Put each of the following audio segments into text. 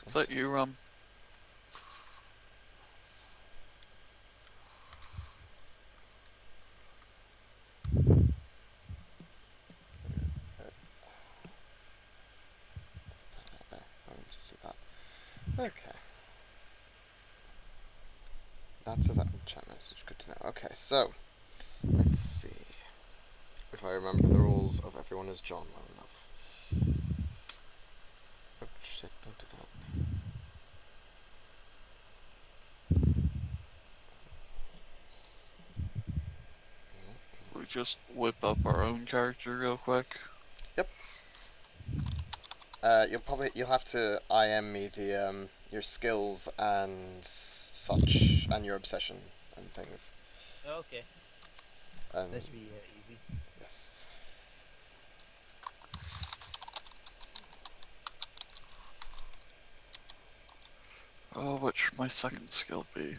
Is that you, There, I want to see that. Okay. That's that enchantment message. Good to know. Okay, so let's see if I remember the rules of everyone as John well enough. Oh shit! Don't do that. We just whip up our own character real quick. Yep. You'll have to IM me the your skills and such and your obsession and things. Okay. That should be easy. Yes. Oh, what should my second skill be?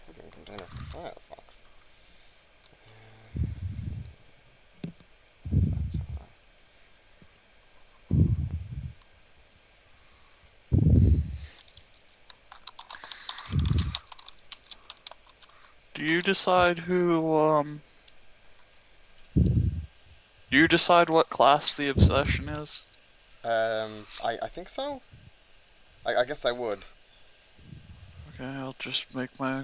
Plugin container for Firefox. Let's see. Why is that so low? Do you decide who, do you decide what class the obsession is? I think so. I guess I would. Okay, I'll just make my...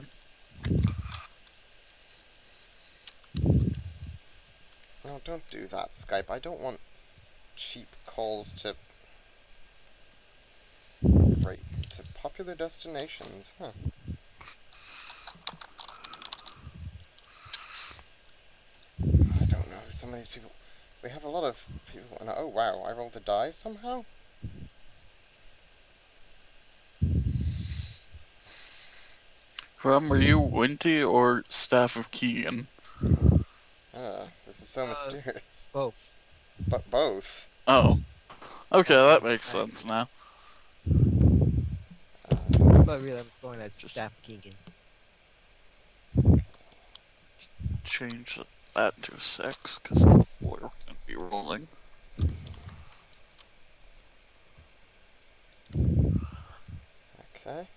No, don't do that, Skype. I don't want cheap calls to popular destinations. Huh. I don't know who some of these people. We have a lot of people. And oh wow, I rolled a die somehow. Are you Winty or Staff of Keegan? This is so mysterious. Both. But both. Oh. Okay, that makes sense now. But really, I'm going as Staff Keegan. Change that to a 6, because that's what we're going to be rolling. Okay.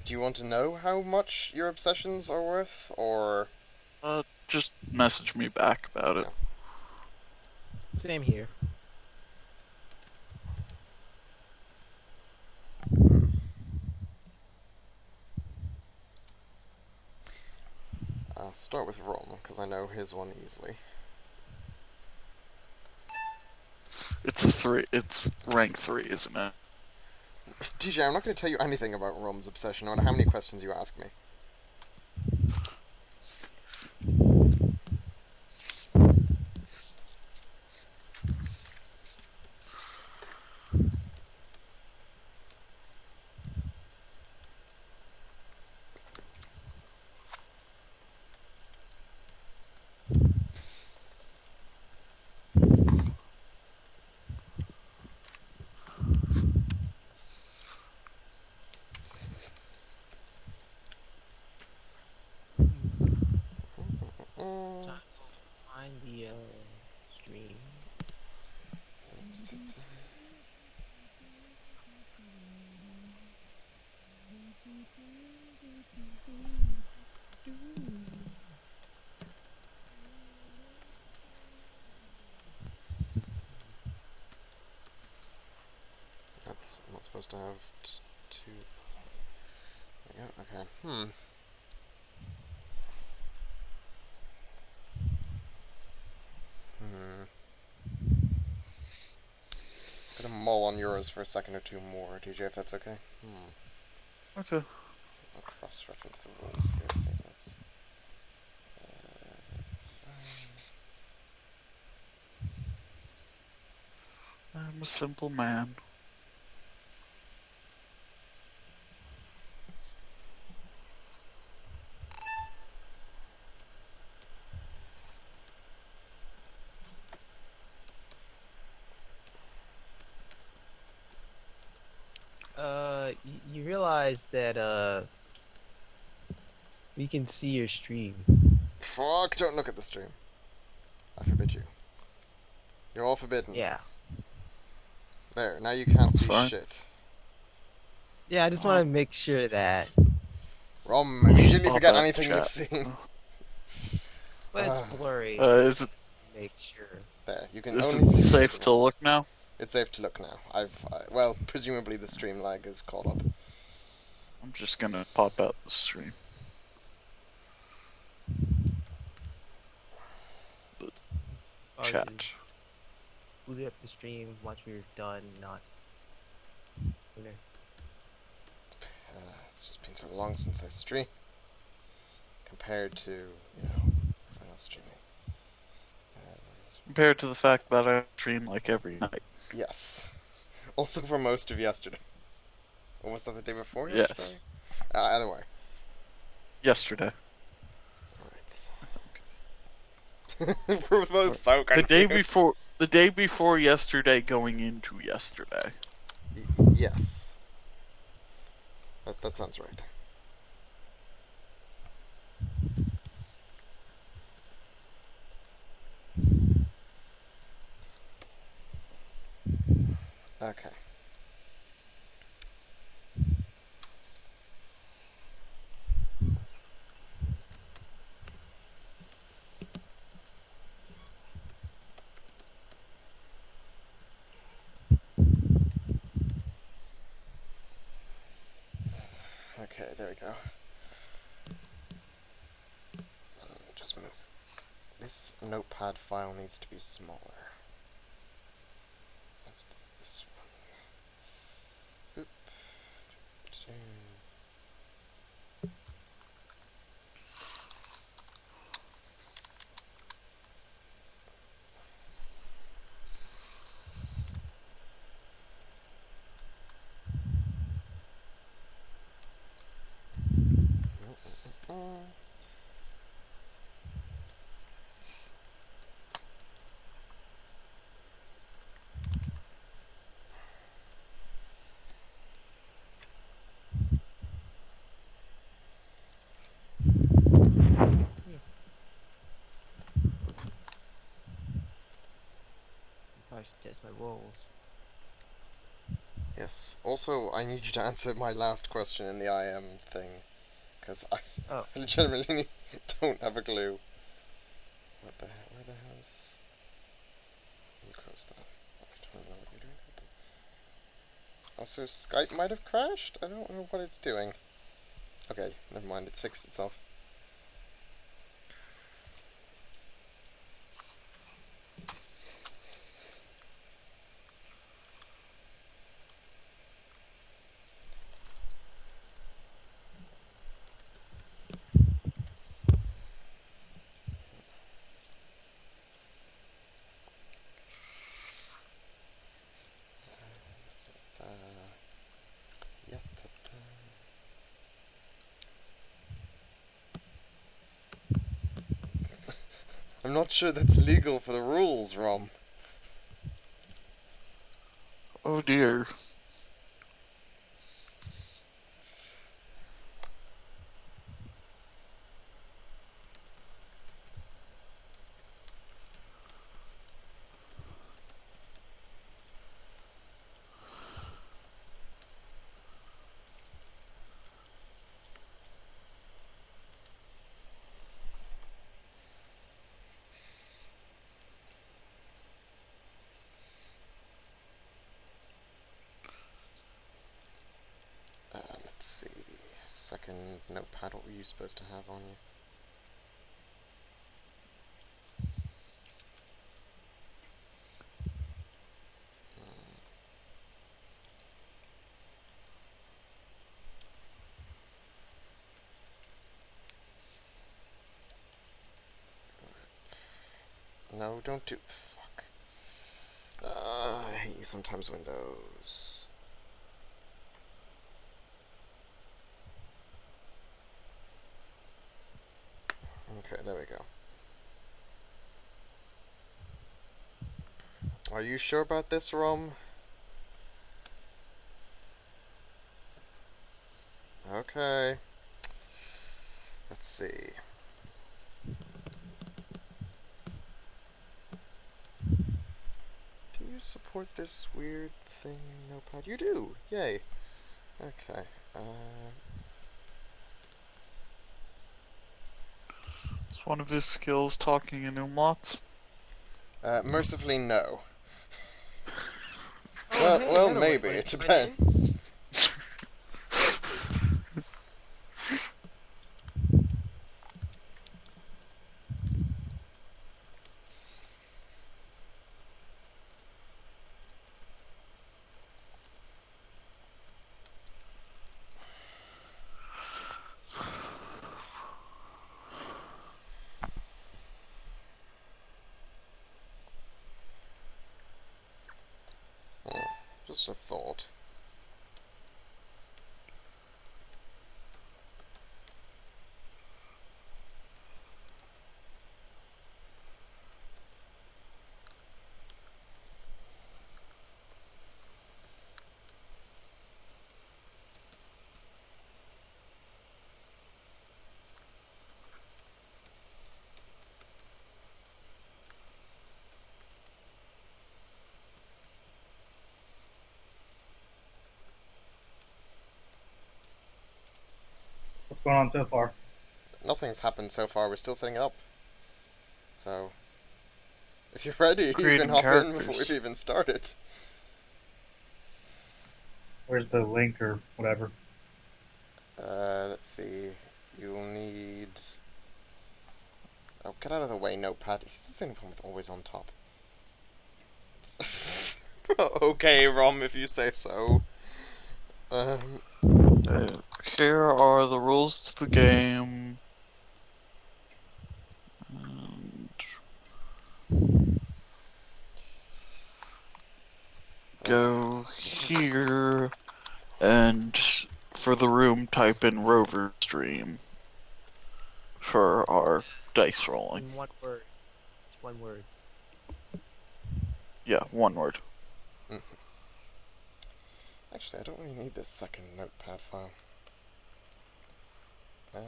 Do you want to know how much your obsessions are worth, or...? Just message me back about it. Same here. I'll start with Rom, because I know his one easily. It's rank 3, isn't it? DJ, I'm not going to tell you anything about Rom's obsession, no matter how many questions you ask me. Find the stream. That's I'm not supposed to have two. There we go. Okay. Gonna mull on yours for a second or two more, DJ, if that's okay. Okay. I'll cross-reference the rules here. So that's. I'm a simple man. you realize that we can see your stream. Fuck! Don't look at the stream. I forbid you. You're all forbidden. Yeah. There. Now you can't see Fine. shit. Yeah, I just want to make sure that. Rom, immediately Pop forget out anything you've chat. seen. When it's Ah. blurry, Is it make sure. There, you can is only it see safe the to look now? It's safe to look now. Well, presumably the stream lag is caught up. I'm just gonna pop out the stream. Or Chat. just boot up the stream once we're done, not sooner. It's just been so long since I streamed. Compared to, if I was streaming. Compared to the fact that I stream like every night. Yes. Also for most of yesterday. Or was that the day before Yes. yesterday? Either way. Yesterday. Alright. I think. We're both so confused. The day before yesterday going into yesterday. Yes. That sounds right. Okay. Okay, there we go. Just move. This notepad file needs to be smaller. As does this one. Oop. I should test my rolls. Yes. Also, I need you to answer my last question in the IM thing, because I legitimately don't have a clue. What the hell? Where the hell is... You close that. I don't know what you're doing. Also, Skype might have crashed? I don't know what it's doing. Okay, never mind. It's fixed itself. I'm not sure that's legal for the rules, Rom. Oh dear. Let's see. Second notepad, what were you supposed to have on you? No, don't do... Fuck. I hate you sometimes, Windows. Okay, there we go. Are you sure about this, Rom? Okay. Let's see. Do you support this weird thing in Notepad? You do! Yay! Okay. Is one of his skills talking in umlauts? Mercifully, no. Oh, hey, Well, Metalray, maybe. wanna It join in? depends. Just a thought. What's going on so far? Nothing's happened so far. We're still setting it up. So, if you're ready, you can Creating hop in before characters. we've even started. Where's the link or whatever? Let's see. You'll need... Oh, get out of the way, Notepad. Is this thing with always on top? Okay, Rom, if you say so. Here are the rules to the game. And go here, and for the room, type in Rover Stream for our dice rolling. In one word. It's one word. Yeah, one word. Actually, I don't really need this second Notepad file. I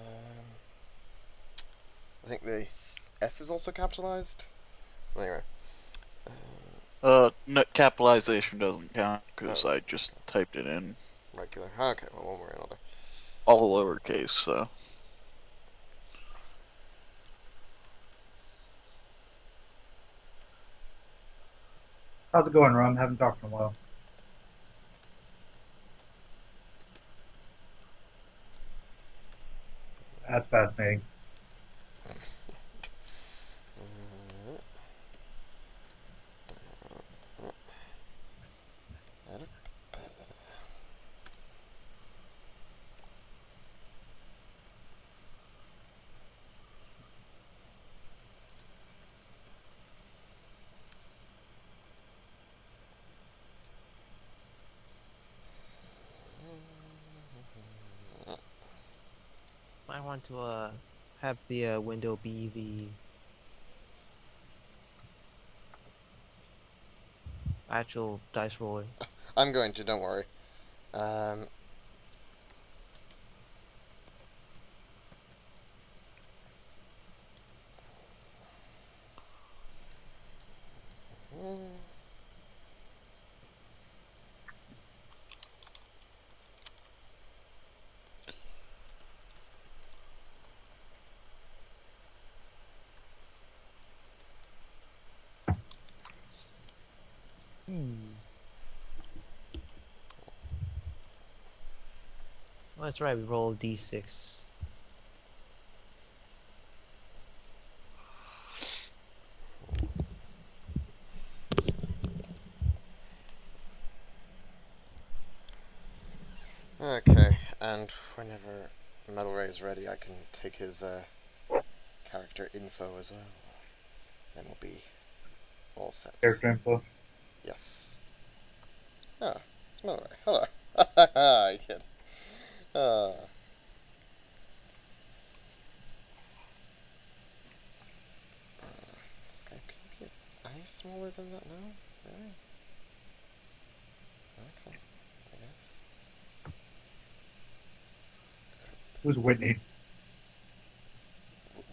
think the S is also capitalized. Anyway. No, capitalization doesn't count because I just typed it in Regular. Okay, well, one way or another. all lowercase, so. How's it going, Ron? Haven't talked in a while. That's fascinating. I want to have the window be the actual dice roller. I'm going to, don't worry. Oh, that's right. We roll d6. Okay, and whenever Metalray is ready, I can take his character info as well. Then we'll be all set. Character info. Yes. Ah, it's Metalray. Hello. You kid. Skype, can you get any smaller than that now? Really? Okay, I guess. Who's Whitney?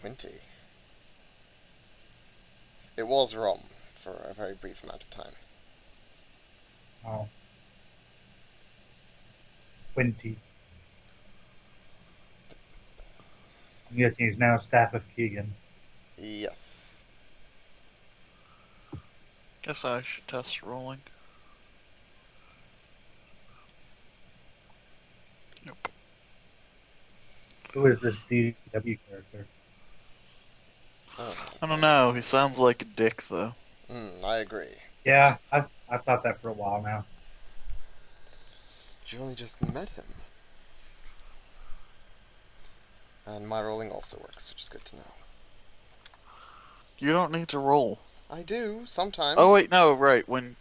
Winty. It was Rom for a very brief amount of time. Oh. Winty. I'm guessing he's now staff of Keegan. Yes. Guess I should test rolling. Nope. Who is this DW character? Oh. I don't know. He sounds like a dick, though. I agree. Yeah, I've thought that for a while now. You only just met him. And my rolling also works, which is good to know. You don't need to roll. I do, sometimes. Oh, wait, no, right. When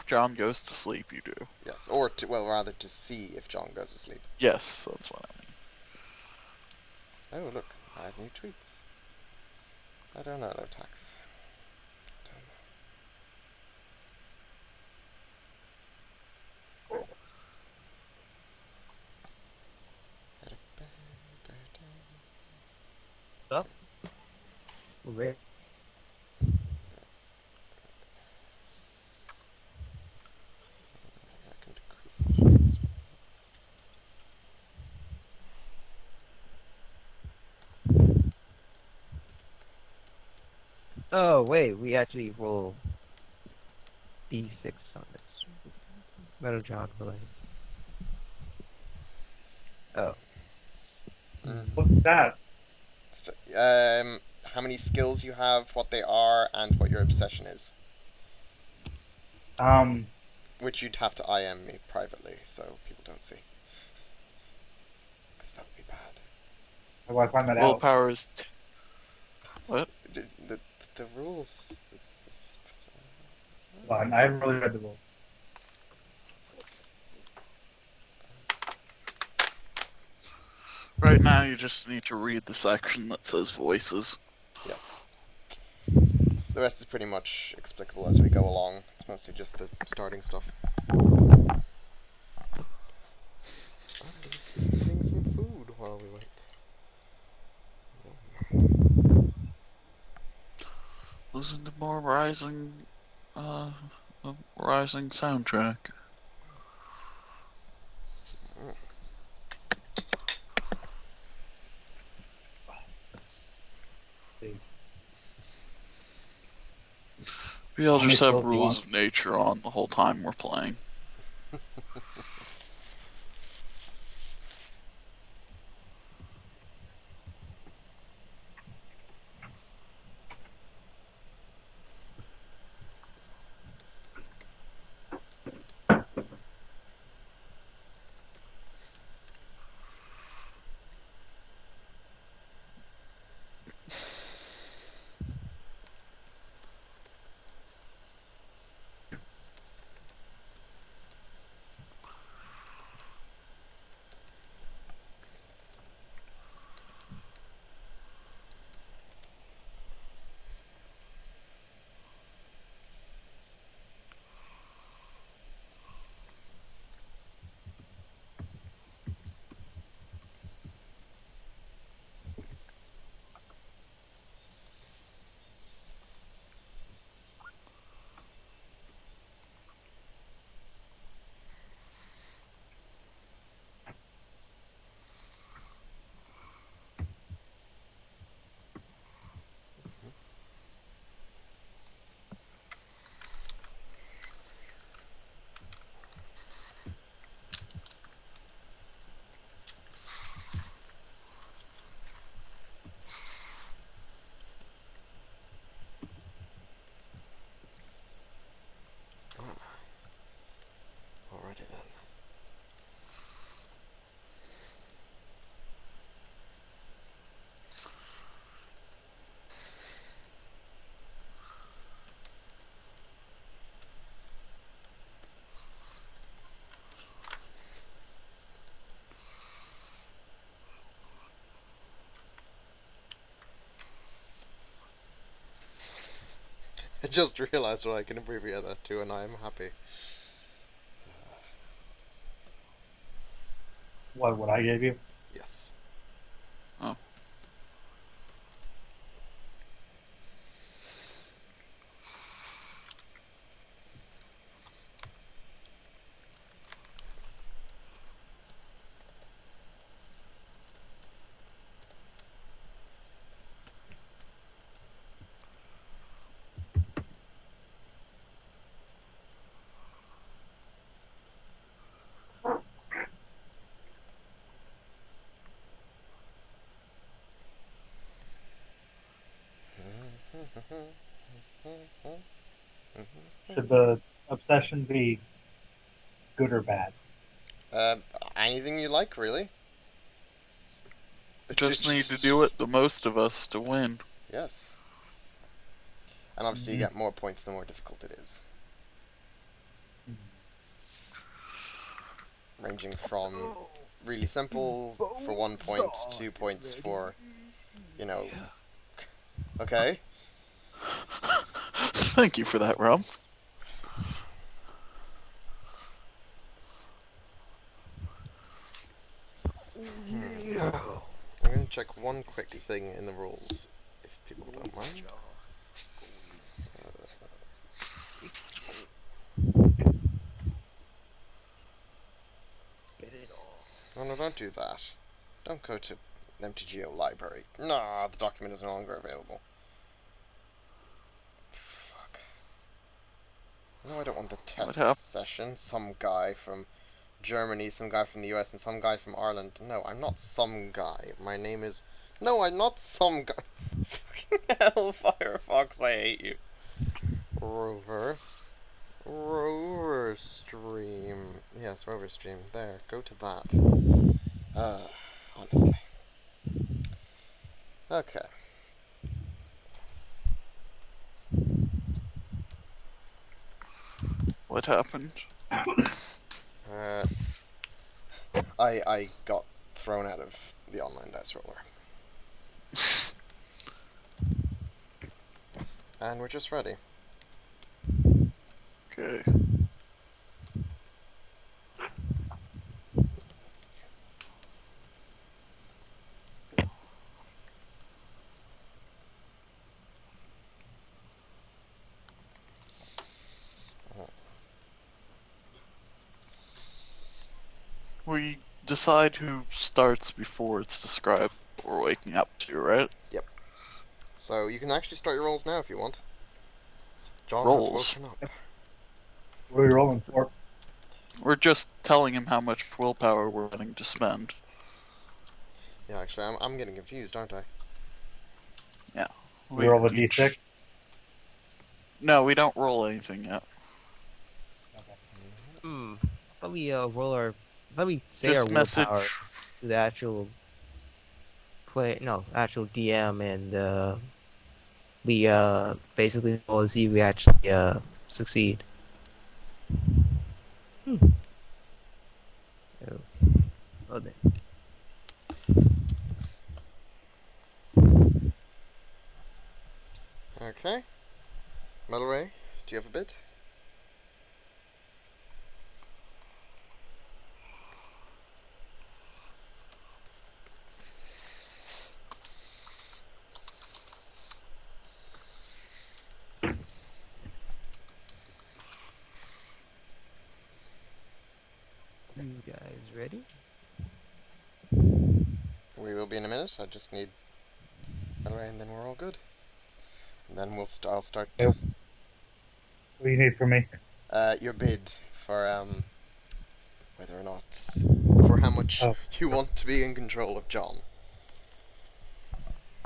John goes to sleep, you do. Yes, or to, well, rather to see if John goes to sleep. Yes, that's what I mean. Oh, look, I have new tweets. I don't know, low tax. Up. Where? I can decrease the height as Oh wait, we actually roll D6 on this. Metal John related. Oh. What's that? how many skills you have, what they are, and what your obsession is. Which you'd have to IM me privately, so people don't see. Because that would be bad. How do I find that out? Willpower is... What? The rules... It's Well, I haven't really read the rules. Right now, you just need to read the section that says voices. yes. The rest is pretty much explicable as we go along. It's mostly just the starting stuff. Eating some food while we wait. Listen to more Rising soundtrack. We all How many just have skills do you rules want? of nature on the whole time we're playing. Alrighty then. I just realised what I can abbreviate that to, and I am happy. What I gave you? Yes. Oh. Should the obsession be good or bad? Uh, Anything you like, really. Just need to do it the most of us to win. Yes. And obviously you get more points the more difficult it is. Ranging from really simple for 1 point, 2 points for, you know... Okay. Thank you for that, Rob. I'm going to check one quick thing in the rules, if people don't mind. Oh no, don't do that. Don't go to MTGO library. Nah, the document is no longer available. Fuck. No, I don't want the test session. Some guy from Germany, some guy from the US, and some guy from Ireland. No, I'm not some guy. My name is... No, I'm not some guy. Fucking hell, Firefox, I hate you. Rover Stream. Yes, Rover Stream. There, go to that. Honestly. Okay. What happened? I got thrown out of the online dice roller. And we're just ready. Okay. We decide who starts before it's described what we're waking up to, right? Yep. So you can actually start your rolls now if you want. John Rolls. has woken up. What are we rolling for? We're just telling him how much willpower we're willing to spend. Yeah, actually, I'm getting confused, aren't I? Yeah. We roll a d6? No, we don't roll anything yet. Let me roll our. Let me say Just our willpower to the actual actual DM, and we basically roll to see if we actually succeed. Oh, then. Okay. Metalray, do you have a bit? You guys ready? We will be in a minute. I just need Metalray, and then we're all good. And then I'll start. Yep. What do you need from me? Your bid for whether or not for how much you want to be in control of John.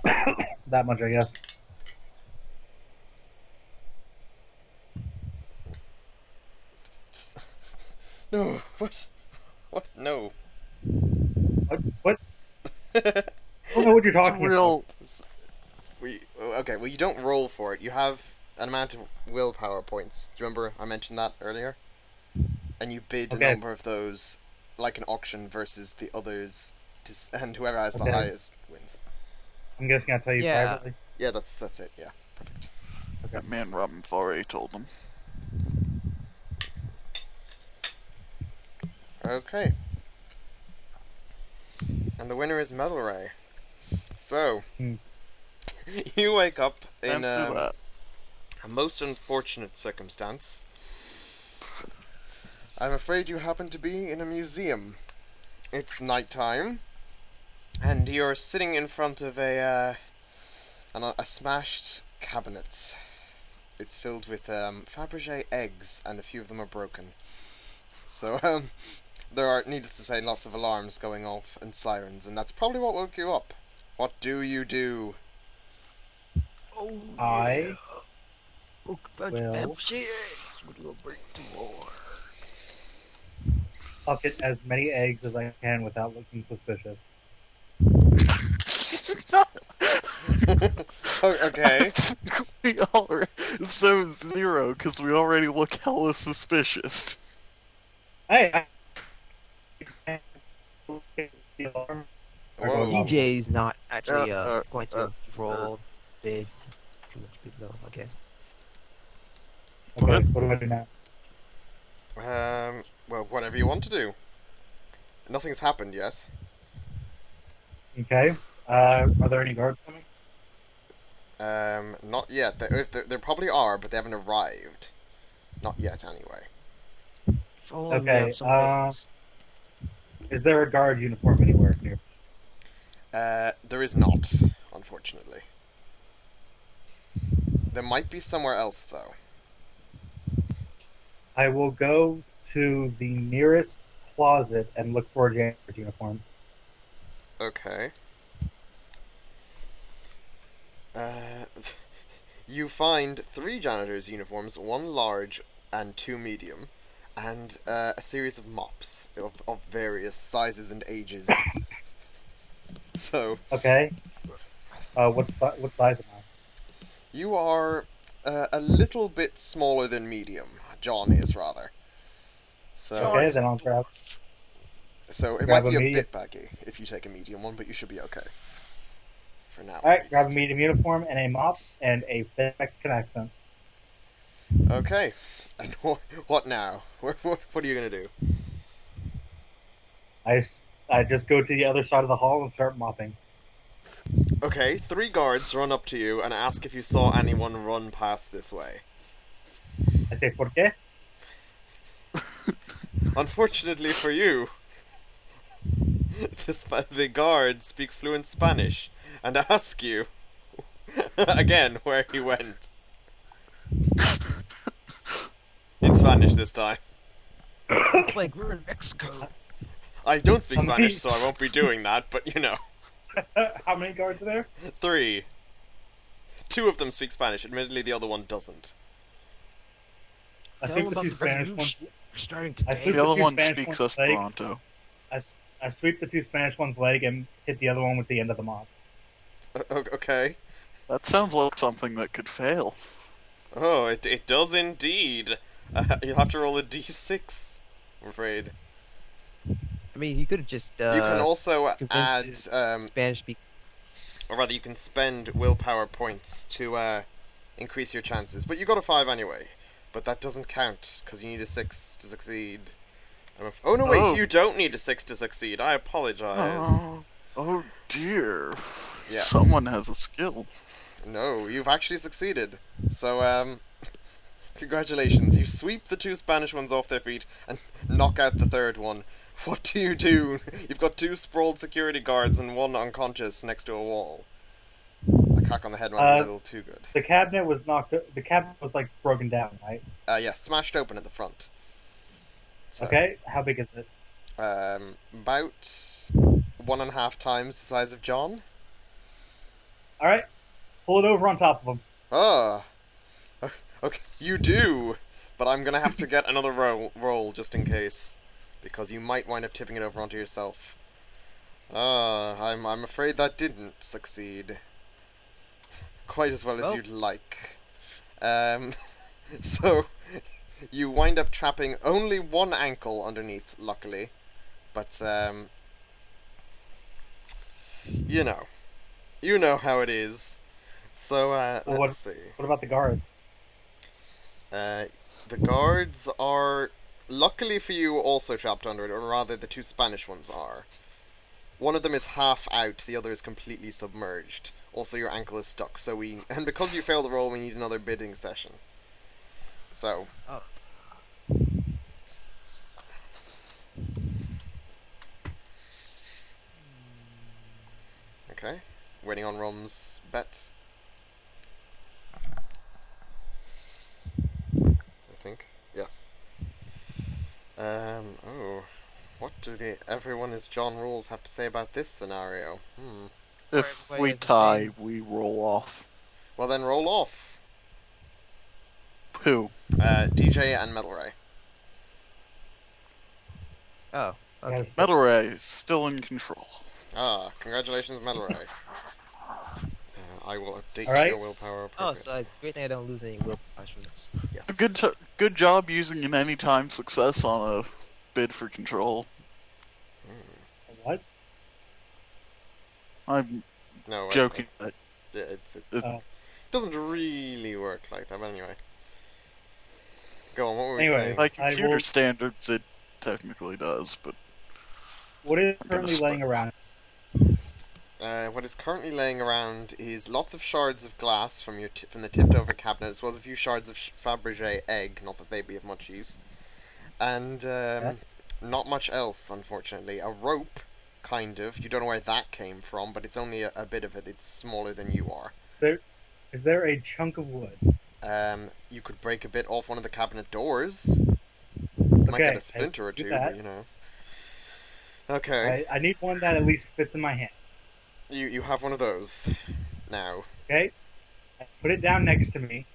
That much, I guess. No, what? What? No. What? I don't know what you're talking about. Okay, well, you don't roll for it. You have an amount of willpower points. Do you remember I mentioned that earlier? And you bid a number of those, like an auction, versus the others, and whoever has the highest wins. I'm guessing I'll tell you privately. Yeah, that's it. Yeah, perfect. Okay. Me and Robin already told them. Okay. And the winner is Metalray. So, Hmm. you wake up in Answer that. a most unfortunate circumstance. I'm afraid you happen to be in a museum. It's nighttime, and you're sitting in front of a smashed cabinet. It's filled with Fabergé eggs, and a few of them are broken. So, there are, needless to say, lots of alarms going off and sirens, and that's probably what woke you up. What do you do? Oh, I Book about will Fabergé eggs. We're gonna break the war. pocket as many eggs as I can without looking suspicious. Okay. We already so zero because we already look hella suspicious. Hey, the alarm are Whoa. going off. DJ's not actually going to uh, roll big. Too much big though, I guess. Okay, what do I do now? Well, whatever you want to do. Nothing's happened yet. Okay. Are there any guards coming? Not yet. There probably are, but they haven't arrived. Not yet, anyway. If only we Okay, have some eggs. Is there a guard uniform anywhere near? There is not, unfortunately. There might be somewhere else, though. I will go to the nearest closet and look for a janitor's uniform. Okay. You find 3 janitors' uniforms, 1 large and 2 medium, and a series of mops of various sizes and ages. So, Okay. What size am I? you are a little bit smaller than medium. John is, rather. So, Okay, then I'll grab. so it grab might be a a medium. bit baggy if you take a medium one, but you should be okay. For now, All right, at grab a least. medium uniform and a mop and a thick Mexican accent. Okay. And what now? What are you gonna do? I just go to the other side of the hall and start mopping. Okay, 3 guards run up to you and ask if you saw anyone run past this way. I say, ¿por qué? Unfortunately for you, the guards speak fluent Spanish and ask you again where he went. In Spanish this time. Looks like we're in Mexico. I don't speak How many- Spanish, so I won't be doing that, but you know. How many guards are there? 3. 2 of them speak Spanish, admittedly the other one doesn't. I Tell think them the about two the Spanish ones. revolution. We're starting I today. think The other two one Spanish speaks ones leg. Esperanto. I sweep the two Spanish one's leg and hit the other one with the end of the mop. Okay. That sounds like something that could fail. Oh, it does indeed. You'll have to roll a d6, I'm afraid. I mean, you could have just You can also add, convinced Spanish speak. or rather, you can spend willpower points to increase your chances. But you got a 5 anyway. But that doesn't count because you need a 6 to succeed. Oh no, wait! Oh. You don't need a 6 to succeed. I apologize. Oh dear. Yes. Someone has a skill. No, you've actually succeeded. So congratulations. You sweep the 2 Spanish ones off their feet and knock out the 3rd one. What do? You've got 2 sprawled security guards and 1 unconscious next to a wall. A crack on the head might be a little too good. The cabinet was knocked. The cabinet was like broken down, right? Yeah, smashed open at the front. So, Okay, how big is it? about 1.5 times the size of John. All right, pull it over on top of him. Ah, okay, you do, but I'm gonna have to get another roll just in case, because you might wind up tipping it over onto yourself. I'm afraid that didn't succeed quite as well as Well. you'd like. So you wind up trapping only 1 ankle underneath, luckily, but you know how it is. So let's see. What about the guards? The guards are, luckily for you, also trapped under it, or rather the 2 Spanish ones are. one of them is half out, the other is completely submerged. Also, your ankle is stuck, and because you failed the roll, we need another bidding session. So. Oh. Okay. Waiting on Rom's bet. I think. Yes. Oh. What do the everyone is John rules have to say about this scenario? If Everybody we has the tie, same- we roll off. Well, then roll off. Who? DJ and Metalray. Oh, okay. Yes. Metalray is still in control. Ah, congratulations, Metalray. I will update All right. your willpower Oh, appropriately. so great thing I don't lose any willpower from this. Yes. Good job using an anytime success on a bid for control. What? I'm No, joking. That yeah, it Oh. doesn't really work like that, but anyway. Go on, what were we Anyway. saying? by I computer will- standards, it technically does, but What is I'm gonna currently split. laying around? What is currently laying around is lots of shards of glass from from the tipped over cabinet, as well as a few shards of Fabergé egg, not that they'd be of much use. And not much else, unfortunately. A rope, kind of. You don't know where that came from, but it's only a bit of it. It's smaller than you are. Is there a chunk of wood? You could break a bit off one of the cabinet doors. You might get Okay, a splinter or I do two, that. but you know. Okay, I need one that at least fits in my hand. you have one of those now. Okay? I put it down next to me,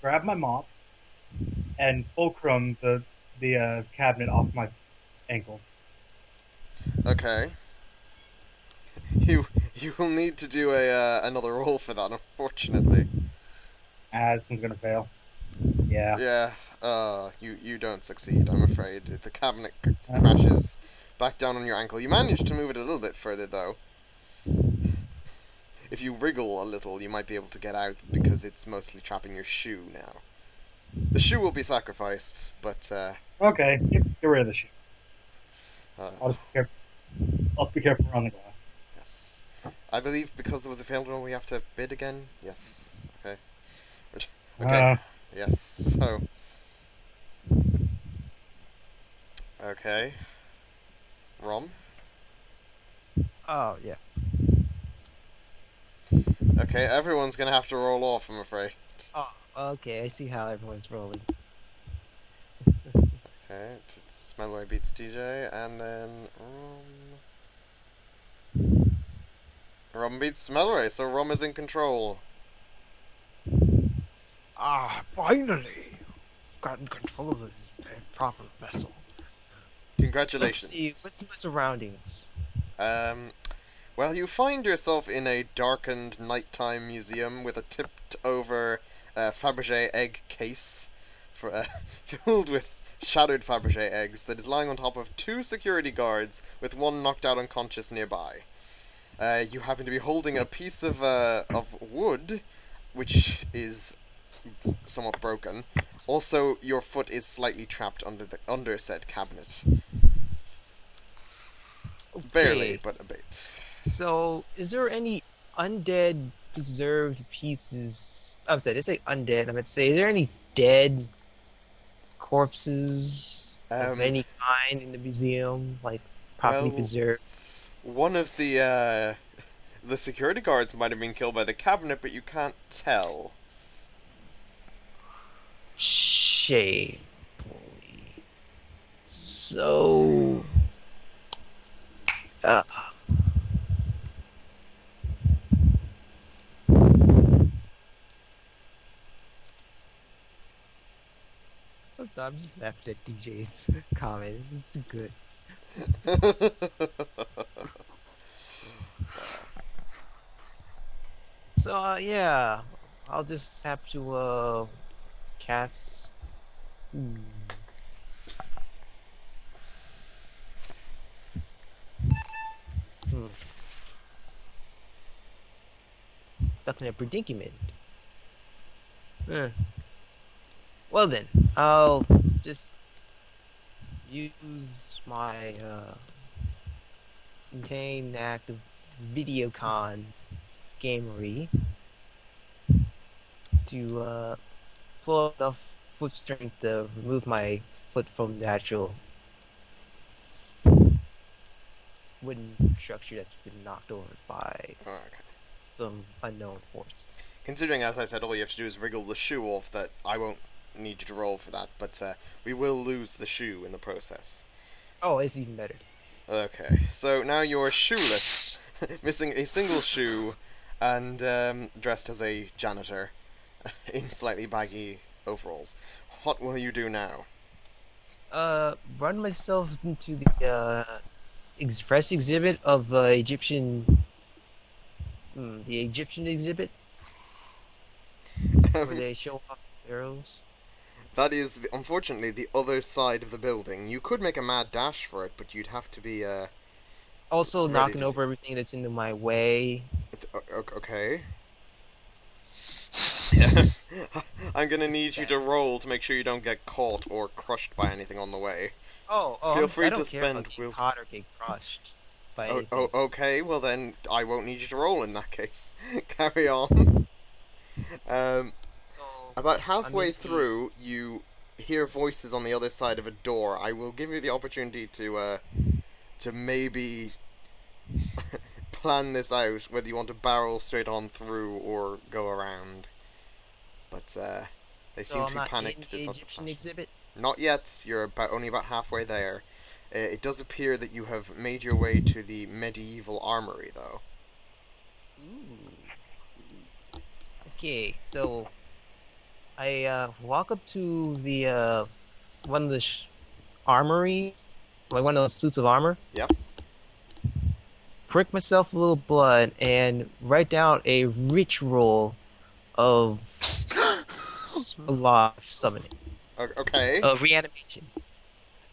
grab my mop, and fulcrum the cabinet off my ankle. Okay. You will need to do another roll for that, unfortunately. This one's gonna fail. Yeah. Yeah. You don't succeed, I'm afraid. The cabinet crashes back down on your ankle. You managed to move it a little bit further, though. If you wriggle a little, you might be able to get out because it's mostly trapping your shoe now. The shoe will be sacrificed, but Okay, get rid of the shoe. uh, I'll be careful around the glass. yes. I believe because there was a failed roll, we have to bid again. Yes. Okay. Okay. Yes. So. Okay. Rom. Oh, yeah. Okay, everyone's gonna have to roll off, I'm afraid. Oh, okay. I see how everyone's rolling. Okay, it's Metalray beats DJ, and then Rom beats Metalray, so Rom is in control. Ah, finally! Gotten control of this proper vessel. Congratulations. Let's see, what's my surroundings? Well, you find yourself in a darkened nighttime museum with a tipped-over Fabergé egg case filled with shattered Fabergé eggs that is lying on top of two security guards with one knocked out unconscious nearby. You happen to be holding a piece of wood, which is somewhat broken. Also, your foot is slightly trapped under said cabinet. Barely, Okay. but a bit. So, is there any undead preserved pieces? I'm sorry, I say undead. I meant to say, is there any dead corpses of any kind in the museum, like properly well, preserved? One of the security guards might have been killed by the cabinet, but you can't tell. Shamefully. So. I'm just laughing at DJ's comment. It's too good. So, yeah. I'll just have to, cast. Stuck in a predicament. Well then, I'll just use my maintain an active Videocon gamery to pull up enough foot strength to remove my foot from the actual wooden structure that's been knocked over by Oh, okay. some unknown force. Considering, as I said, all you have to do is wriggle the shoe off, that I won't need you to roll for that, but we will lose the shoe in the process. Oh, it's even better. Okay, so now you're shoeless, missing a single shoe, and dressed as a janitor in slightly baggy overalls. What will you do now? Run myself into the press exhibit of Egyptian. The Egyptian exhibit where they show off pharaohs. That is, unfortunately, the other side of the building. You could make a mad dash for it, but you'd have to be, Also, ready knocking to- over everything that's in my way. Okay. Yeah. I'm gonna need you to roll to make sure you don't get caught or crushed by anything on the way. Oh, Feel free I don't to care spend about getting will- caught or get crushed by Oh, anything. okay, well then, I won't need you to roll in that case. Carry on. So, About halfway gonna be- through, you hear voices on the other side of a door. I will give you the opportunity to maybe plan this out, whether you want to barrel straight on through or go around. But they so seem I'm to be not panicked. in There's the lots of Egyptian flash. exhibit. Not yet. You're only about halfway there. It does appear that you have made your way to the medieval armory, though. Ooh. Okay, so I walk up to the one of the armory, like one of those suits of armor. Yep. Prick myself a little blood and write down a ritual of alive summoning, Okay. of reanimation,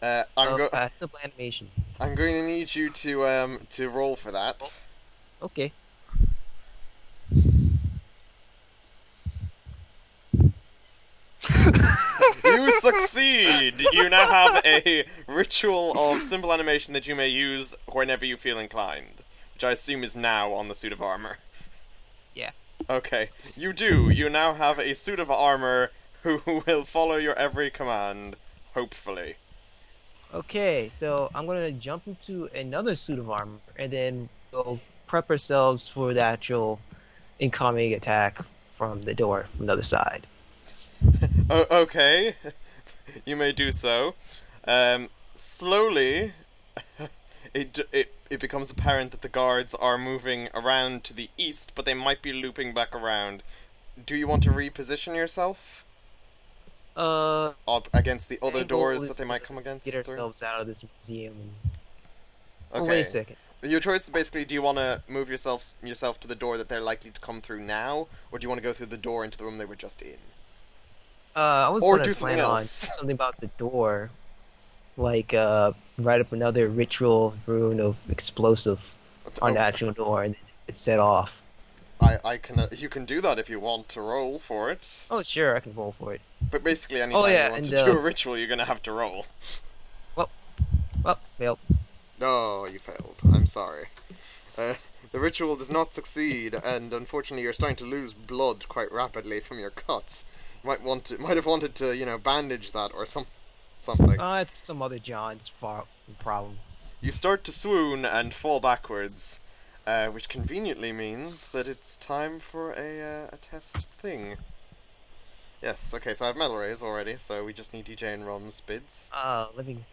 I'm simple animation. I'm going to need you to roll for that. Okay. You succeed! You now have a ritual of simple animation that you may use whenever you feel inclined, which I assume is now on the suit of armor. Yeah. Okay, you do. You now have a suit of armor who will follow your every command, hopefully. Okay, so I'm gonna jump into another suit of armor and then we'll prep ourselves for the actual incoming attack from the door from the other side. Okay, you may do so. Slowly, it becomes apparent that the guards are moving around to the east, but they might be looping back around. Do you want to reposition yourself against the other main goal doors is that they to might come against? Get through? ourselves out of this museum. Okay. Oh, wait a second. Your choice is basically: do you want to move yourself to the door that they're likely to come through now, or do you want to go through the door into the room they were just in? I was Or gonna do something plan on else. something about the door, like write up another ritual rune of explosive on the actual door and it's set off. I can you can do that if you want to roll for it. Oh, sure, I can roll for it. But basically, anytime yeah, you want and, to do a ritual, you're gonna have to roll. Well, failed. No, you failed. I'm sorry. The ritual does not succeed, and unfortunately, you're starting to lose blood quite rapidly from your cuts. You might have wanted to, bandage that or something. It's some other John's problem. You start to swoon and fall backwards, which conveniently means that it's time for a test thing. Yes. Okay. So I have Metalrays already, so we just need DJ and Rum's bids. Living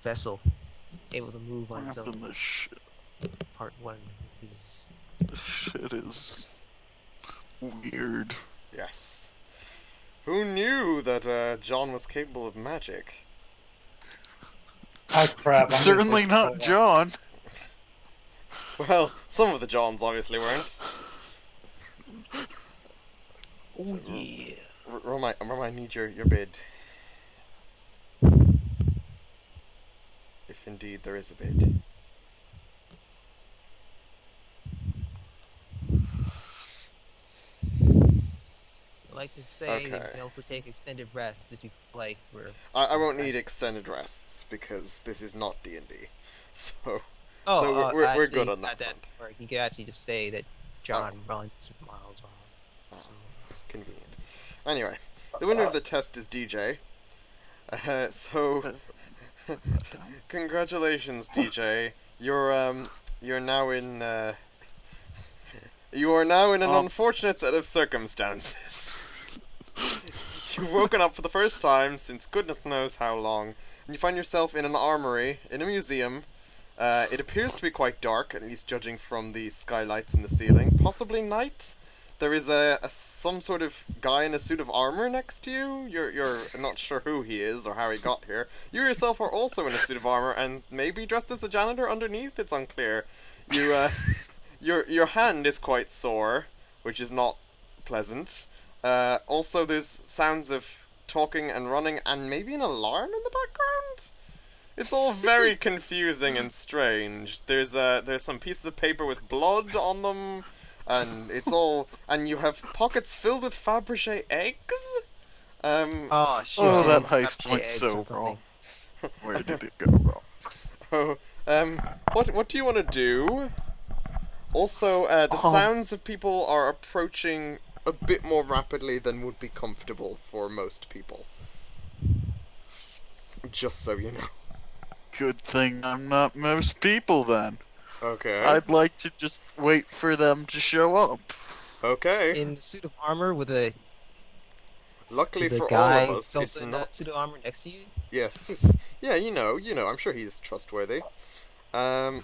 vessel, able to move on its What happened own. this shit? Part 1. This shit is weird. Yes. Who knew that John was capable of magic? Oh crap! I'm Certainly gonna not take- John. Well, some of the Johns obviously weren't. Oh yeah. Rum, I need your bid. If indeed there is a bid. Like to say, you Okay. can also take extended rest if you like. For I won't need extended rests because this is not D&D. So Oh, So we're actually, good on that at that front. part, you could actually just say that John runs miles off. Oh, So, convenient. Anyway, the winner of the test is DJ. So congratulations, DJ. You're now in you are now in an unfortunate set of circumstances. You've woken up for the first time since goodness knows how long, and you find yourself in an armory in a museum. It appears to be quite dark, at least judging from the skylights in the ceiling. Possibly night. There is some sort of guy in a suit of armor next to you. You're not sure who he is or how he got here. You yourself are also in a suit of armor and maybe dressed as a janitor underneath. It's unclear. Your hand is quite sore, which is not pleasant. Also, there's sounds of talking and running and maybe an alarm in the background. It's all very confusing and strange. There's some pieces of paper with blood on them. And and you have pockets filled with Fabergé eggs. oh shit! Oh, that Fabergé heist went eggs so or something. wrong. Where did it go wrong? What do you want to do? Also, the sounds of people are approaching a bit more rapidly than would be comfortable for most people. Just so you know. Good thing I'm not most people then. Okay. I'd like to just wait for them to show up. Okay. In the suit of armor with a Luckily the for guy all of us, it's in not. suit of armor next to you. Yes. Yeah, you know. I'm sure he's trustworthy. Hey,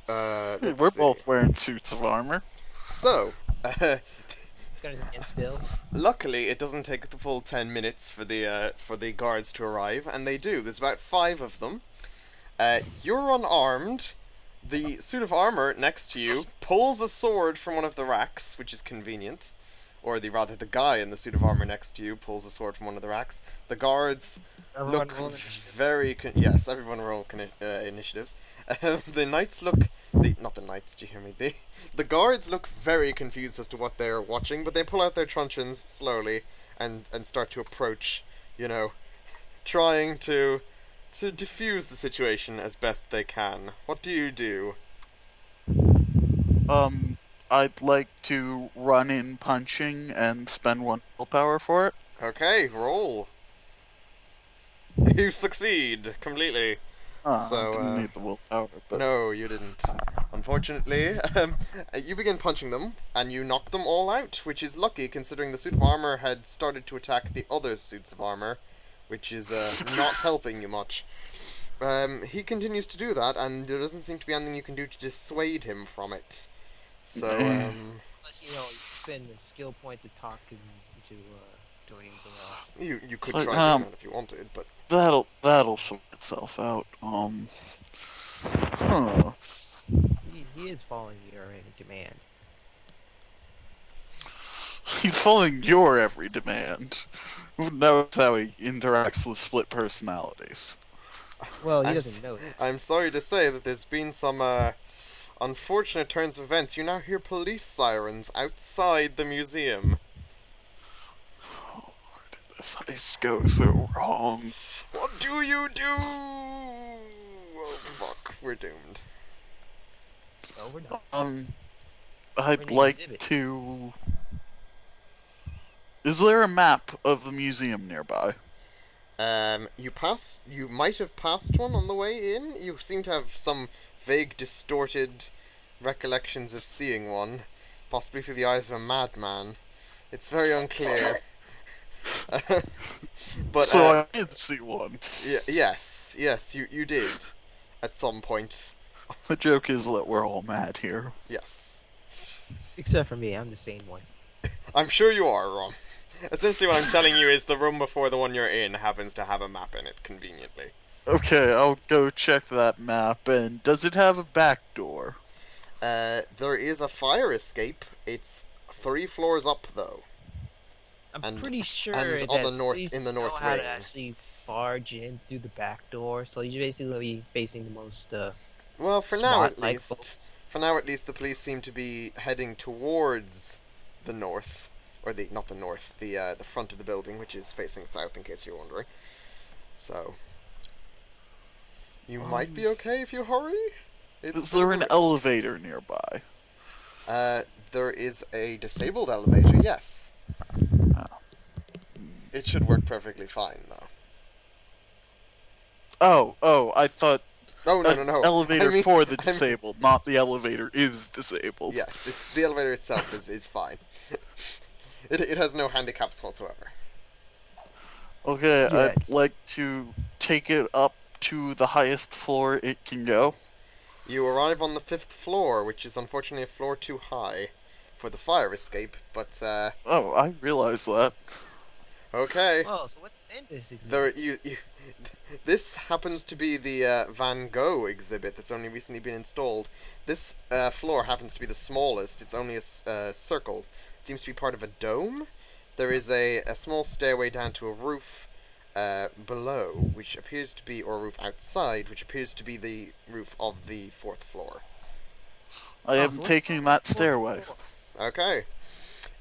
Let's we're see. both wearing suits of armor. So, It's gonna stand still. luckily, it doesn't take the full 10 minutes for the guards to arrive, and they do. There's about 5 of them. You're unarmed. The suit of armor next to you pulls a sword from one of the racks, which is convenient. Or rather, the guy in the suit of armor next to you pulls a sword from one of the racks. The guards Everyone look roll initiative. very... yes, everyone roll initiatives. The knights look... not the knights, do you hear me? The guards look very confused as to what they're watching, but they pull out their truncheons slowly and start to approach, trying to diffuse the situation as best they can. What do you do? I'd like to run in punching and spend 1 willpower for it. Okay, roll. You succeed completely. So, I didn't need the willpower, but... No, you didn't. Unfortunately, you begin punching them, and you knock them all out, which is lucky considering the suit of armor had started to attack the other suits of armor, which is not helping you much. He continues to do that, and there doesn't seem to be anything you can do to dissuade him from it. So, Unless you spend the skill point to talk him into doing anything else. you could try doing that if you wanted, but That'll sort itself out. Huh. He is following your every demand. He's following your every demand. Who knows how he interacts with split personalities? Well, he I'm doesn't know that. I'm sorry to say that there's been some unfortunate turns of events. You now hear police sirens outside the museum. Oh, where did this heist go so wrong? What do you do? Oh fuck, we're doomed. No, we're not. I'd We're the like exhibit. to... Is there a map of the museum nearby? You might have passed one on the way in. You seem to have some vague, distorted recollections of seeing one, possibly through the eyes of a madman. It's very unclear. But So I did see one. yes, you did, at some point. The joke is that we're all mad here. Yes, Except for me, I'm the sane one. I'm sure you are wrong. Essentially, what I'm telling you is the room before the one you're in happens to have a map in it, conveniently. Okay, I'll go check that map, and does it have a back door? There is a fire escape. It's 3 floors up, though. I'm pretty sure and that on the north- police in the north know how wing. to actually barge in through the back door, so you're basically gonna be facing the most Well, for now at SWAT-like least. folks. For now at least, the police seem to be heading towards the north. Or not the north, the front of the building, which is facing south, in case you're wondering. So... You might be okay if you hurry. It's Is a bit there of a an risk. elevator nearby? There is a disabled elevator, yes. It should work perfectly fine, though. Oh, I thought Oh, no, an no, no. elevator I mean, for the I mean- disabled, not the elevator is disabled. Yes, it's the elevator itself is fine. It has no handicaps whatsoever. Okay, Yeah, I'd like to take it up to the highest floor it can go. You arrive on the 5th floor, which is unfortunately a floor too high for the fire escape, but, Oh, I realize that. okay. Oh, so what's in this There, exhibit? this happens to be the Van Gogh exhibit that's only recently been installed. This floor happens to be the smallest. It's only a circle. It seems to be part of a dome. There is a small stairway down to a roof below, which appears to be, or a roof outside, which appears to be the roof of the 4th floor. I Oh, am so what's taking on the that fourth stairway. floor? Okay.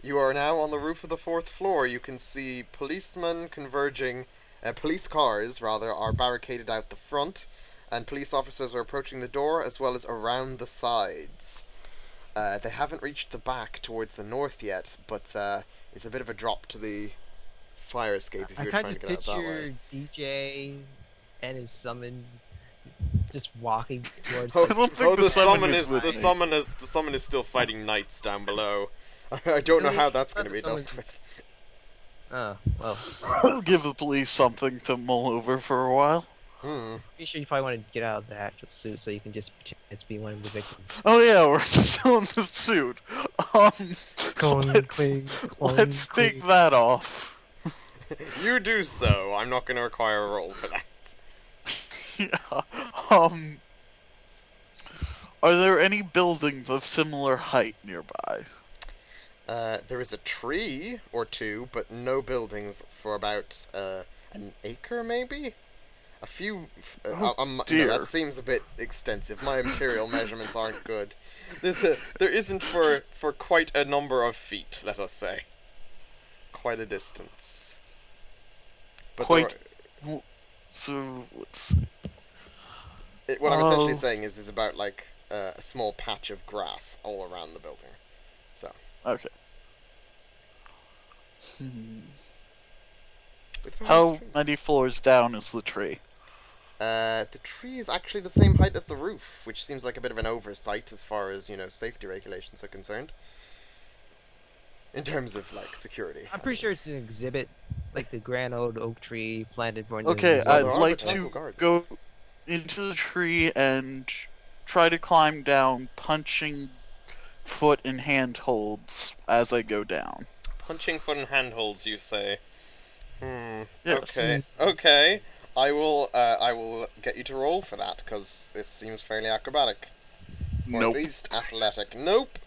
You are now on the roof of the 4th floor. You can see policemen converging, police cars, rather, are barricaded out the front, and police officers are approaching the door as well as around the sides. They haven't reached the back towards the north yet, but it's a bit of a drop to the fire escape if I you're kind trying of to just get out that way. picture DJ and his summons just walking towards. Oh, I don't think oh, the the summon summon is is with the me. summon is still fighting knights down below. I don't know Really? how that's I going to thought be the dealt with. Oh well, I'll give the police something to mull over for a while. pretty sure you probably want to get out of the actual suit so you can just pretend to be one of the victims. Oh yeah, we're still in the suit. Clunk, let's, clink, clunk, let's take clink. that off. You do so. I'm not going to require a roll for that. Yeah. Are there any buildings of similar height nearby? There is a tree or two, but no buildings for about an acre, maybe. A few. Oh, no, dear. that seems a bit extensive. My imperial measurements aren't good. There isn't for quite a number of feet. Let us say, quite a distance. But Quite. So let's see. what I'm essentially Oh. saying is about like a small patch of grass all around the building. Okay. Hmm. With various How trees. many floors down is the tree? The tree is actually the same height as the roof, which seems like a bit of an oversight as far as, safety regulations are concerned. In terms of, like, security. I'm pretty sure it's an exhibit, like the grand old oak tree planted for. Okay, Well, I'd there are like botanical to gardens. go into the tree and try to climb down, punching foot and hand holds as I go down. Punching foot and handholds, you say? Yes. Okay. I will get you to roll for that, because it seems fairly acrobatic. Or Nope. at least athletic. Nope.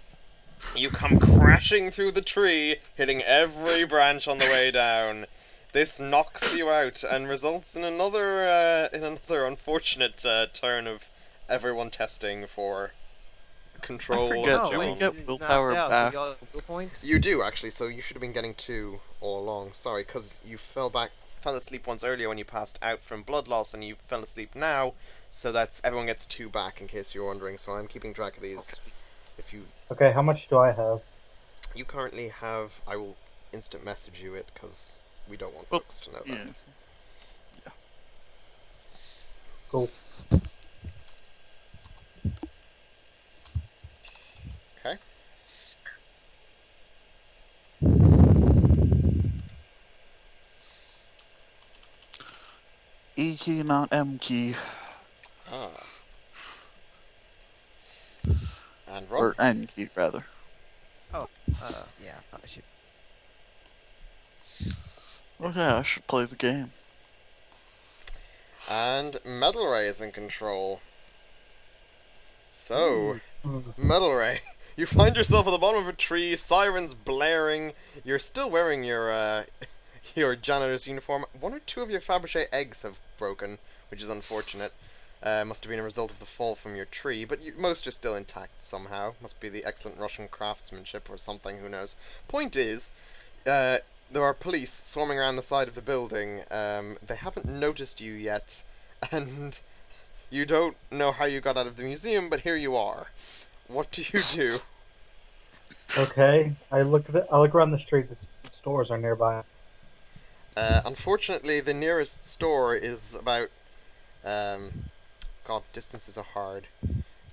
You come crashing through the tree, hitting every branch on the way down. This knocks you out and results in another unfortunate turn of everyone testing for control. I forget, of do Oh we wait, get this is willpower knocked out, back? So y'all have will points. You do actually, so you should have been getting 2 all along. Sorry, because you fell asleep once earlier when you passed out from blood loss, and you fell asleep now. So that's everyone gets 2 back, in case you're wondering. So I'm keeping track of these. If Okay, how much do I have? you currently have, I will instant message you it because we don't want Well, folks to know Yeah. that. Cool. Okay. E key, not M key. Ah. And Rob. Or N key, rather. Yeah, I should. Okay, I should play the game. And Metalray is in control. So, Metalray, you find yourself at the bottom of a tree, sirens blaring. You're still wearing your your janitor's uniform. 1 or 2 of your Fabergé eggs have broken, which is unfortunate. Must have been a result of the fall from your tree, but most are still intact somehow. Must be the excellent Russian craftsmanship or something, who knows. Point is, there are police swarming around the side of the building. They haven't noticed you yet, and You don't know how you got out of the museum, but here you are. What do you do? Okay, I look around the street. The stores are nearby. Unfortunately, the nearest store is about. God, distances are hard.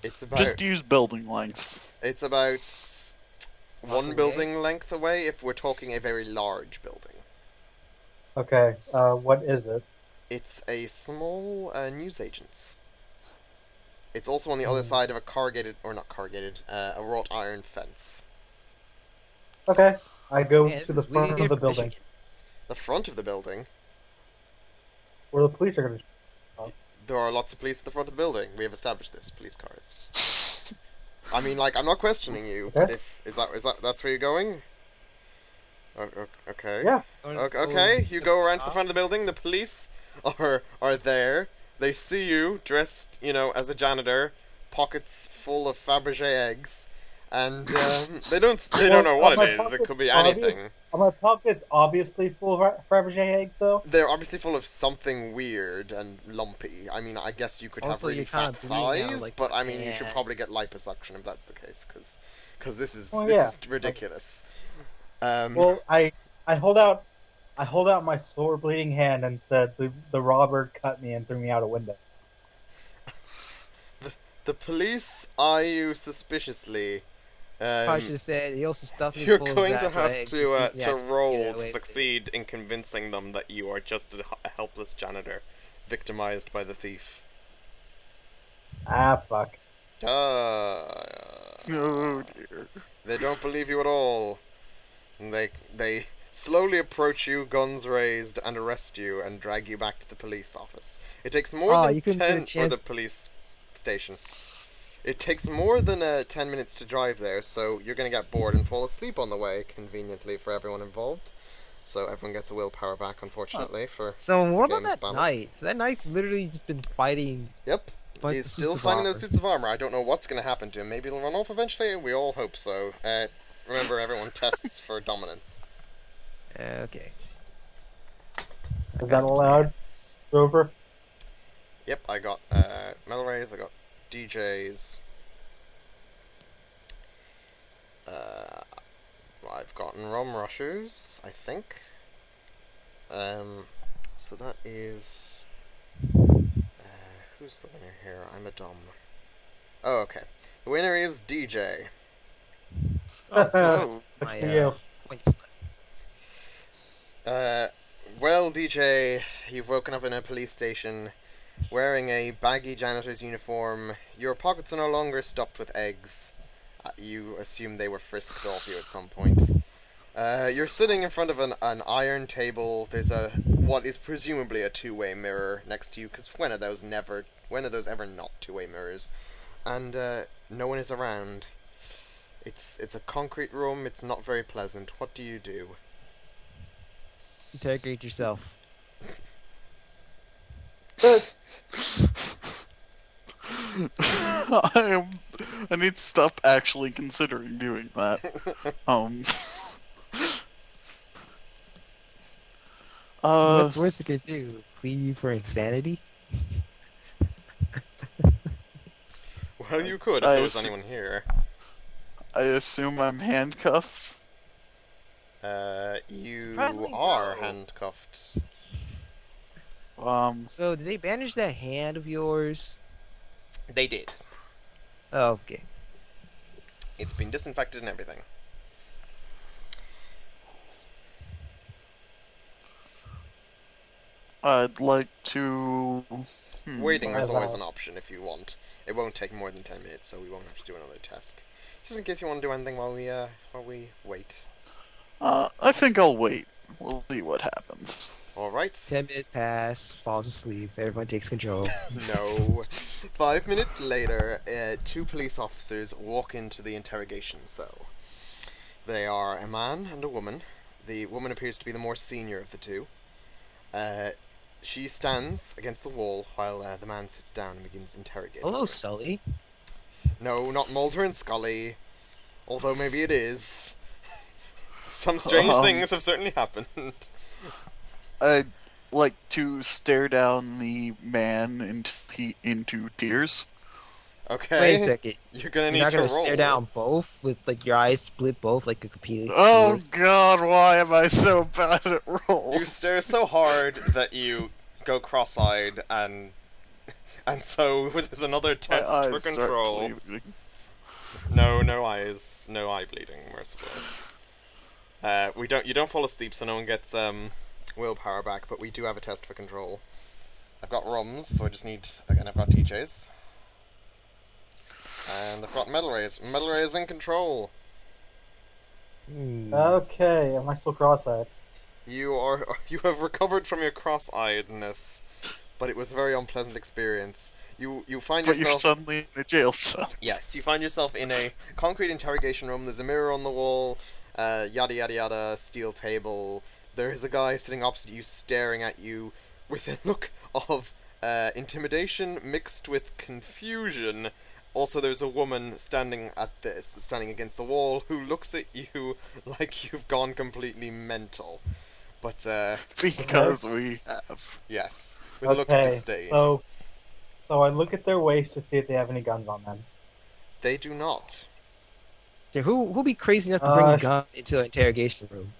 It's about. Just use building lengths. It's about one away? building length away. If we're talking a very large building, Okay, what is it? it's a small newsagent's. It's also on the other side of a corrugated, or not corrugated, a wrought iron fence. Okay, I go Man, this to the is front weird of the for building Michigan. The front of the building. where the police are going to. There are lots of police at the front of the building. We have established this. Police cars. I mean, like, I'm not questioning you, but Okay. that's where you're going? Okay. Yeah. Okay, you go around to the front of the building. The police are there. They see you dressed, as a janitor, pockets full of Fabergé eggs, and they don't know what it is. It could be anything. Are my pockets obviously full of Fabergé eggs, though? They're obviously full of something weird and lumpy. I mean, I guess you could have Also, really you're kinda fat bleeding out, thighs, like, but I mean, you should yeah. probably get liposuction if that's the case, because this is Well, this yeah. is ridiculous. Well, I hold out my sore bleeding hand and said the robber cut me and threw me out a window. The police eye you suspiciously. I should have said he also stuffed me You're full of going to Zap have eggs. to Yeah, roll yeah, to wait. succeed in convincing them that you are just a helpless janitor, victimized by the thief. Ah, fuck. Ah. Oh dear. They don't believe you at all. They slowly approach you, guns raised, and arrest you and drag you back to the police office. It takes more Oh, than you couldn't get a 10 or the chance- police station. It takes more than 10 minutes to drive there, so you're going to get bored and fall asleep on the way, conveniently for everyone involved. So everyone gets a willpower back, unfortunately, for So what the about game's that balance. night? So that night's literally just been fighting. Yep. bunch He's of still suits of finding those armor. suits of armor. I don't know what's going to happen to him. Maybe he'll run off eventually. We all hope so. Remember, everyone tests for dominance. Okay. Is that allowed? Over. Yep, I got Metalrays, I got DJs. I've gotten Rum Rushers, I think. So that is... who's the winner here? I'm a dumb. Oh, okay. The winner is DJ. Oh, so Oh. my For you. points. Well, DJ, you've woken up in a police station wearing a baggy janitor's uniform. Your pockets are no longer stuffed with eggs. You assume they were frisked off you at some point. You're sitting in front of an iron table. There's what is presumably a two-way mirror next to you, because when are those ever not two-way mirrors? And no one is around. It's a concrete room. It's not very pleasant. What do you do? Interrogate yourself. I need to stop actually considering doing that. What's worse it could do? Plead you for insanity? Well, you could if I there was assu- anyone here. I assume I'm handcuffed. You Surprisingly, are no. handcuffed. So did they bandage that hand of yours? They did. Oh, okay. It's been disinfected and everything. I'd like to. Waiting is Well, always an option if you want. It won't take more than 10 minutes, so we won't have to do another test. Just in case you want to do anything while we wait. I think I'll wait. We'll see what happens. Alright. 10 minutes pass, falls asleep, everyone takes control. No. 5 minutes later, two police officers walk into the interrogation cell. They are a man and a woman. The woman appears to be the more senior of the two. She stands against the wall while the man sits down and begins interrogating. Hello, her. Sully. No, not Mulder and Scully. Although maybe it is. Some strange things have certainly happened. like to stare down the man into tears. Okay. Wait a second. You're gonna You're need not to gonna roll. stare down both with like your eyes split both like a computer? Oh God, why am I so bad at rolls? You stare so hard that you go cross-eyed, and so there's another My test eyes for start control. bleeding. No eyes, no eye bleeding, mercifully. You don't fall asleep, so no one gets willpower back. But we do have a test for control. I've got Rums, so I just need again. I've got DJs, and I've got Metalrays. Metalray is in control. Okay, am I still cross-eyed? You have recovered from your cross-eyedness, but it was a very unpleasant experience. You find But you're yourself suddenly in a jail cell. Yes, you find yourself in a concrete interrogation room. There's a mirror on the wall, yada yada yada, steel table. There is a guy sitting opposite you, staring at you with a look of intimidation mixed with confusion. Also, there's a woman standing against the wall, who looks at you like you've gone completely mental. But Because we have. yes, with a look of disdain. So I look at their waist to see if they have any guns on them. They do not. Yeah, who'll be crazy enough to bring a gun into an interrogation room?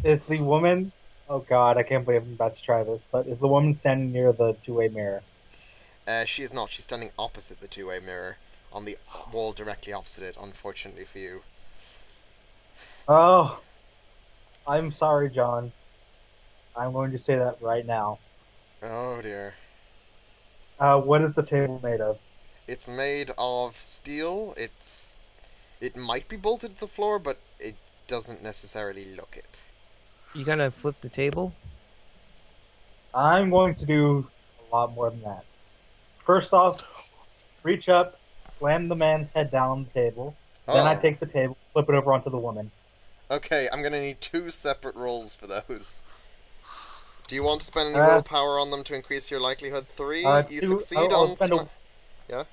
Is the woman... Oh God, I can't believe I'm about to try this, but is the woman standing near the two-way mirror? She is not. She's standing opposite the two-way mirror, on the wall directly opposite it, unfortunately for you. Oh, I'm sorry, John. I'm going to say that right now. Oh dear. What is the table made of? It's made of steel. It might be bolted to the floor, but it doesn't necessarily look it. You gonna flip the table? I'm going to do a lot more than that. First off, reach up, slam the man's head down on the table. Then I take the table, flip it over onto the woman. Okay, I'm gonna need 2 separate rolls for those. Do you want to spend any willpower on them to increase your likelihood? 3? You succeed on... Yeah?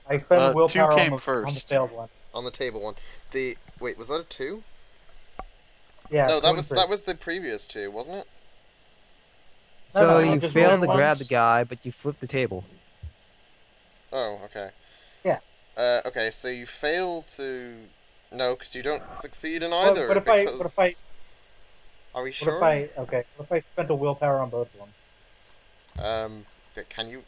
I spend willpower 2 on came the first. failed one. On the table one. Wait, was that a 2? Yeah. No, that was the previous 2, wasn't it? So no, you just failed to roll grab once. the guy, but you flipped the table. Oh, okay. Yeah. Okay, so you fail to... No, because you don't succeed in either. What if I... Are we sure? What if I spent a willpower on both of them? Can you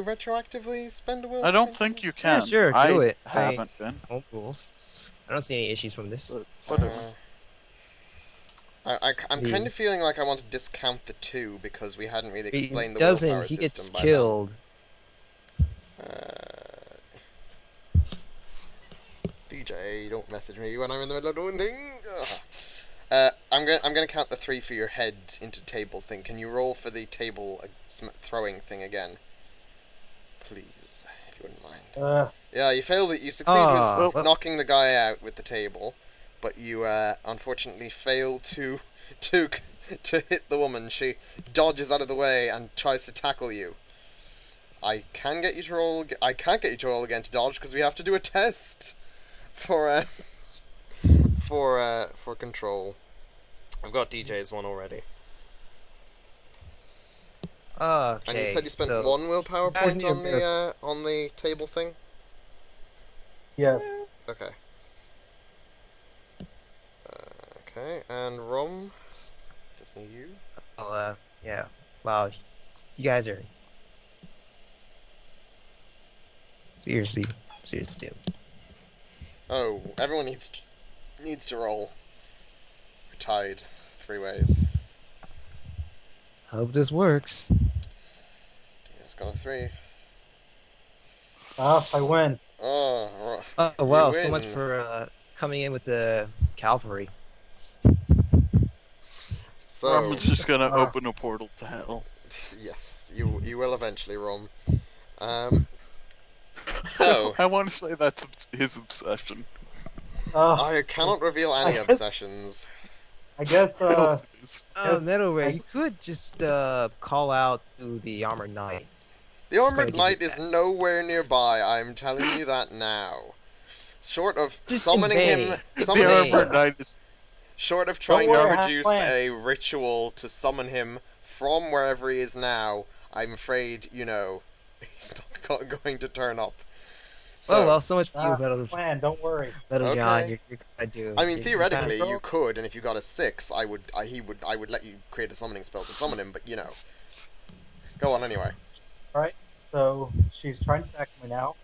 retroactively spend a will? I don't think you can. Yeah, sure, I do it. haven't been. No rules. I don't see any issues from this. But whatever. I'm kind of feeling like I want to discount the 2 because we hadn't really explained the He willpower doesn't. He system gets by killed. DJ, don't message me when I'm in the middle of doing things. I'm gonna count the 3 for your head into table thing. Can you roll for the table throwing thing again, please, if you wouldn't mind? Yeah, you failed it. You succeed with knocking the guy out with the table, but you unfortunately fail to hit the woman. She dodges out of the way and tries to tackle you. I can't get you to roll again to dodge because we have to do a test for control. I've got DJ's one already. Okay. And you said you spent 1 willpower point on the table thing? Yeah. Okay. Okay, and Rom? Just need you. Oh, yeah. Wow. You guys are... Seriously, dude. Oh, everyone needs to roll. We're tied 3 ways. Hope this works. Just got a 3. I win. Oh, wow, you so win. much for coming in with the cavalry. So I'm just gonna open a portal to hell. yes, you will eventually, Rom. So I want to say that's his obsession. I cannot reveal any obsessions. I guess, Metalray, you could just call out to the Armored Knight. The Armored Knight is nowhere nearby, I'm telling you that now. Short of Just summoning him... invade. The Summoning Armored Knight is Short of trying worry, to I have produce plans. a ritual to summon him from wherever he is now, I'm afraid, you know, he's not going to turn up. So, Oh well, so much for you, Metal, Plan, don't worry. Metal John. okay. You're I do. I mean, You're theoretically, kinda- you could, and if you got a 6, I would let you create a summoning spell to summon him. But you know, go on anyway. Alright, so she's trying to attack me now.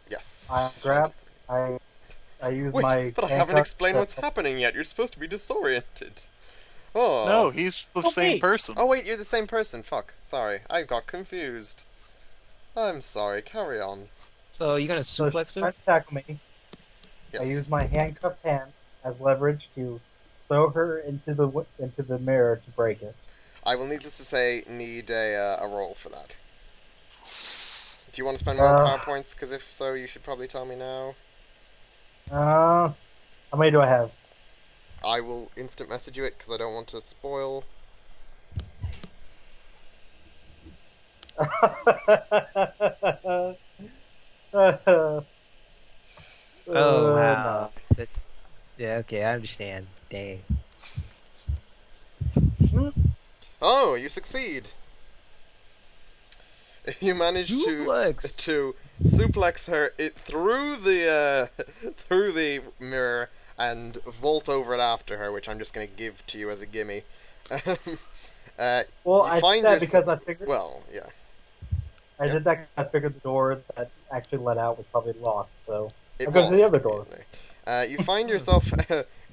Yes. I grab, I use Wait, my but I haven't handcuff explained to- what's happening yet. You're supposed to be disoriented. Oh. No, he's the Oh, same wait. person. Oh wait, you're the same person. Fuck. Sorry, I got confused. I'm sorry. Carry on. So you're gonna So suplex she's trying her? to attack me. Yes. I use my handcuffed hand as leverage to throw her into the mirror to break it. I will, needless to say, need a roll for that. Do you want to spend more power points? Because if so, you should probably tell me now. How many do I have? I will instant message you it because I don't want to spoil. Oh wow. That's, yeah. Okay, I understand. Dang. Oh, you succeed. You managed Suplex. to suplex her through the through the mirror and vault over it after her, which I'm just going to give to you as a gimme. Well, you I find did that yourse- because I figured Well, yeah. I did that because I figured the door that actually let out was probably locked. So It I'll go to the was, other door. apparently. You find yourself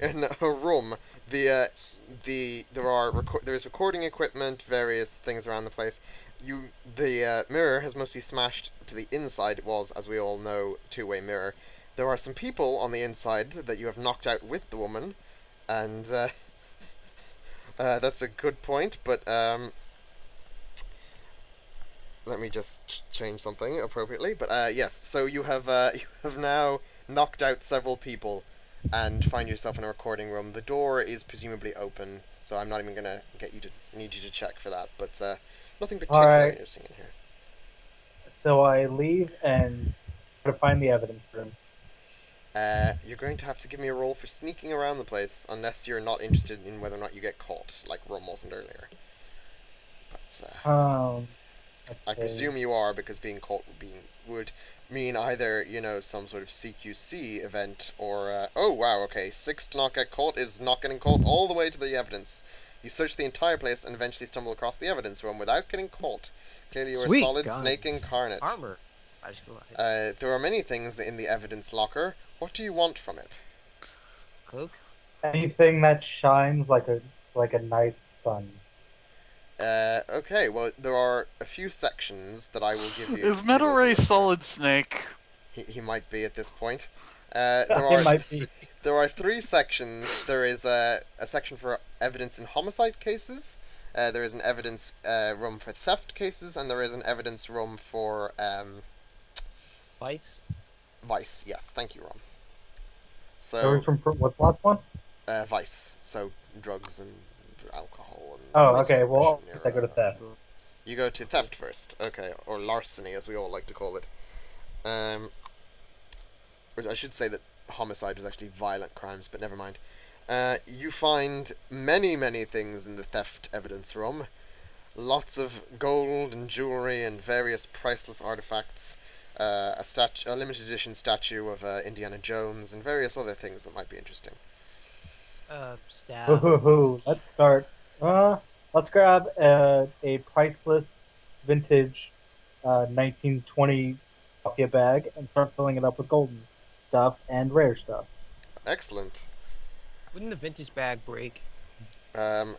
in a room. There is recording equipment, various things around the place. The mirror has mostly smashed to the inside. It was, as we all know, two-way mirror. There are some people on the inside that you have knocked out with the woman, and that's a good point. But let me just change something appropriately. But yes, so you have now knocked out several people and find yourself in a recording room. The door is presumably open, so I'm not even gonna need you to check for that. But nothing particularly Alright. interesting in here. So I leave and try to find the evidence room. You're going to have to give me a roll for sneaking around the place, unless you're not interested in whether or not you get caught, like Rum wasn't earlier. But I Okay. presume you are, because being caught would mean either, you know, some sort of CQC event, or oh wow, okay, 6 to not get caught is not getting caught all the way to the evidence. You search the entire place and eventually stumble across the evidence room without getting caught. Clearly you're a Sweet solid guns. snake incarnate. Armor. I just go There are many things in the evidence locker. What do you want from it? Cloak. Anything that shines like a nice sun. Okay, well, there are a few sections that I will give you. Is Metalray Solid Snake? He might be at this point. There It are might be. there are 3 sections. There is a section for evidence in homicide cases. There is an evidence room for theft cases, and there is an evidence room for Vice. vice. Yes, thank you, Ron. Are we So from what's the last one? vice. So drugs and alcohol. And Oh, okay. Well, prohibition, I go to theft. So, You go to theft first, okay, or larceny as we all like to call it. Or I should say that homicide was actually violent crimes, but never mind. You find many things in the theft evidence room. Lots of gold and jewelry and various priceless artifacts. A limited edition statue of Indiana Jones and various other things that might be interesting. stab. Let's start. Let's grab a priceless vintage 1920 Nokia bag and start filling it up with golden stuff and rare stuff. Excellent. Wouldn't the vintage bag break?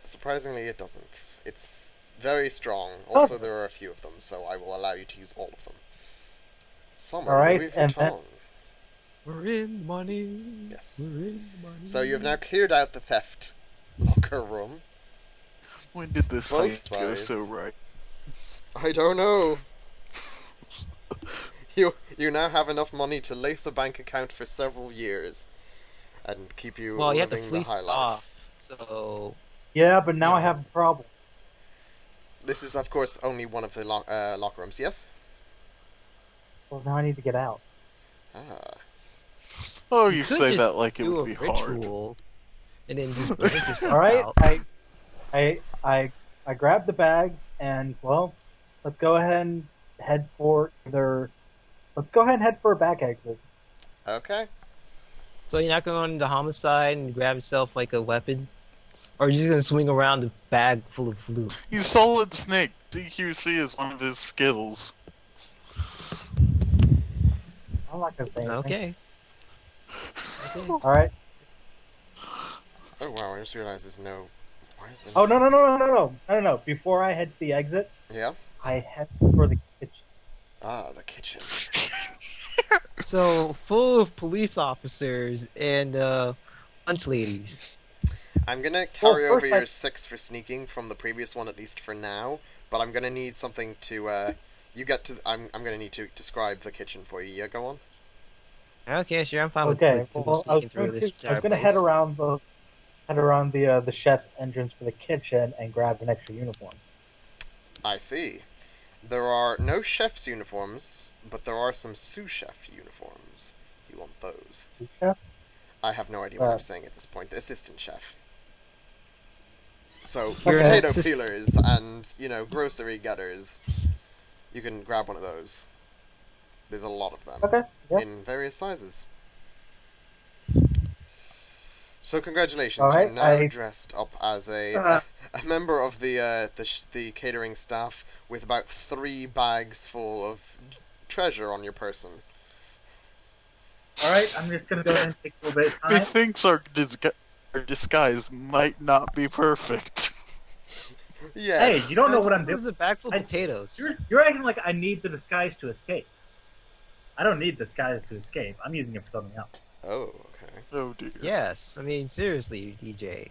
Surprisingly, it doesn't. It's very strong. Also, there are a few of them, so I will allow you to use all of them. Some are Alright, Louis and Vuitton. We're in money. Yes. We're in money. So you have now cleared out the theft locker room. When did this Both fight go so sides. right? I don't know. You now have enough money to lace a bank account for several years, and keep you Well, you have to living the fleece high it life. off. So Yeah, but now I have a problem. This is, of course, only one of the locker rooms. Yes. Well, now I need to get out. Ah. Oh, you could say just that like it do would a be hard. ritual. and then just blank yourself All right, out. I grab the bag and well, let's go ahead and head for either. Let's go ahead and head for a back exit. Okay. So you're not going to homicide and grab yourself like a weapon, or you're just gonna swing around the bag full of loot. He's Solid Snake. DQC is one of his skills. I'm not gonna say anything. Okay. All right. Oh wow, I just realized there's no... Why is there Oh no! Before I head to the exit, Yeah? I head for the kitchen. Ah, the kitchen. So full of police officers and lunch ladies. I'm gonna carry Well, over first your I- 6 for sneaking from the previous one, at least for now, but I'm gonna need something to, you get to... I'm gonna need to describe the kitchen for you. Yeah, go on. Okay, sure, I'm fine Okay. with Well, I was sneaking through going this to, I was entire going to place. head around the chef's entrance for the kitchen and grab an extra uniform. I see. There are no chef's uniforms, but there are some sous chef uniforms. You want those? Sous chef? I have no idea what I'm Uh, saying at this point. The assistant chef. So, You're an potato assistant- peelers and, grocery getters. You can grab one of those. There's a lot of them. Okay. Yeah. In various sizes. So congratulations, All right, you're now I- dressed up as a Uh. a member of the catering staff with about 3 bags full of treasure on your person. All right. I'm just going to go ahead and take a little bit of He time. thinks our disguise might not be perfect. Yes. Hey, you don't know what I'm It doing. was a bag full of I- potatoes. You're acting like I need the disguise to escape. I don't need disguise to escape. I'm using it for something else. Oh, okay. Oh dear. Yes, I mean seriously, DJ.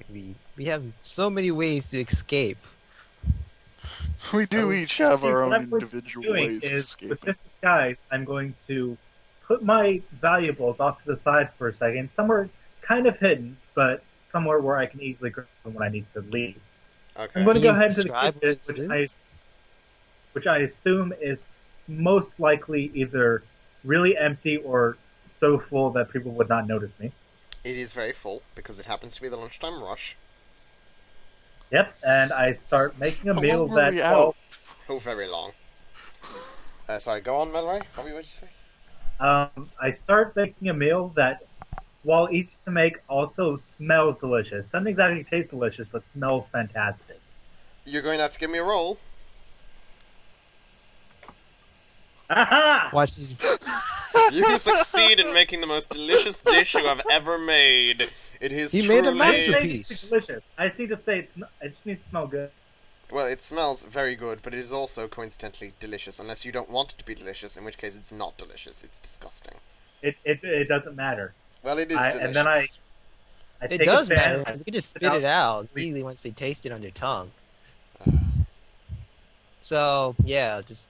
We have so many ways to escape. We do each have our What own I'm going to be individual doing ways of is, escaping. with this disguise, I'm going to put my valuables off to the side for a second, somewhere kind of hidden, but somewhere where I can easily grab them when I need to leave. Okay. I'm going to Can go you ahead to the describe kitchen, what this is? which I assume is most likely either really empty or so full that people would not notice me. It is very full because it happens to be the lunchtime rush. Yep, and I start making a How meal long were that, we well, out? Oh, very long. Sorry, go on, Metalray. What did you say? I start making a meal that, while easy to make, also smells delicious. Doesn't exactly taste delicious, but smells fantastic. You're going to have to give me a roll. Aha! Watch the You succeed in making the most delicious dish you have ever made. It is You truly... made a I didn't say masterpiece. it's delicious. I just need to say it just needs to smell good. Well, it smells very good, but it is also coincidentally delicious, unless you don't want it to be delicious, in which case it's not delicious, it's disgusting. It doesn't matter. Well, it is delicious. And then I It take does a pan, matter. You can just spit it out immediately once they taste it on their tongue. So yeah, just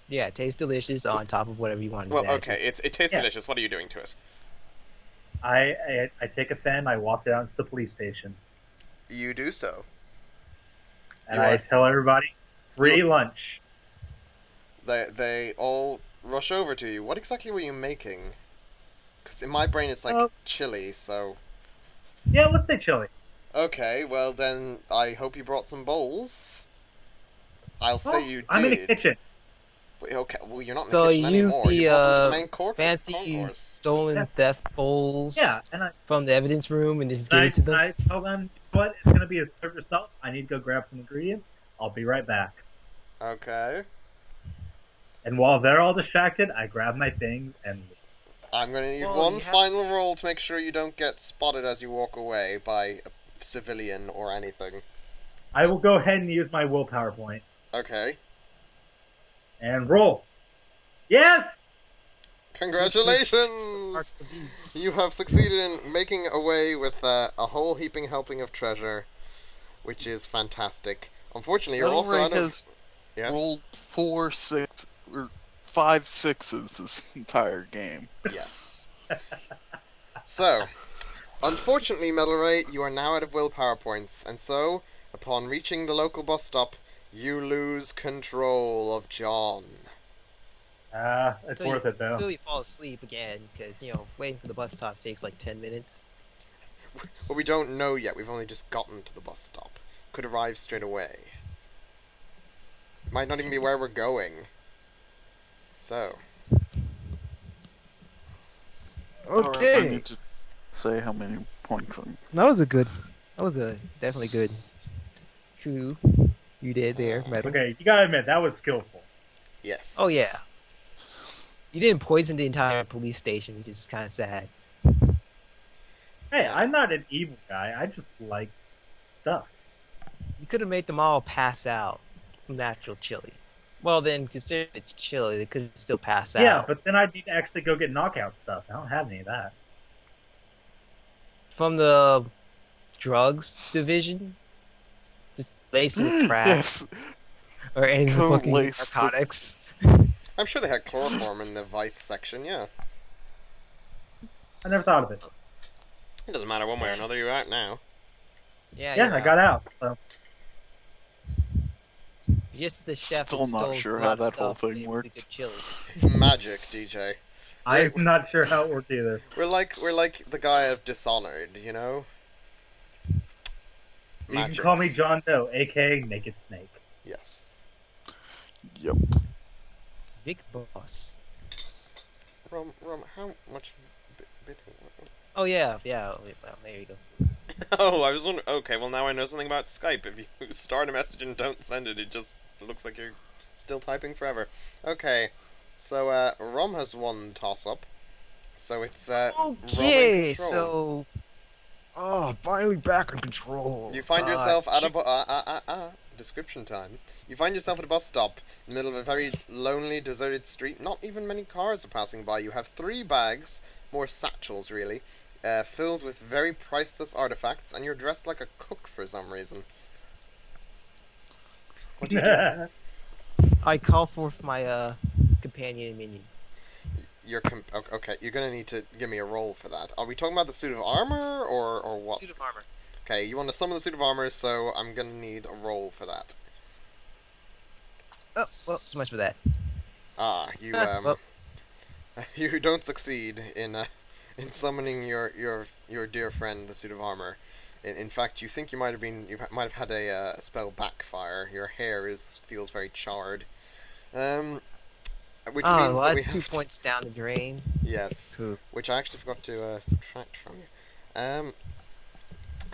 yeah, tastes delicious on top of whatever you want to Well, add. okay, it tastes Yeah. delicious. What are you doing to it? I take a fan, I walk it out to the police station, You do so. and You I are- tell everybody, free lunch. They all rush over to you. What exactly were you making? Because in my brain it's like Oh. chili, so... Yeah, let's say chili. Okay, well then, I hope you brought some bowls. I'll Well, say you did. I'm in the kitchen. Wait, okay, well you're not in So the kitchen you use anymore. the, You brought them to the main fancy concourse. stolen Yeah. theft bowls Yeah, and I from the evidence room and just give it to them. I tell them, what, it's going to be a serve yourself. I need to go grab some ingredients. I'll be right back. Okay. And while they're all distracted, I grab my things and leave. I'm gonna need Well, one you have- final roll to make sure you don't get spotted as you walk away by a civilian or anything. I will go ahead and use my willpower point Okay. and roll. Yes! Congratulations! You have succeeded in making away with a whole heaping helping of treasure, which is fantastic. Unfortunately, you're also Metalray out of... has Yes? rolled 4, 6, or 5 sixes this entire game. Yes. So, unfortunately, Metalray, you are now out of willpower points, and so, upon reaching the local bus stop, you lose control of John. It's worth it though. Until you fall asleep again, because, waiting for the bus stop takes like 10 minutes. Well, we don't know yet. We've only just gotten to the bus stop. Could arrive straight away. Might not even be where we're going. So. Alright, I Okay. need to say how many points I'm... That was a definitely good coup you did there, Metal. Okay, you gotta admit, that was skillful. Yes. Oh yeah. You didn't poison the entire police station, which is kind of sad. Hey, Yeah. I'm not an evil guy. I just like stuff. You could have made them all pass out from natural chili. Well, then, considering it's chili, they could still pass out. Yeah, but then I need to actually go get knockout stuff. I don't have any of that. From the drugs division, just laced with crack Yes! or any Code fucking laced with- narcotics. I'm sure they had chloroform in the vice section, yeah. I never thought of it. It doesn't matter one way or another, you're out now. Yeah, Yeah, you're I out. got out. So. Just the chef Still that not stole sure a how lot of that whole stuff and thing made really worked. good chili. Magic, DJ. I'm not sure how it worked either. We're like the guy of Dishonored, you know? You can call me John Doe, aka Naked Snake. Yes. Yep. Big boss. Rom, how much bidding? Oh yeah. Well, there you go. Oh, I was wondering. Okay, well now I know something about Skype. If you start a message and don't send it, it just looks like you're still typing forever. Okay, so Rom has won toss-up. So it's Rom in Okay, control. so finally back in control. You find yourself at a description time. You find yourself at a bus stop in the middle of a very lonely, deserted street. Not even many cars are passing by. You have 3 bags, more satchels really, filled with very priceless artifacts, and you're dressed like a cook for some reason. What do you do? I call forth my companion and minion. Okay, you're gonna need to give me a roll for that. Are we talking about the suit of armor or what? Suit of armor. Okay, you want to summon the suit of armor, so I'm gonna need a roll for that. Oh, well, so much for that. Ah, you Well. you don't succeed in summoning your dear friend, the suit of armor. In fact, you think you might have had a spell backfire. Your hair feels very charred. Which means Well, that we that's have 2 points down the drain. Yes, Cool. which I actually forgot to subtract from you.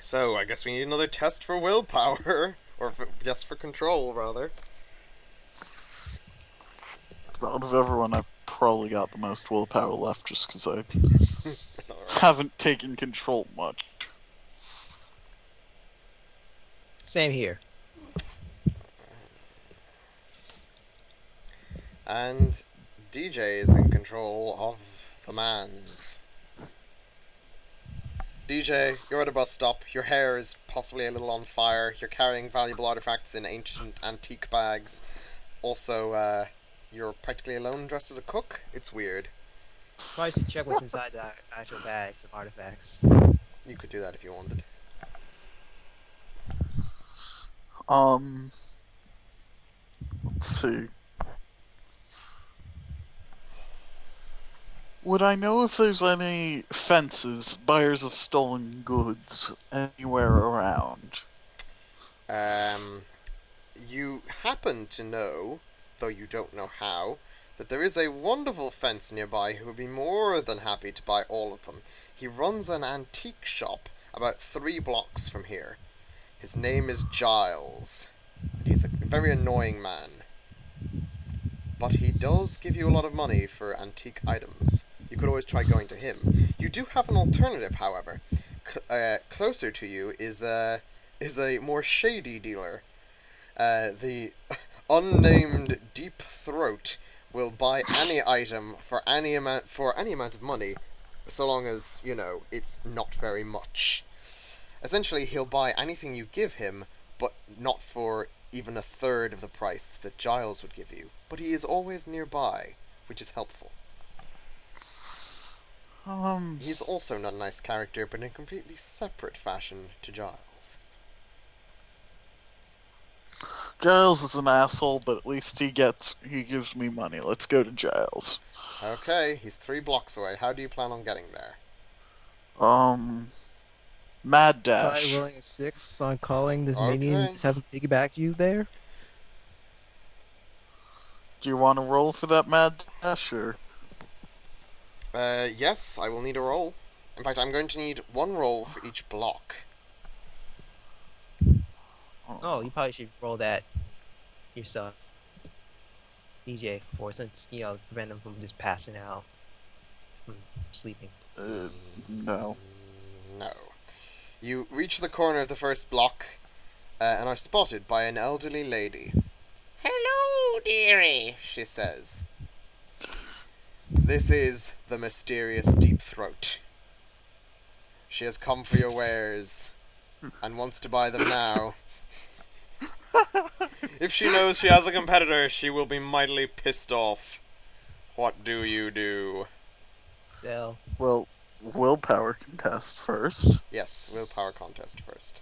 So I guess we need another test for willpower, or just for control, rather. Out of everyone, I've probably got the most willpower left just because I Alright. haven't taken control much. Same here. And DJ is in control of the mans. DJ, you're at a bus stop. Your hair is possibly a little on fire. You're carrying valuable artifacts in ancient antique bags. Also, you're practically alone dressed as a cook. It's weird. Probably should check what's inside the actual bags of artifacts. You could do that if you wanted. Let's see. Would I know if there's any fences, buyers of stolen goods, anywhere around? You happen to know, though you don't know how, that there is a wonderful fence nearby who would be more than happy to buy all of them. He runs an antique shop about 3 blocks from here. His name is Giles. He's a very annoying man. But he does give you a lot of money for antique items. You could always try going to him. You do have an alternative, however. Closer to you is a more shady dealer. The unnamed Deep Throat will buy any item for any amount of money, so long as, you know, it's not very much. Essentially, he'll buy anything you give him, but not for even a third of the price that Giles would give you. But he is always nearby, which is helpful. He's also not a nice character, but in a completely separate fashion to Giles. Giles is an asshole, but at least he gives me money. Let's go to Giles. Okay, he's 3 blocks away. How do you plan on getting there? Mad Try dash. rolling a 6 on calling this Okay. minion. Just have him piggyback you there. Do you want to roll for that mad dash, or? Yes, I will need a roll. In fact, I'm going to need one roll for each block. Oh, you probably should roll that yourself, DJ, since prevent them from just passing out, from sleeping. No. No. You reach the corner of the first block and are spotted by an elderly lady. "Hello, dearie," she says. "This is the mysterious Deep Throat. She has come for your wares and wants to buy them now. If she knows she has a competitor, she will be mightily pissed off. What do you do?" So, Well, willpower contest first. Yes, willpower contest first.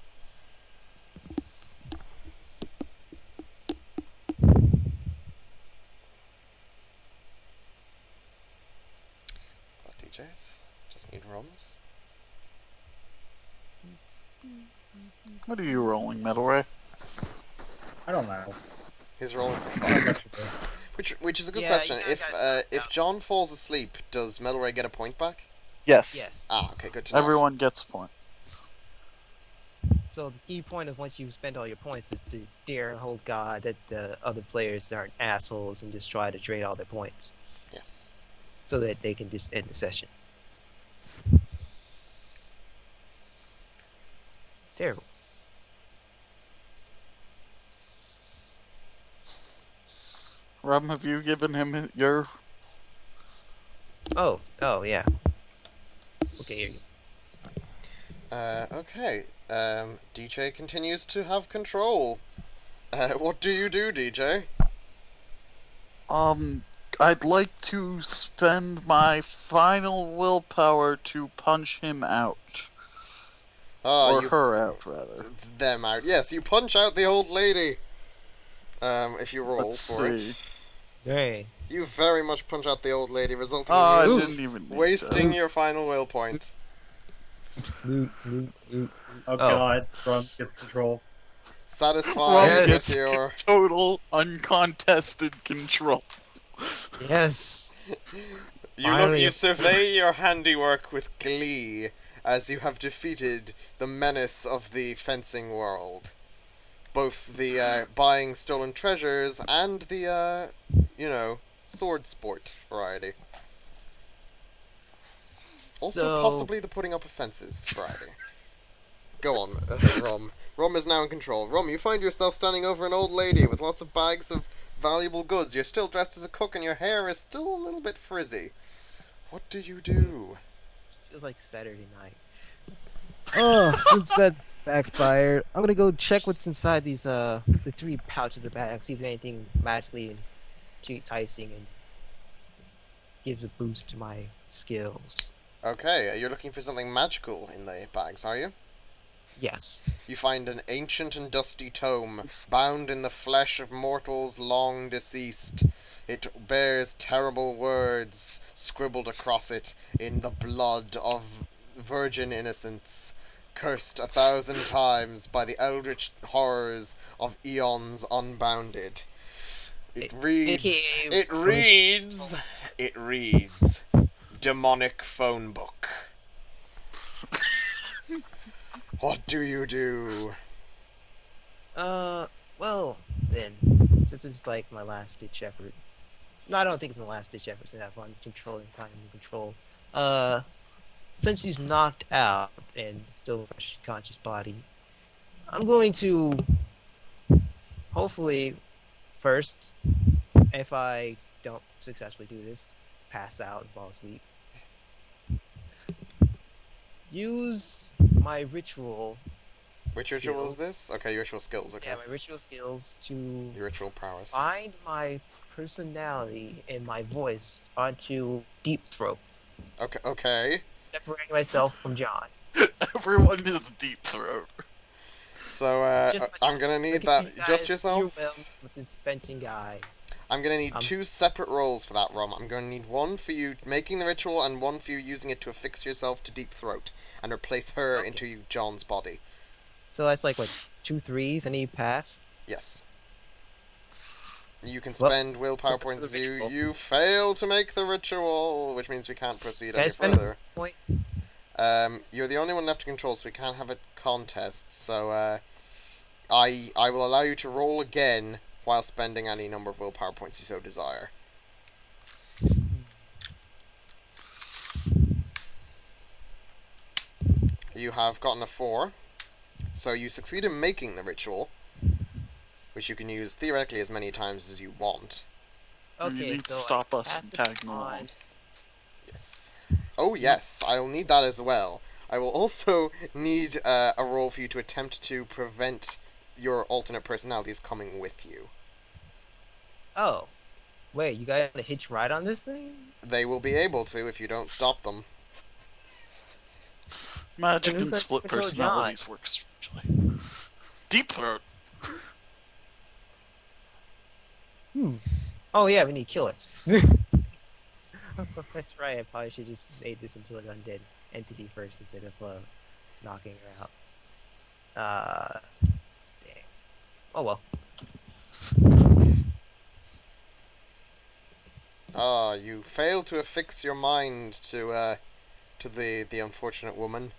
What DJs? Just need ROMs. What are you rolling, Metalray? I don't know. He's rolling for Not fun. much of it. Which is a good Yeah, question. you gotta If John falls asleep, does Metalray get a point back? Yes. yes. Ah, okay, good to know. Everyone gets a point. So the key point of once you spend all your points is to dare and hold God that the other players aren't assholes and just try to trade all their points Yes. so that they can just end the session. It's terrible. Rob, have you given him your... Oh, yeah. Okay, here you Okay. DJ continues to have control. What do you do, DJ? I'd like to spend my final willpower to punch him out. Ah, Or her out, rather. It's them out. Yes, you punch out the old lady. If you roll Let's for see. it. Hey. You very much punch out the old lady, resulting I in you didn't even need wasting to. your final will point. Loot, loot, loot. Oh god, Rum gets control. Satisfied Yes. with Gets your... total uncontested control. Yes. You Finally. survey your handiwork with glee as you have defeated the menace of the fencing world. Both the buying stolen treasures and the, sword sport variety. Also So- possibly the putting up of fences variety. Go on, Rom. Rom is now in control. Rom, you find yourself standing over an old lady with lots of bags of valuable goods. You're still dressed as a cook and your hair is still a little bit frizzy. What do you do? Feels like Saturday night. Oh, since that backfired, I'm gonna go check what's inside these the 3 pouches of bags, see if there's anything magically enticing and gives a boost to my skills. Okay, you're looking for something magical in the bags, are you? Yes. You find an ancient and dusty tome, bound in the flesh of mortals long deceased. It bears terrible words scribbled across it in the blood of virgin innocence, cursed 1,000 times by the eldritch horrors of eons unbounded. It reads, demonic phone book. What do you do? Well, then, since it's like my last ditch effort. No, I don't think it's my last ditch effort since I'm controlling time and control. Since he's knocked out and still fresh conscious body, I'm going to hopefully first, if I don't successfully do this, pass out and fall asleep. Use my ritual. Which ritual is Skills. this? Okay, ritual skills, okay. Yeah, my ritual skills to Your ritual prowess. find my personality and my voice onto Deep Throat, Okay. separating myself from John. Everyone is deep throat. So, Just I'm gonna need Look at that. these Just guys, yourself? overwhelmed with this fencing guy. I'm going to need 2 separate rolls for that, Rom. I'm going to need one for you making the ritual and one for you using it to affix yourself to Deep Throat and replace her into John's body. So that's like, what, 2 3s? Any pass? Yes. You can spend willpower points as you fail to make the ritual, which means we can't proceed any further. Point? You're the only one left to control, so we can't have a contest. So I will allow you to roll again while spending any number of willpower points you so desire. You have gotten a 4, so you succeed in making the ritual, which you can use theoretically as many times as you want. Okay, you need to stop us from tagging along. Yes. Oh yes, I'll need that as well. I will also need a roll for you to attempt to prevent your alternate personalities coming with you. Oh. Wait, you got a hitch ride on this thing? They will be able to if you don't stop them. Magic and split personalities works especially. Deep Throat. Oh yeah, we need to kill it. That's right, I probably should just made this into an undead entity first instead of knocking her out. Dang. Oh well. Ah, you failed to affix your mind to the unfortunate woman.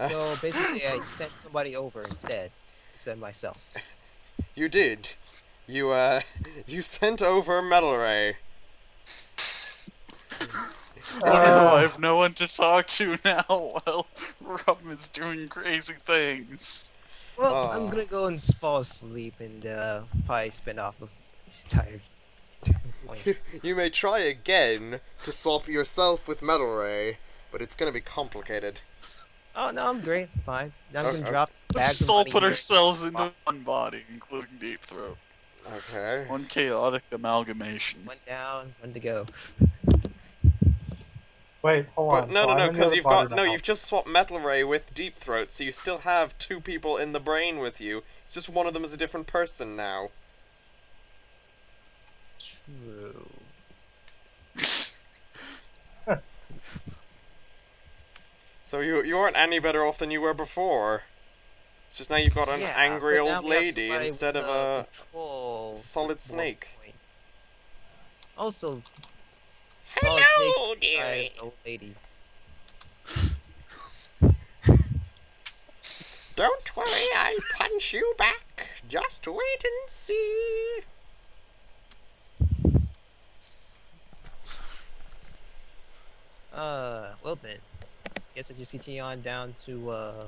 So basically I sent somebody over instead of myself. You did. You sent over Metalray. I have no one to talk to now while Rum is doing crazy things. Well, I'm gonna go and fall asleep and probably spin off those tired points. You may try again to swap yourself with Metalray, but it's gonna be complicated. Oh no, I'm great. Fine. I'm gonna drop Let's bags just of all money put here. ourselves into one body, including Deep Throat. Okay. One chaotic amalgamation. One down, one to go. Wait, hold on. But no, because you've you've just swapped Metalray with Deep Throat, so you still have 2 people in the brain with you. It's just one of them is a different person now. True. So you aren't any better off than you were before. It's just now you've got an angry old lady instead of a solid snake. Points. Also, Hello, solid snake dearie. old lady. Don't worry, I'll punch you back. Just wait and see. Well then. Guess I just continue on down to, We're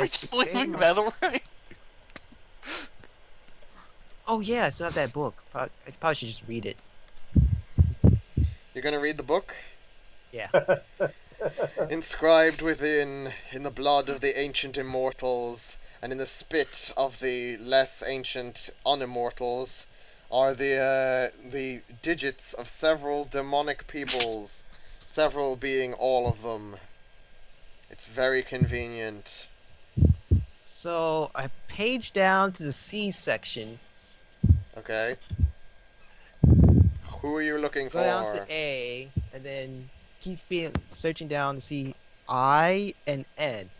just leaving Metalray. Oh yeah, I still have that book. I probably should just read it. You're gonna read the book? Yeah. Inscribed within, in the blood of the ancient immortals, and in the spit of the less ancient unimmortals, are the digits of several demonic peoples, several being all of them. It's very convenient. So I page down to the C section. Okay. Who are you looking for? Go down to A, and then keep searching down to see I and N.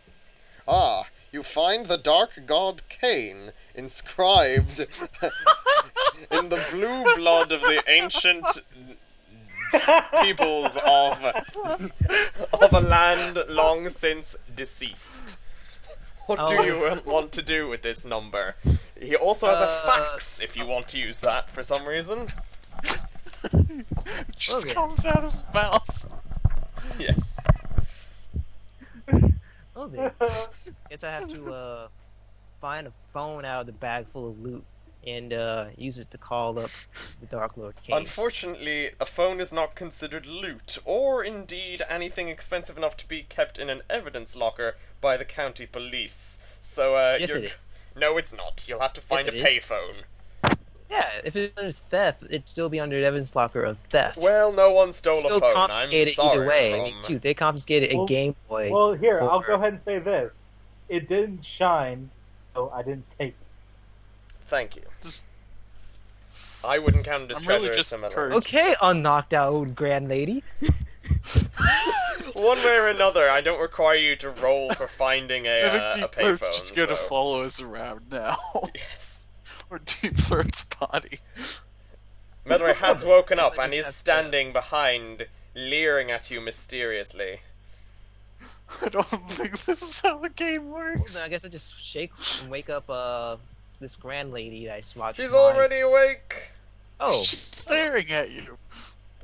Ah, you find the dark god Cain inscribed in the blue blood of the ancient peoples of a land long since deceased. What do you want to do with this number? He also has a fax if you want to use that for some reason. It just comes out of his mouth. Yes. Oh, then. Guess I have to find a phone out of the bag full of loot and use it to call up the Dark Lord Cain. Unfortunately, a phone is not considered loot, or indeed anything expensive enough to be kept in an evidence locker by the county police. So, Yes, it is. No, it's not. You'll have to find a payphone. Yeah, if it was theft, it'd still be under the evidence locker of theft. Well, no one stole still a phone. I'm confiscated sorry. either way. I mean, shoot, they confiscated a Game Boy. Well, here, I'll go ahead and say this. It didn't shine, so I didn't take it. Thank you. I wouldn't count this I'm treasure really as just similar. encouraged. Okay, unknocked out grand lady. One way or another, I don't require you to roll for finding I a think payphone. Deep just gonna so. follow us around now. Yes. Or Deep Third's body. Metalray has woken I up just and is have to- standing behind, leering at you mysteriously. I don't think this is how the game Well, works. then I guess I just shake and wake up this grand lady that I swatched. She's mine. already awake! Oh, She's staring at you.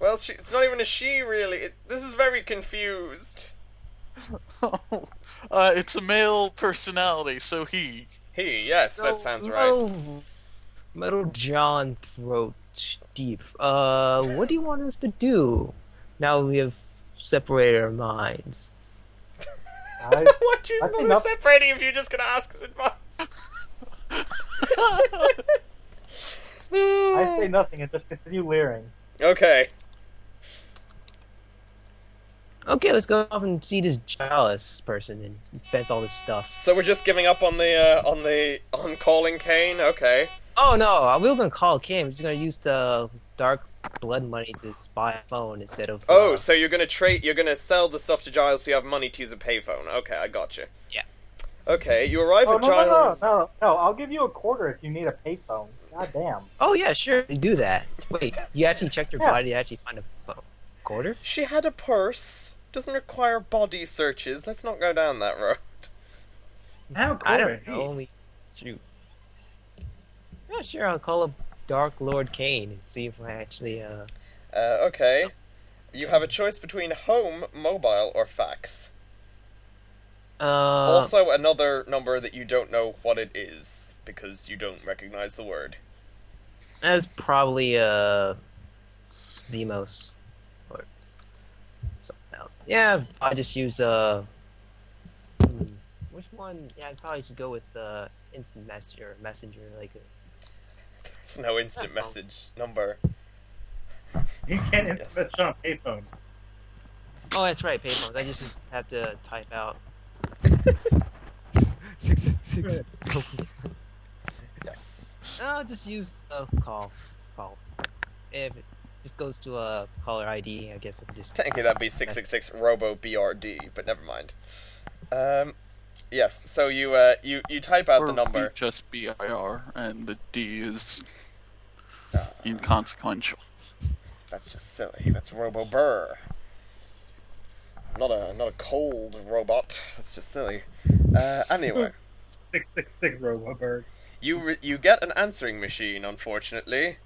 Well, it's not even a she, really. This is very confused. It's a male personality, so he. He, yes, that so sounds right. Metal John Throat Deep. What do you want us to do? Now we have separated our minds. What do you I know think the up- separating if you're just gonna ask us advice? I say nothing and just continue leering. Okay. Okay, let's go off and see this jealous person and fence all this stuff. So we're just giving up on on calling Kane? Okay. Oh no, we were gonna call Kim. He's gonna use the dark blood money to buy a phone instead of. Oh, so you're gonna sell the stuff to Giles so you have money to use a payphone. Okay, I got you. Yeah. Okay, you arrive Oh, at no, Giles. no. I'll give you a quarter if you need a payphone. God damn. Oh yeah, sure, do that. Wait, you actually checked your Yeah. body to actually find a phone? Quarter? She had a purse. Doesn't require body searches. Let's not go down that road. I have a I quarter. don't know. Only shoot. Yeah, sure. I'll call up Dark Lord Kane and see if I actually Okay. So- You have a choice between home, mobile, or fax. Uh, Also, another number that you don't know what it is because you don't recognize the word. that's probably Zemos or something else. Yeah, I just use which one? Yeah, I'd probably just go with instant messenger like. There's no instant Oh. message number. You can't Yes. insist on a payphone. Oh, that's right, payphones. I just have to type out. six. Yes. No, just use call. If it just goes to a caller ID, I guess I'm just. Technically, that'd be 666 Robo BRD, but never mind. Yes. So you type out Or the number. just BIR, and the D is Ah, inconsequential. that's just silly. That's Robo Burr. Not a cold robot. That's just silly. Anyway. 666 Robobird. You get an answering machine, unfortunately.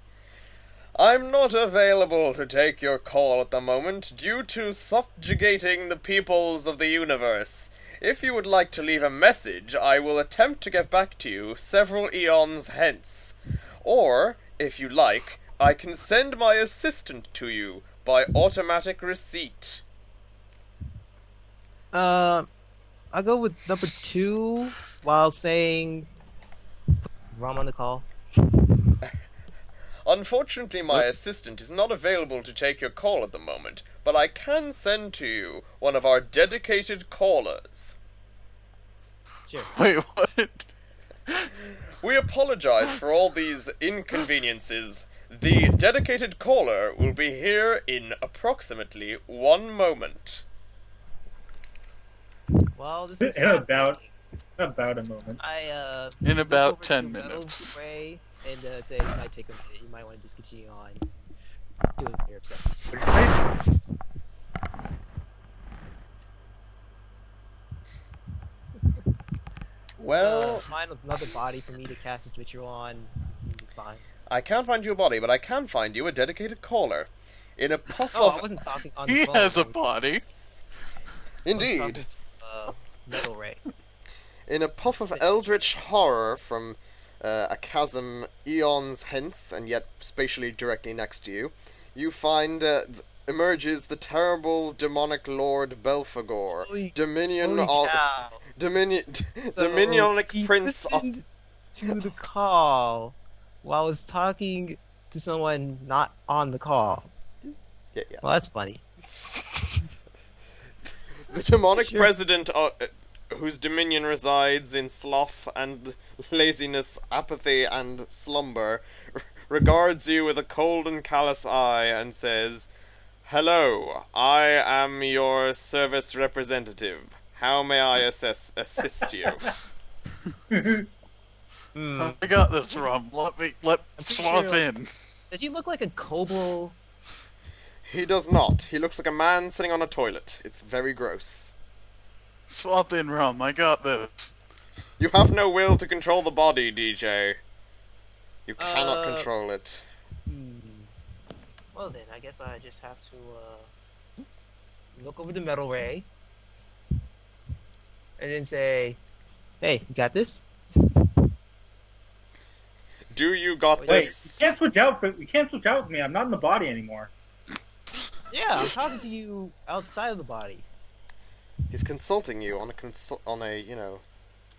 I'm not available to take your call at the moment due to subjugating the peoples of the universe. If you would like to leave a message, I will attempt to get back to you several eons hence. Or, if you like, I can send my assistant to you by automatic receipt. I'll go with number 2 while saying Rum on the call. Unfortunately, my assistant is not available to take your call at the moment, but I can send to you one of our dedicated callers. Sure. Wait, what? We apologize for all these inconveniences. The dedicated caller will be here in approximately 1 moment. Well, this is In about a moment. I In look about over 10 to Metal minutes. Ray and say it might take a minute. You might want to just continue on doing your obsession. What do you say? Well, Find another body for me to cast this ritual on. Fine. I can't find you a body, but I can find you a dedicated caller. In a puff Oh, I of... wasn't talking on the He phone. has I a was- body. I was Indeed. talking to, Metal Ray. In a puff of eldritch horror from a chasm eons hence, and yet spatially directly next to you, you find emerges the terrible demonic lord Belphegor, Holy- Dominion Holy of cow. So, Dominionic he Prince of... listened to the call while I was talking to someone not on the call. Yeah, yes. Well, that's funny. The demonic Sure. president whose dominion resides in sloth and laziness, apathy and slumber regards you with a cold and callous eye and says, "Hello, I am your service representative. How may I assist you?" Hmm. I got this, Rum. Let pretty swap sure- in. Does he look like a kobold? He does not. He looks like a man sitting on a toilet. It's very gross. Swap in, Rum. I got this. You have no will to control the body, DJ. You cannot Uh, control it. Well then, I guess I just have to look over the Metalray and then say, "Hey, you got this?" Do you got Wait, Wait, this? you can't switch out. You can't switch out with me. I'm not in the body anymore. Yeah, I'm talking to you outside of the body. He's consulting you on a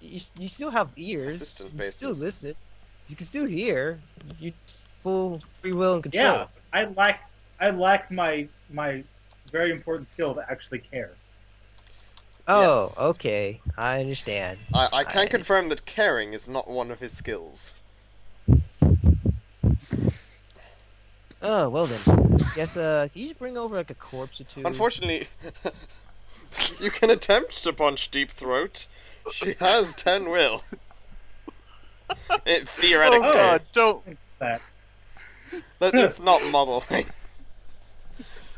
You still have ears. Assistant you can still basis. listen. You can still hear. You full free will and control. Yeah, I lack my very important skill to actually care. Oh, Yes. okay. I understand. I can I- confirm that caring is not one of his skills. Oh, well then. Guess can you just bring over like a corpse or two? Unfortunately, you can attempt to punch Deep Throat. She has 10 will. Oh Theoretically. God! Don't. That Let's not muddle.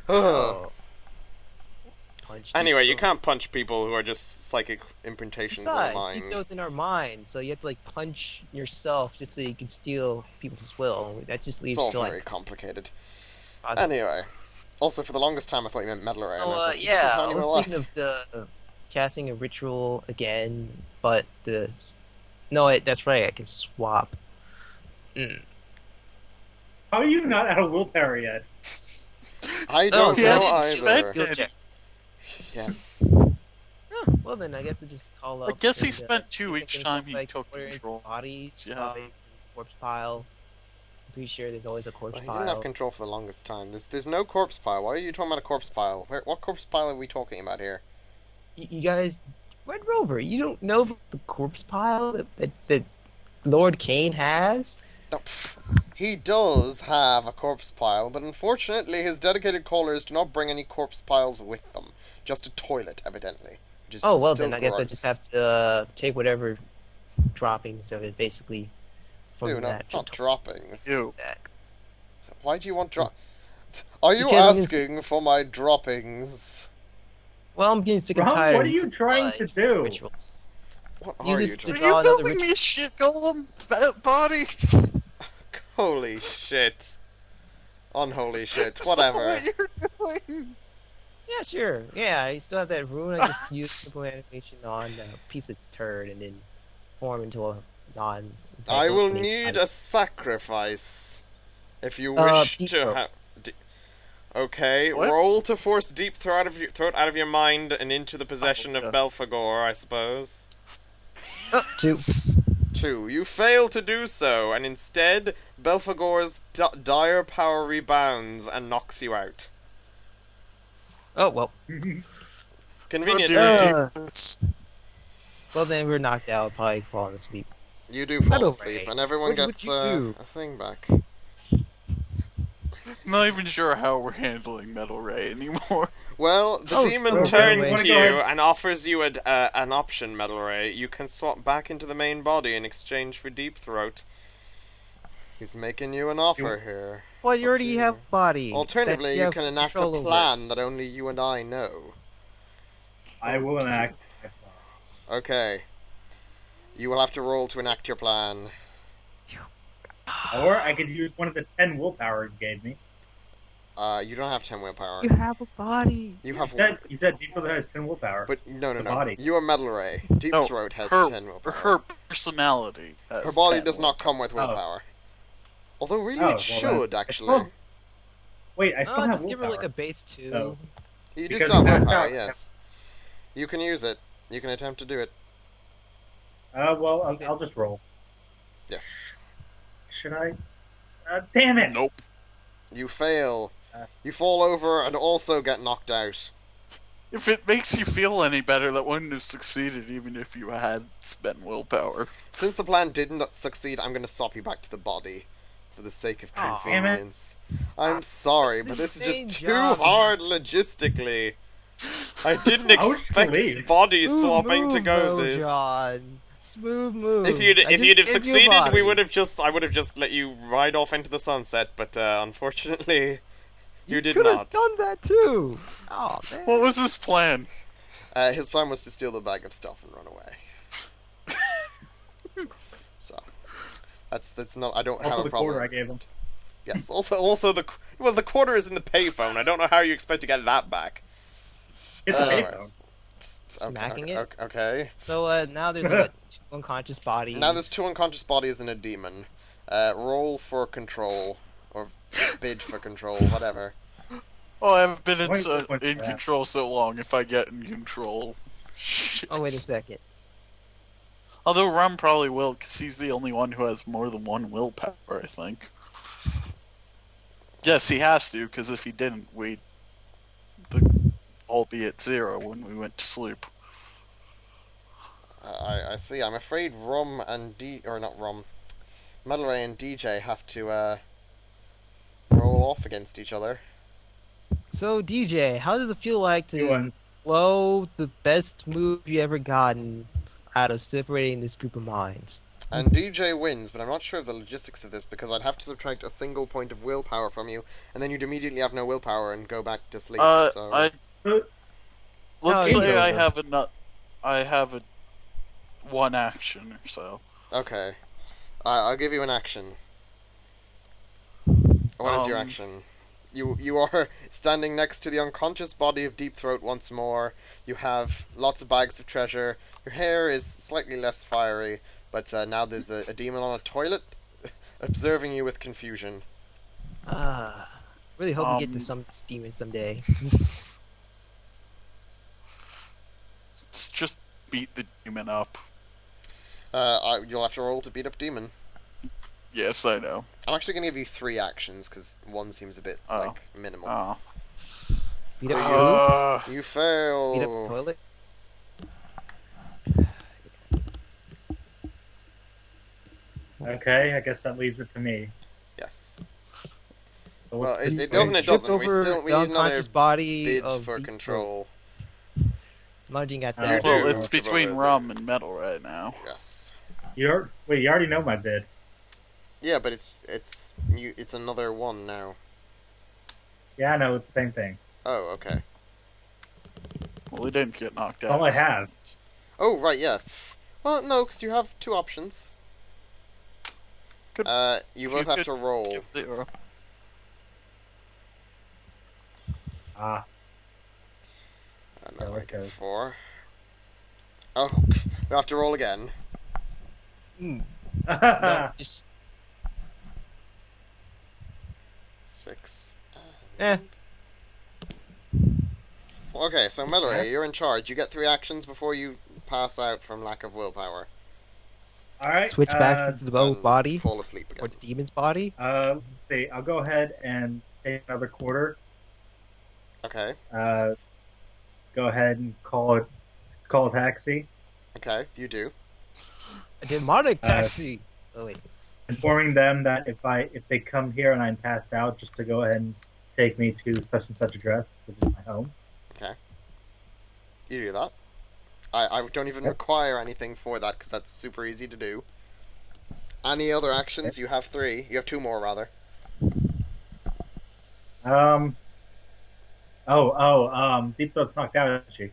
Oh. Punch Anyway, you deep can't punch people who are just psychic imprintations on Besides, mind. keep those in our mind, so you have to like punch yourself just so you can steal people's will. That just It's leads all to very like. complicated. positive- Anyway. Also, for the longest time, I thought you meant Metalray. and I So, was like, he doesn't yeah, have I any was will thinking left. of the casting a ritual again, but no, that's right. I can swap. how are you not out of willpower yet? I Oh, don't he know hasn't either. spent- Skill check. Yes. Oh, well then, I guess I just call up. I guess he and, spent two look each at time stuff he like took where it's control. Bodies, Yeah. body, corpse pile. I'm pretty sure there's always a corpse Well, he didn't have pile. control for the longest time. There's no corpse pile. Why are you talking about a corpse pile? What corpse pile are we talking about here? You guys, Red Rover, you don't know about the corpse pile that Lord Kane has? No, pff. He does have a corpse pile, but unfortunately his dedicated callers do not bring any corpse piles with them. Just a toilet, evidently. Which is Oh well, still then I guess I gross. just have to take whatever droppings of it, basically. From Ew, that not to droppings. Ew. that. Why do you want Are you can't even asking for my droppings? Well, I'm getting sick and Ron, tired. what are you of, trying to do? Rituals. What Use are it you to doing? Are draw you another building me a shit golem body? Holy shit. Unholy shit. Is that Whatever. what you're doing? Yeah, sure. Yeah, I still have that rune. I just use simple animation on a piece of turd and then form into a non. I will need a sacrifice. If you wish Deep to Throat. have. Okay, What? roll to force Deep Throat out of your mind and into the possession of yeah. Belphegor, I suppose. Two. 2. You fail to do so, and instead, Belphegor's dire power rebounds and knocks you out. Oh well. Conveniently, Uh. Well then we're knocked out, probably falling asleep. you do fall Metalray. asleep, and everyone What would gets you do? a thing back. I'm not even sure how we're handling Metalray anymore. Well, the Oh, demon so- turns Wanna to go you ahead? and offers you an option, Metalray. You can swap back into the main body in exchange for Deep Throat. He's making you an offer here. Well, It's you up already to have you. body. Alternatively, that you have can enact a control over. plan that only you and I know. I will enact. Okay. You will have to roll to enact your plan. Or I could use one of the 10 willpower you gave me. You don't have 10 willpower. You have a body. You have You said Deep Throat has 10 willpower. But no. the body. You are Metalray. Deep No, Throat has her, 10 willpower. Her personality. Has Her body 10 does not come with Oh. willpower. Although really Oh, it well should, then- actually. Oh, wait, I still Oh, have just give her willpower. like a base 2. So- You do Because still have that's willpower, how- yes. You can use it. You can attempt to do it. Well, I'll just roll. Yes. Should I? Damn it! Nope. You fail. Uh. You fall over and also get knocked out. If it makes you feel any better, that wouldn't have succeeded even if you had spent willpower. Since the plan didn't succeed, I'm going to swap you back to the body for the sake of Aw. convenience. I'm sorry, but this is Insane just too job. hard logistically. I didn't I was expect relieved. body Smooth swapping to move, go though, this. John. Smooth move. If you'd I have just gave you a succeeded, body. I would have just let you ride off into the sunset. But unfortunately, you did could have not. done that too. Oh man. What was his plan? His plan was to steal the bag of stuff and run away. So that's not. I don't have Also, a the problem. quarter I gave him. Yes. Also the quarter is in the payphone. I don't know how you expect to get that back. It's a Alright. payphone. Smacking it. Okay. So now there's like two unconscious bodies. Now there's 2 unconscious bodies and a demon. Roll for control or bid for control, whatever. Oh, I haven't been Wait, what's in that? control so long. If I get in control, shit. Oh wait a second. Although Rum probably will, because he's the only one who has more than 1 willpower, I think. Yes, he has to, because if he didn't, we'd all be at 0 when we went to sleep. I see. I'm afraid Rum and Metalray and DJ have to roll off against each other. So DJ, how does it feel like to Doing. blow the best move you ever gotten out of separating this group of minds? And DJ wins, but I'm not sure of the logistics of this because I'd have to subtract a single point of willpower from you, and then you'd immediately have no willpower and go back to sleep. So Let's No, say it's I over. have a 1 action or so. okay, I'll give you an action. What is your action? You are standing next to the unconscious body of Deep Throat once more. You have lots of bags of treasure. Your hair is slightly less fiery, but now there's a demon on a toilet observing you with confusion. Really hope we get to some demon someday. Let's just beat the demon up. You'll have to roll to beat up demon. Yes, I know. I'm actually going to give you 3 actions because 1 seems a bit like minimal. Oh. Beat up You who? fail. Beat up the toilet? Okay, I guess that leaves it to me. Yes. So Well, what's the- it doesn't. It Trip doesn't. We over need the another unconscious body bid of for Deep control. Throat. Lunging at You that. do. Well, it's What's between about it? Rum and Metal right now. Yes. Wait, you already know my bid. Yeah, but it's another one now. Yeah, I know, it's the same thing. Oh, okay. Well, we didn't get knocked That's out. all I have. Oh, right, yeah. Well, no, because you have 2 options. Could- You both have could to roll. give 0. Ah, Metalray gets okay. 4. Oh, we have to roll again. No, just 6. eh. Okay, so Metalray, Okay. you're in charge. You get 3 actions before you pass out from lack of willpower. Alright, Switch back into the And body fall asleep or again. the demon's body. let's see, I'll go ahead and take another quarter. Okay, Go ahead and call a taxi, okay, you do. A demonic taxi. Oh wait. informing them that if they come here and I'm passed out, just to go ahead and take me to such and such address, which is my home. You do that. I don't even Yep. require anything for that because that's super easy to do. Any other actions? You have 3. You have 2 more, rather. Deep Throat's knocked out, isn't she?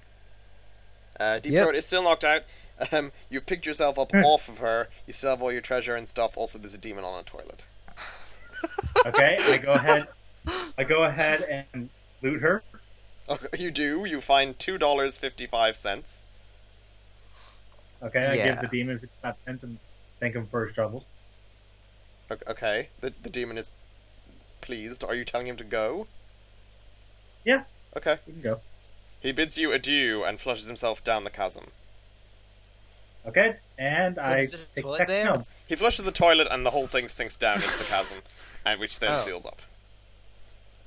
Deep Yep. Throat is still knocked out. You've picked yourself up off of her. You still have all your treasure and stuff. Also, there's a demon on a toilet. Okay, I go ahead and loot her. You do. You find $2.55. Okay, I give Yeah. the demon 55 cents and thank him for his troubles. Okay, the demon is pleased. Are you telling him to go? Yeah. Okay. You can go. He bids you adieu and flushes himself down the chasm. Okay, and I there's just a take toilet taxi there? home. He flushes the toilet and the whole thing sinks down into the chasm, and which then Oh. seals up.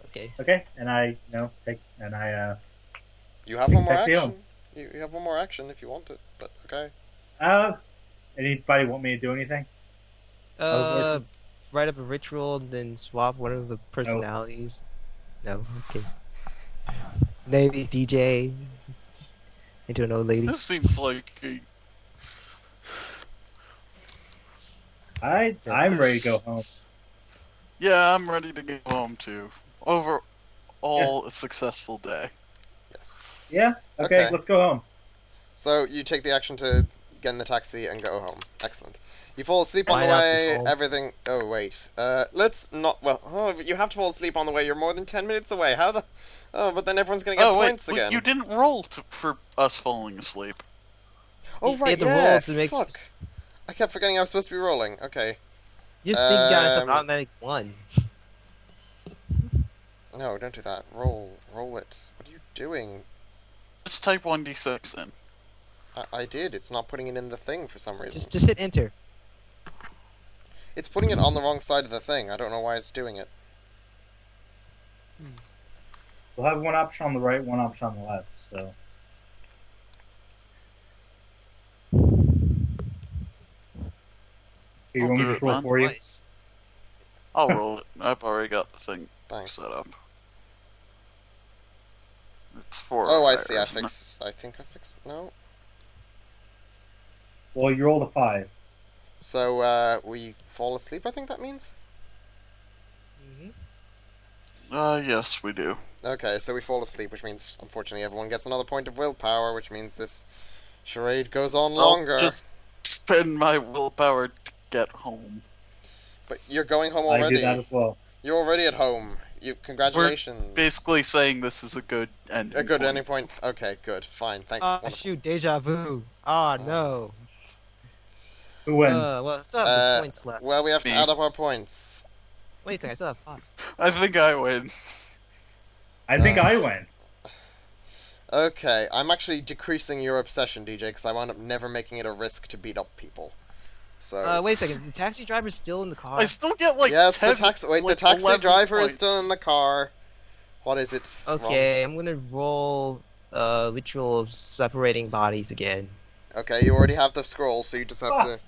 Okay. Okay, and I take You have one more Taxi action. home. You have one more action if you want it, but okay. anybody want me to do anything? Uh, write up a ritual and then swap one of the personalities? No. Okay. Maybe DJ into an old lady. This seems like a... I'm ready to go home. Yeah, I'm ready to go home too. Overall, a successful day. Yes. Yeah. Okay. Let's go home. So you take the action to get in the taxi and go home. Excellent. You fall asleep on Why the not way. go home? Everything. Oh wait. Let's not. Well, but you have to fall asleep on the way. You're more than 10 minutes away. How the? Oh, but then everyone's gonna get points wait, again. you didn't roll for us falling asleep. Oh You right, have to yeah. roll to make- Fuck. I kept forgetting I was supposed to be rolling. Okay. Just think you got yourself Um, automatic 1. No, don't do that. Roll it. What are you doing? Just type 1d6 in. I did. It's not putting it in the thing for some reason. Just hit enter. It's putting it on the wrong side of the thing. I don't know why it's doing it. We'll have one option on the right, one option on the left. So. Here, you I'll want me do to it, just roll man. for you? Nice. I'll roll it. I've already got the thing Thanks. set up. It's 4. Oh, I higher, see. I isn't it? think I fixed. No. Well, you rolled a 5. So we fall asleep. I think that means. Yes, we do. Okay, so we fall asleep, which means unfortunately everyone gets another point of willpower, which means this charade goes on longer. I'll just spend my willpower to get home. But you're going home I already. did that as well. You're already at home. Congratulations. Basically saying this is a good ending. A good point. ending point. Okay, good, fine, thanks. Oh Wonderful. shoot, deja vu. Oh no. Who wins? Well, I still have the points left. Well, we have to Me. add up our points. Wait a second, I still have 5. I think I win. I think I win. Okay, I'm actually decreasing your obsession, DJ, because I wound up never making it a risk to beat up people. So. Wait a second, is the taxi driver still in the car? I still get like Yes, 10, the taxi. Wait, like, the taxi 11 driver points. is still in the car. What is it? Okay, I'm gonna roll ritual of separating bodies again. Okay, you already have the scroll, so you just have to.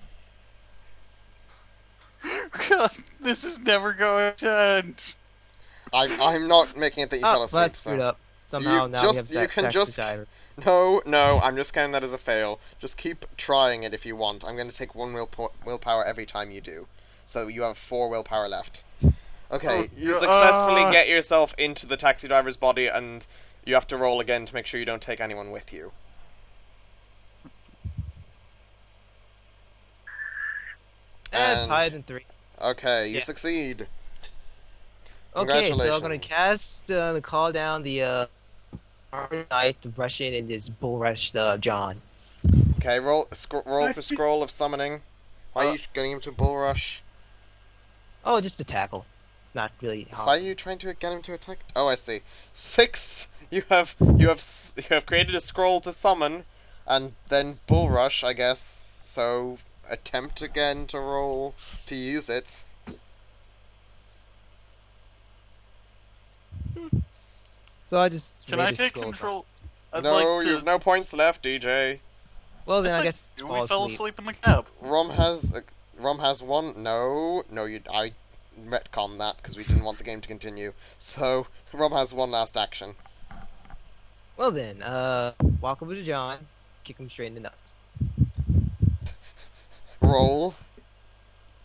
God, this is never going to end. I'm not making it that you fell Oh, asleep. that's screwed So. up. Somehow You now just- we have you that can taxi just- driver. No, I'm just counting that as a fail. Just keep trying it if you want. I'm going to take 1 willpower every time you do. So you have 4 willpower left. Okay, Oh, you yeah, successfully get yourself into the taxi driver's body, and you have to roll again to make sure you don't take anyone with you. That's And- higher than 3. Okay, you Yeah. succeed. Okay, so I'm gonna Congratulations. cast call down the Armor Knight to rush in and just bull rush John. Okay, roll for scroll of summoning. Why are you getting him to bull rush? Oh, just a tackle. Not really hard. Why are you trying to get him to attack? Oh, I see. 6. You have created a scroll to summon, and then bull rush, I guess. So attempt again to roll to use it. So I just Can made I a take scroll control? I'd No, like to... you've no points left, DJ. Well, then Yes, I guess do. fall We fell asleep. asleep in the cab. Rom has 1. No, I retconned that because we didn't want the game to continue. So Rom has 1 last action. Well then, walk over to John, kick him straight in the nuts. Roll.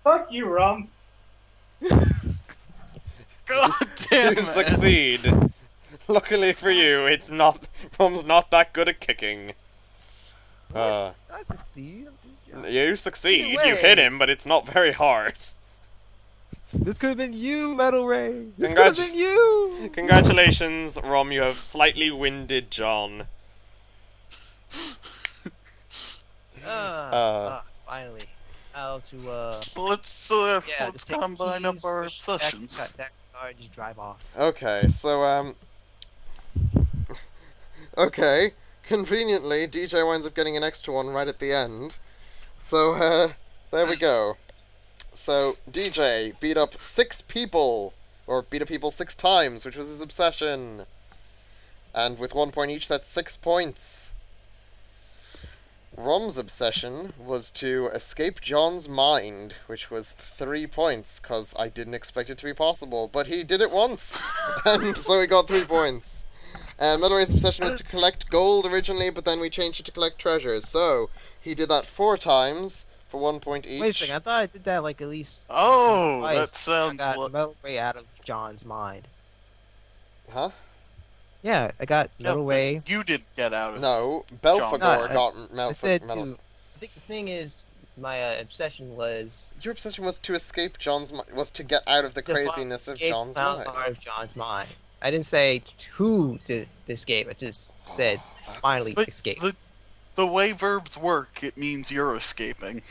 Fuck you, Rum. God damn You it. succeed. Luckily for you, Rom's not that good at kicking. I succeed. You succeed. Either You way. hit him, but it's not very hard. This could have been you, Metalray. This could Congrat- have been you. Congratulations, Rom. You have slightly winded John. Finally. How to Let's yeah, let's just take combine keys, up our push obsessions. taxi car, and just drive off. Okay, so okay. Conveniently, DJ winds up getting an extra one right at the end. So there we go. So DJ beat up 6 people, or beat up people 6 times, which was his obsession. And with 1 point each, that's 6 points. Rom's obsession was to escape John's mind, which was 3 points, because I didn't expect it to be possible, but he did it once, and so he got 3 points. Metalray's obsession was to collect gold originally, but then we changed it to collect treasures, so he did that 4 times for 1 point each. Wait a second, I thought I did that like at least Oh, twice. that sounds. I got Metalray out of John's mind. Huh? Yeah, I got Yeah, Metalray. you didn't get out of No, Belphegor No, got I said metal. I think the thing is, my obsession was Your obsession was to escape John's mind, was to get out of the to find- craziness of escape John's out mind. of John's mind. I didn't say who to escape. I just said finally But escape. the way verbs work, it means you're escaping.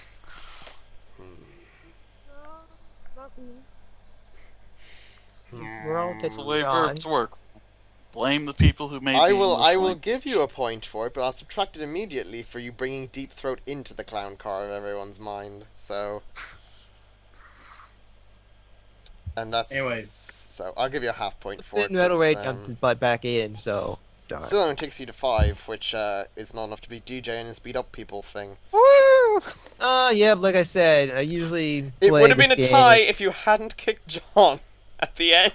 We're all That's the taking way John. verbs work. Blame the people who made I the will English language. give you a point for it, but I'll subtract it immediately for you bringing Deep Throat into the clown car of everyone's mind. So, and that's Anyways. So I'll give you a half point for it. Then Metalray but, jumped his butt back in, so darn. still only takes you to 5, which is not enough to beat DJ and his beat up people thing. Woo! Yeah, like I said, I usually It play would have been a this tie game. if you hadn't kicked John at the end.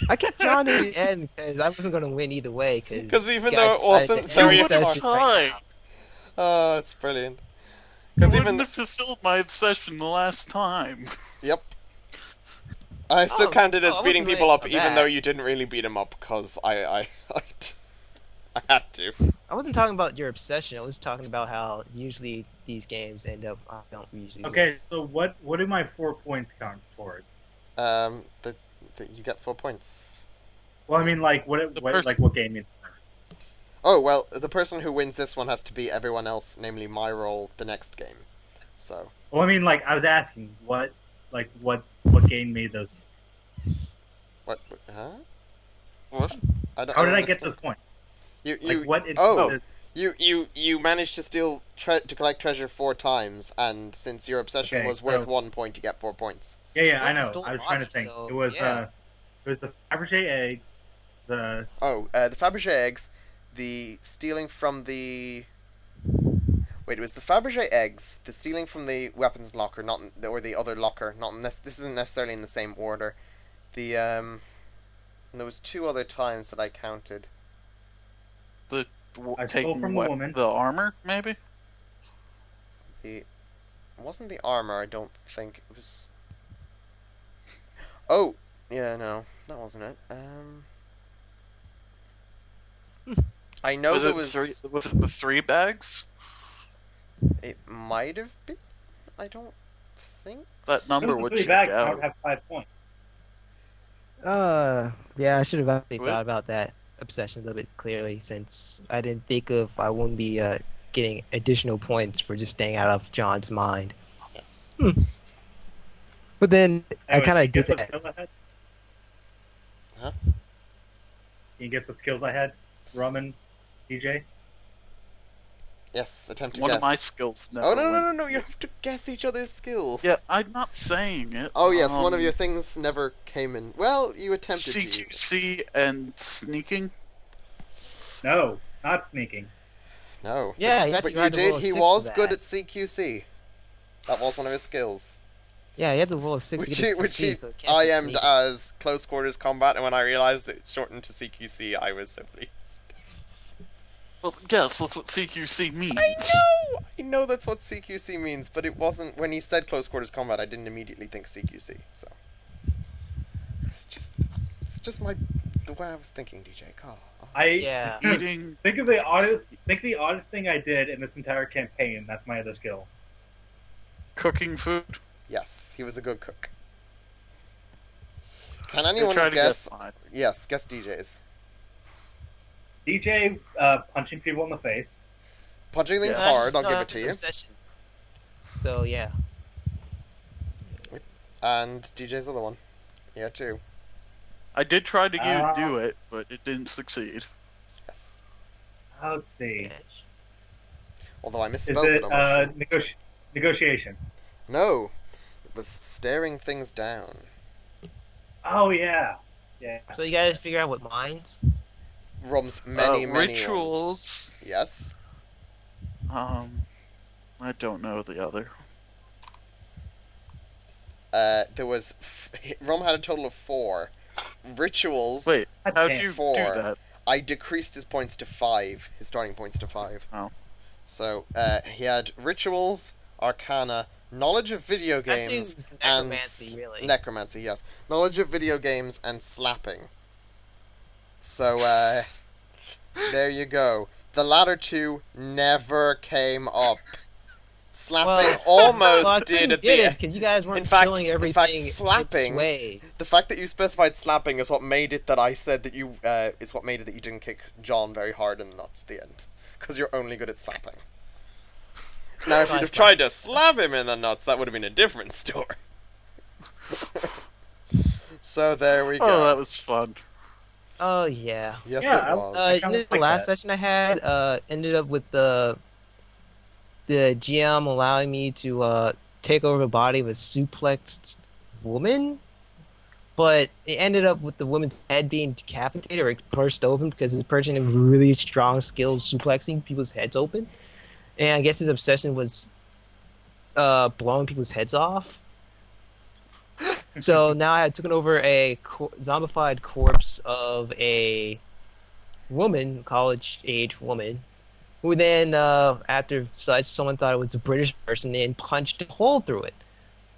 I kept John in the end because I wasn't going to win either way. Because even though it wasn't very very hard. right now. Oh, it's brilliant. I Because wouldn't even have fulfilled my obsession the last time. Yep. I still Oh, counted as oh, I beating wasn't people really up, for even that. though you didn't really beat him up, because I had to. I wasn't talking about your obsession. I was talking about how usually these games end up. I don't usually. win. Okay, so what do my 4 points count towards? That you get 4 points. Well, I mean, like what game you? Oh well, the person who wins this one has to beat everyone else, namely my role, the next game. So. Well, I mean, like I was asking what game made those? What? Huh? What? I don't. How did I don't get those understand. points? You Like what? oh. You managed to steal to collect treasure 4 times, and since your obsession Okay, was worth so- 1 point, you get 4 points. Yeah, I Also know. stole I was trying to money, think. so, It was yeah. the Fabergé egg, the Oh, the Fabergé eggs, the stealing from the. Wait, it was the Fabergé eggs, the stealing from the weapons locker, or the other locker. This isn't necessarily in the same order. The and there was 2 other times that I counted. The I stole taking from the woman. the armor, maybe? It wasn't the armor, I don't think. It was. Oh, yeah, no, that wasn't it. I know was there it was. was it the 3 bags? It might have been. I don't think. That number would three check bags. I out. would have 5 points. Yeah, I should have actually What? thought about that obsession a little bit clearly, since I didn't think of I wouldn't be getting additional points for just staying out of John's mind. Yes. But then I Anyway, kind can of you did guess what that. skills I had? Huh? Can you guess what skills I had? Roman, DJ. Yes. Attempt to One guess. of my skills never Oh no! went. You have to guess each other's skills. Yeah, I'm not saying it. Oh yes, one of your things never came in. Well, you attempted to use it. CQC and sneaking. No, not sneaking. No. Yeah, you but actually you had to did. roll a He 6 was for good that. at CQC. That was one of his skills. Yeah, you had to roll a 6 to Which get he, it to which he succeed, so it can't be IM'd sneaky. as close quarters combat, and when I realized it shortened to CQC, I was so pleased. Well, yes, that's what CQC means. I know that's what CQC means, but it wasn't. When he said close quarters combat, I didn't immediately think CQC. So it's just the way I was thinking, DJ. Yeah. Eating. Think the oddest thing I did in this entire campaign. That's my other skill. Cooking food. Yes, he was a good cook. Can I anyone try to guess? guess mine. Yes, guess DJ's. DJ punching people in the face. Punching things Yeah. hard. I'll No, give it that's to his you. obsession. So yeah. And DJ's other one. Yeah, 2. I did try to Ah. do it, but it didn't succeed. Yes. Let's see. Although I Is misspelled it it almost. negotiation? No, it was staring things down. Oh yeah, yeah. So you guys figure out what mines? Rum's many ones. rituals. Yes. I don't know the other. There was... Rom had a total of 4. Rituals... Wait, how'd damn. you 4. do that? I decreased his points to 5. His starting points to 5. Oh. So, he had Rituals, Arcana, Knowledge of Video Games, That's and... necromancy, really. Necromancy, yes. Knowledge of Video Games and Slapping. So, there you go. The latter 2 never came up. Slapping almost well, I did a get bit. it because you guys weren't In fact, killing everything. slapping. Its way. The fact that you specified slapping is what made it that I said that you is what made it that you didn't kick John very hard in the nuts at the end, because you're only good at slapping. Now, if you'd have tried to slap him in the nuts, that would have been a different story. So there we go. Oh, that was fun. Oh yeah. Yes, Yeah, it was. You know, the last session I had ended up with the GM allowing me to take over the body of a suplexed woman, but it ended up with the woman's head being decapitated or burst open because this person had really strong skills suplexing people's heads open, and I guess his obsession was blowing people's heads off. So now I had taken over a zombified corpse of a woman, college-age woman, who then, after someone thought it was a British person, and punched a hole through it,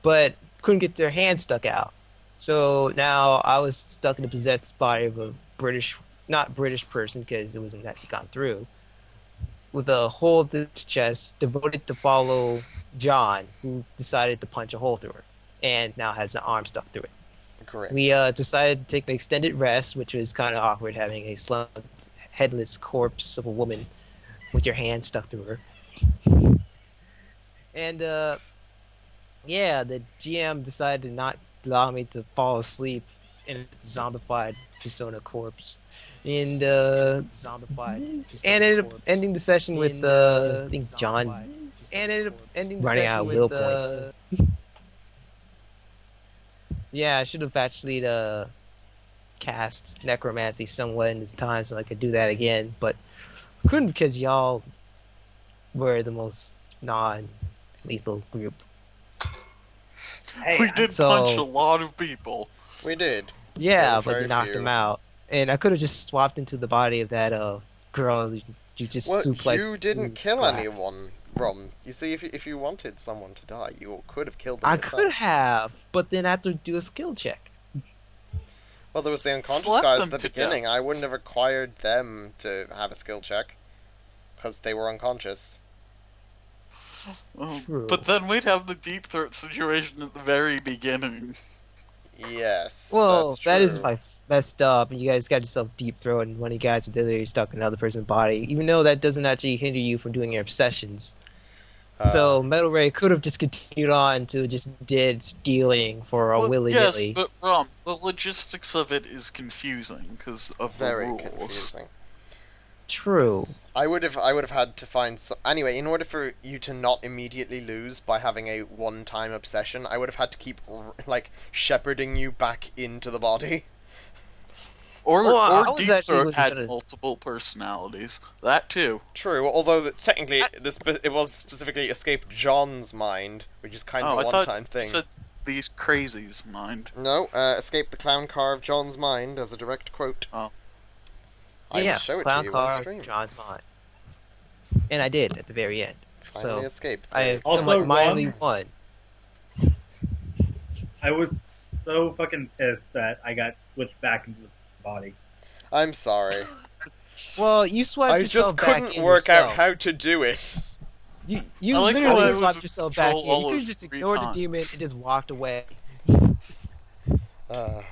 but couldn't get their hand stuck out. So now I was stuck in the possessed body of a not British person because it wasn't actually gone through, with a hole through its chest, devoted to follow John, who decided to punch a hole through her, and now has an arm stuck through it. Correct. We decided to take an extended rest, which was kind of awkward having a slumped, headless corpse of a woman with your hand stuck through her. And yeah, the GM decided to not allow me to fall asleep in a zombified persona corpse. And ended up ending the session with I think John ended up ending the running out of will points. Yeah, I should have actually cast necromancy somewhere in this time so I could do that again, but I couldn't because y'all were the most non-lethal group. Hey, We did punch a lot of people. We did. Yeah, Well, but very you knocked few. him out, and I could have just swapped into the body of that girl you just Well, suplexed. you didn't through kill glass. anyone, Rom. You see, if you wanted someone to die, you could have killed them I yourself. could have, but then I had to do a skill check. Well, there was the unconscious Slap guys them at the to beginning. I wouldn't have required them to have a skill check, because they were unconscious. True. But then we'd have the deep throat situation at the very beginning. Yes, Well, that's that is true. if I messed up and you guys got yourself deep throat and one of you guys was literally stuck in another person's body, even though that doesn't actually hinder you from doing your obsessions. So Metalray could have just continued on to just did stealing for a Well, willy-nilly. yes, but the logistics of it is confusing because of Very the rules. confusing. True. I would have had to find anyway, in order for you to not immediately lose by having a one-time obsession, I would have had to keep like shepherding you back into the body. Or I was Deep actually Throat looking had at it. multiple personalities. That too. True, although technically it was specifically escape John's mind, which is kind of I a thought one-time you thing. said these crazies mind. No, escape the clown car of John's mind as a direct quote. Oh. I yeah, will show it clown to you on car, stream. John's mind. And I did at the very end. Finally So escaped. I Also, somewhat mildly Ron- won. I was so fucking pissed that I got switched back into the body. I'm sorry. Well, you swiped I yourself just back couldn't in work out yourself. how to do it. You I like how I literally was swapped yourself back in. control all You could of have just 3 ignored the times. demon and just walked away. Uh,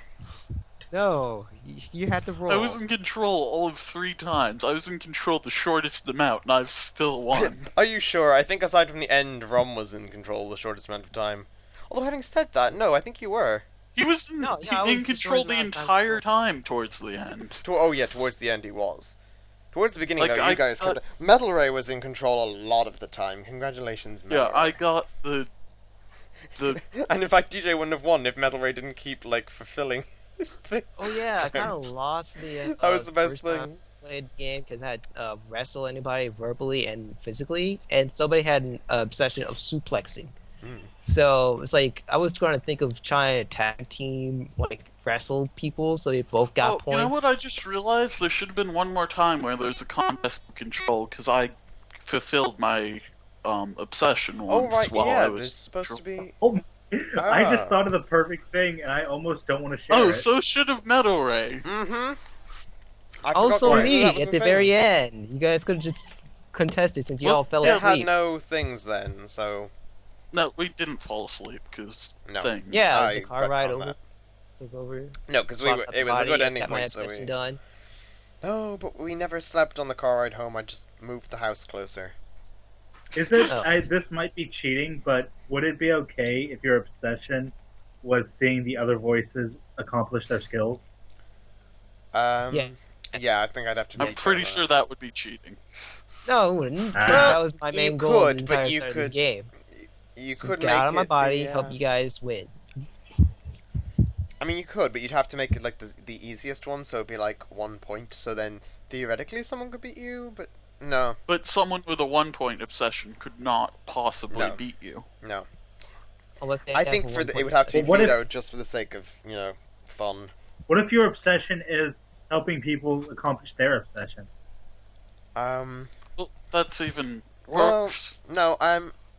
No, you had to roll. I was in control all of 3 times. I was in control the shortest amount, and I've still won. Are you sure? I think aside from the end, Rom was in control the shortest amount of time. Although having said that, no, I think you were. He was in, No, yeah, I was in the control shortest the amount of time entire before. time towards the end. Oh yeah, towards the end he was. Towards the beginning, Like, though, I you guys got- kept... Metalray was in control a lot of the time. Congratulations, Metalray. Yeah, I got the And in fact, DJ wouldn't have won if Metalray didn't keep, like, fulfilling his thing. Oh yeah, I kind of lost the. That was the best first time thing. I played the game because I had wrestle anybody verbally and physically, and somebody had an obsession of suplexing. Mm. So it's like I was trying to think of trying to tag team like wrestle people so they both got Oh, points. you know what? I just realized there should have been one more time where there's a contest of control because I fulfilled my obsession Oh, once right, while yeah, I was. there's supposed to be... Oh, I Ah. just thought of the perfect thing, and I almost don't want to share Oh, it. so should have Metalray. Mm-hmm. I Also forgot me that was at a the thing. very end. You guys could have just contested since you Well, all fell They had asleep. no things then, so... No, we didn't fall asleep because No. things. Yeah, I the car ride retcon over. that. Took over. No, because swapped out the it was a body, good and ending got my point, so obsession we... done. No, but we never slept on the car ride home, I just moved the house closer. Is it? Oh. This might be cheating, but would it be okay if your obsession was seeing the other voices accomplish their skills? Yeah. Yeah, I think I'd have to... I'm pretty sure that would be cheating. No, it wouldn't. 'Cause Ah. that was my main You goal could, in the but entire you start of this could game. You So could get make out of my it body, the, help you guys win. I mean, you could, but you'd have to make it like the easiest one, so it'd be like 1 point. So then theoretically, someone could beat you, but no, But someone with a 1-point obsession could not possibly No. beat you. no. Unless they I have think a for it 1 would have to be Well, what if- vetoed just for the sake of fun. What if your obsession is helping people accomplish their obsession? Well, that's even Well, worse. no,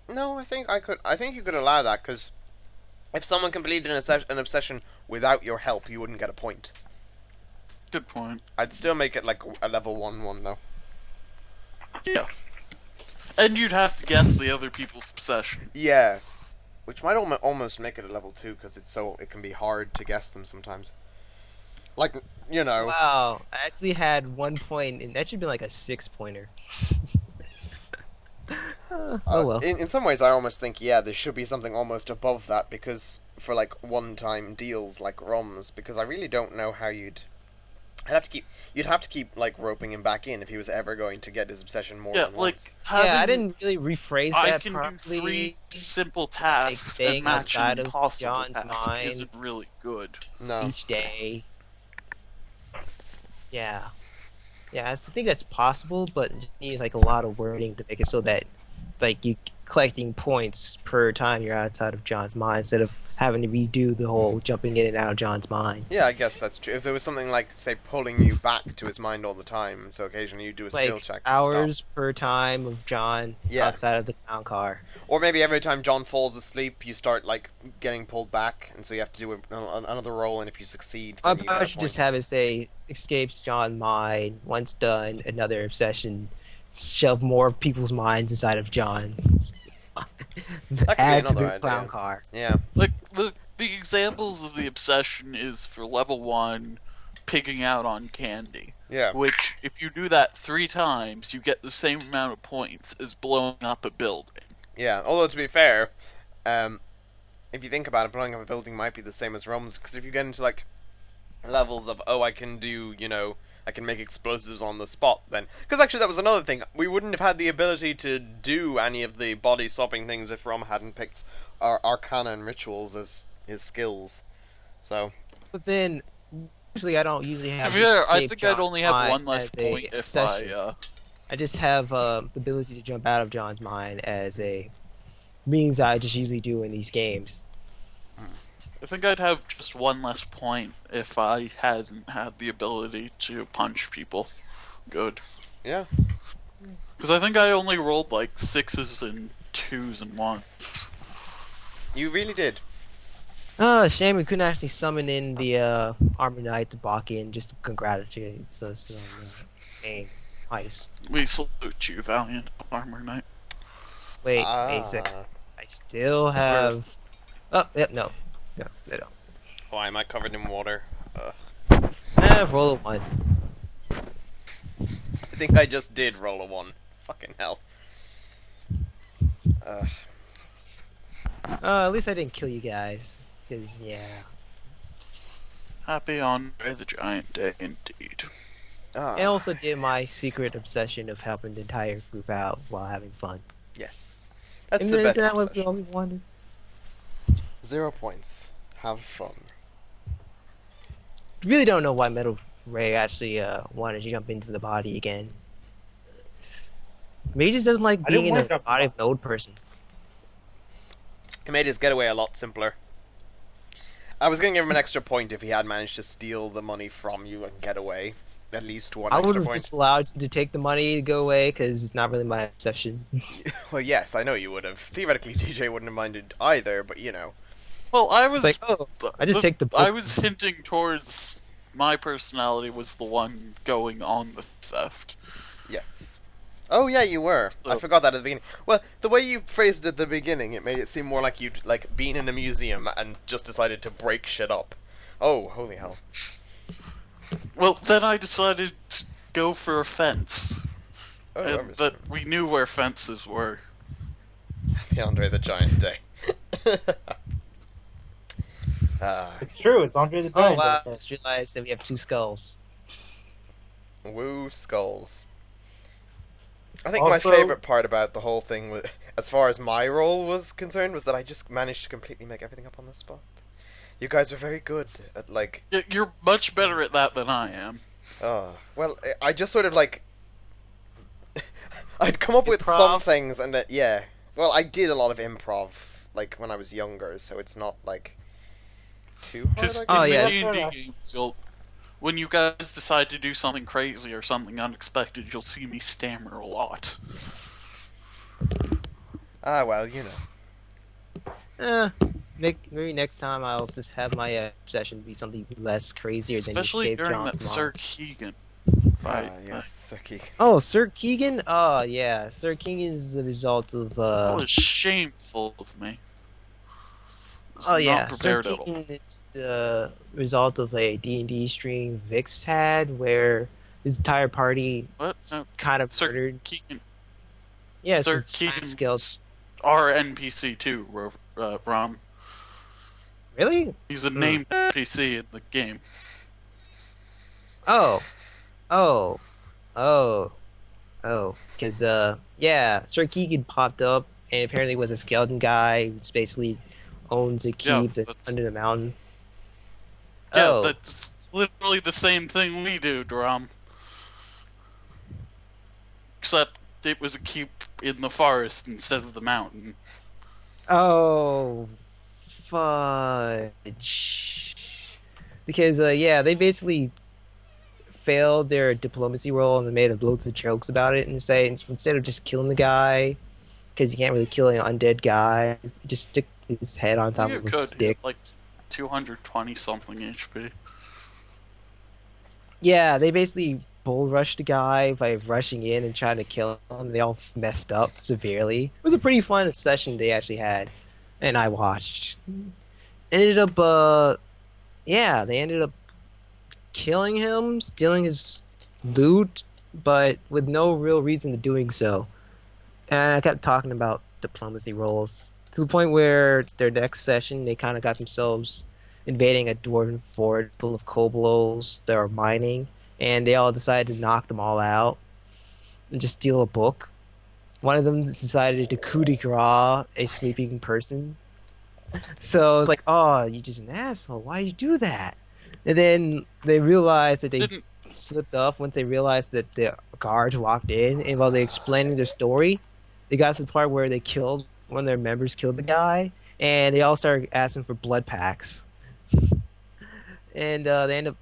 no. I think I could. I think you could allow that because if someone completed an obsession without your help, you wouldn't get a point. Good point. I'd still make it like a level 1 though. Yeah. And you'd have to guess the other people's obsession. Yeah, which might almost make it a level 2 because it can be hard to guess them sometimes. Like Wow, I actually had 1 point, and that should be like a 6-pointer. Oh well. In some ways, I almost think there should be something almost above that because for like one-time deals like ROMs, because I really don't know how you'd have to keep like roping him back in if he was ever going to get his obsession more Yeah, than like once. Yeah, I didn't really rephrase I that can properly. do 3 simple tasks staying and matching outside of impossible John's tasks mind. isn't really good. No. Each day. Yeah. Yeah, I think that's possible, but it just needs like a lot of wording to make it so that like you collecting points per time you're outside of John's mind instead of having to redo the whole jumping in and out of John's mind. Yeah, I guess that's true. If there was something like, say, pulling you back to his mind all the time, and so occasionally you do a skill Like check to hours stop. per time of John Yeah. outside of the town car. Or maybe every time John falls asleep, you start like getting pulled back, and so you have to do another roll, and if you succeed, I then you get a probably should just point. have it say escapes John's mind. Once done, another obsession. Shove more people's minds inside of John. be Add to another the clown idea. car. Yeah. Like, the examples of the obsession is for level 1, pigging out on candy. Yeah. Which, if you do that 3 times, you get the same amount of points as blowing up a building. Yeah. Although to be fair, if you think about it, blowing up a building might be the same as ROMs, because if you get into like levels of I can do I can make explosives on the spot then. Because actually that was another thing. We wouldn't have had the ability to do any of the body swapping things if Rom hadn't picked our Arcana and Rituals as his skills. So, But then, usually I don't usually have. Yeah, I escape think I'd John's only have mind one less as a point if obsession. I just have the ability to jump out of John's mind as a means I just usually do in these games. I think I'd have just one less point if I hadn't had the ability to punch people. Good. yeah. Because I think I only rolled like 6s and 2s and 1s. You really did. Oh, shame we couldn't actually summon in the Armor Knight to balk in just to congratulate us on the game. Nice. We salute you, Valiant Armor Knight. Wait, wait a sec. I still have. Oh, yep, no. No, they don't. Why am I covered in water? Ugh. Roll a 1. I think I just did roll a 1. Fucking hell. At least I didn't kill you guys. Because, yeah. Happy Andre the Giant Day indeed. I also did my secret obsession of helping the entire group out while having fun. Yes. That's And the then best that was obsession. all we wanted. 0 points. Have fun. Really don't know why Metalray Ray actually wanted to jump into the body again. Maybe he just doesn't like I being didn't in want a to jump body in of an old person. It made his getaway a lot simpler. I was going to give him an extra point if he had managed to steal the money from you and get away. At least one I would extra have point. just allowed you to take the money to go away because it's not really my obsession. Well, yes, I know you would have. Theoretically, DJ wouldn't have minded either, but you know. Well, I was It's like, oh, I just take the book. I was hinting towards my personality was the one going on the theft. Yes. Oh, yeah, you were. So- I forgot that at the beginning. Well, the way you phrased it at the beginning, it made it seem more like you'd, like, been in a museum and just decided to break shit up. Oh, holy hell. Well, then I decided to go for a fence. Oh, And that we knew where fences were. Happy Andre the Giant Day. It's true. It's Andre the Oh Giant. wow! I Day. just realized that we have 2 skulls. Woo skulls. I think my Also- favorite part about the whole thing, as far as my role was concerned, was that I just managed to completely make everything up on the spot. You guys were very good at, like... You're much better at that than I am. Oh, well, I just sort of, like... I'd come up with Improv? some things and that, yeah. Well, I did a lot of improv, like, when I was younger, so it's not, like, too hard, Because I Oh, in yeah. the D&D games, when you guys decide to do something crazy or something unexpected, you'll see me stammer a lot. guess. Ah, well, you know. Maybe next time I'll just have my obsession be something less crazier than Especially escape during John's that mom. Sir Keegan fight. Yes, Suki. Oh, Sir Keegan? Oh, yeah. Sir Keegan is the result of, That was shameful of me. I was Oh, yeah. not Sir prepared at all. Keegan is the result of a D&D stream Vix had where his entire party What? No, kind of Sir murdered. Keegan. Yeah, Sir so it's Keegan's skilled. our NPC too, Rom. Really? He's a named NPC in the game. Oh. Because, yeah, Sir Keegan popped up and apparently was a skeleton guy who basically owns a Yeah, keep that's- under the mountain. Yeah, Oh. that's literally the same thing we do, Drum. Except it was a keep in the forest instead of the mountain. Oh, fudge. Because, yeah, they basically failed their diplomacy role and they made loads of jokes about it and say instead of just killing the guy, because you can't really kill an undead guy, just stick his head on top You of a could, stick. like 220 something HP. Yeah, they basically bull rushed the guy by rushing in and trying to kill him. They all messed up severely. It was a pretty fun session they actually had, and I watched. Ended up, yeah, they ended up killing him, stealing his loot, but with no real reason to doing so. And I kept talking about diplomacy roles to the point where their next session they kind of got themselves invading a dwarven fort full of kobolds that are mining, and they all decided to knock them all out and just steal a book. One of them decided to coup de grace a sleeping person. So it's like, oh, you're just an asshole. Why you do that? And then they realized that they Didn't slipped off once they realized that the guards walked in, and while they explaining their story, they got to the part where they killed one of their members, killed the guy, and they all started asking for blood packs. And they end up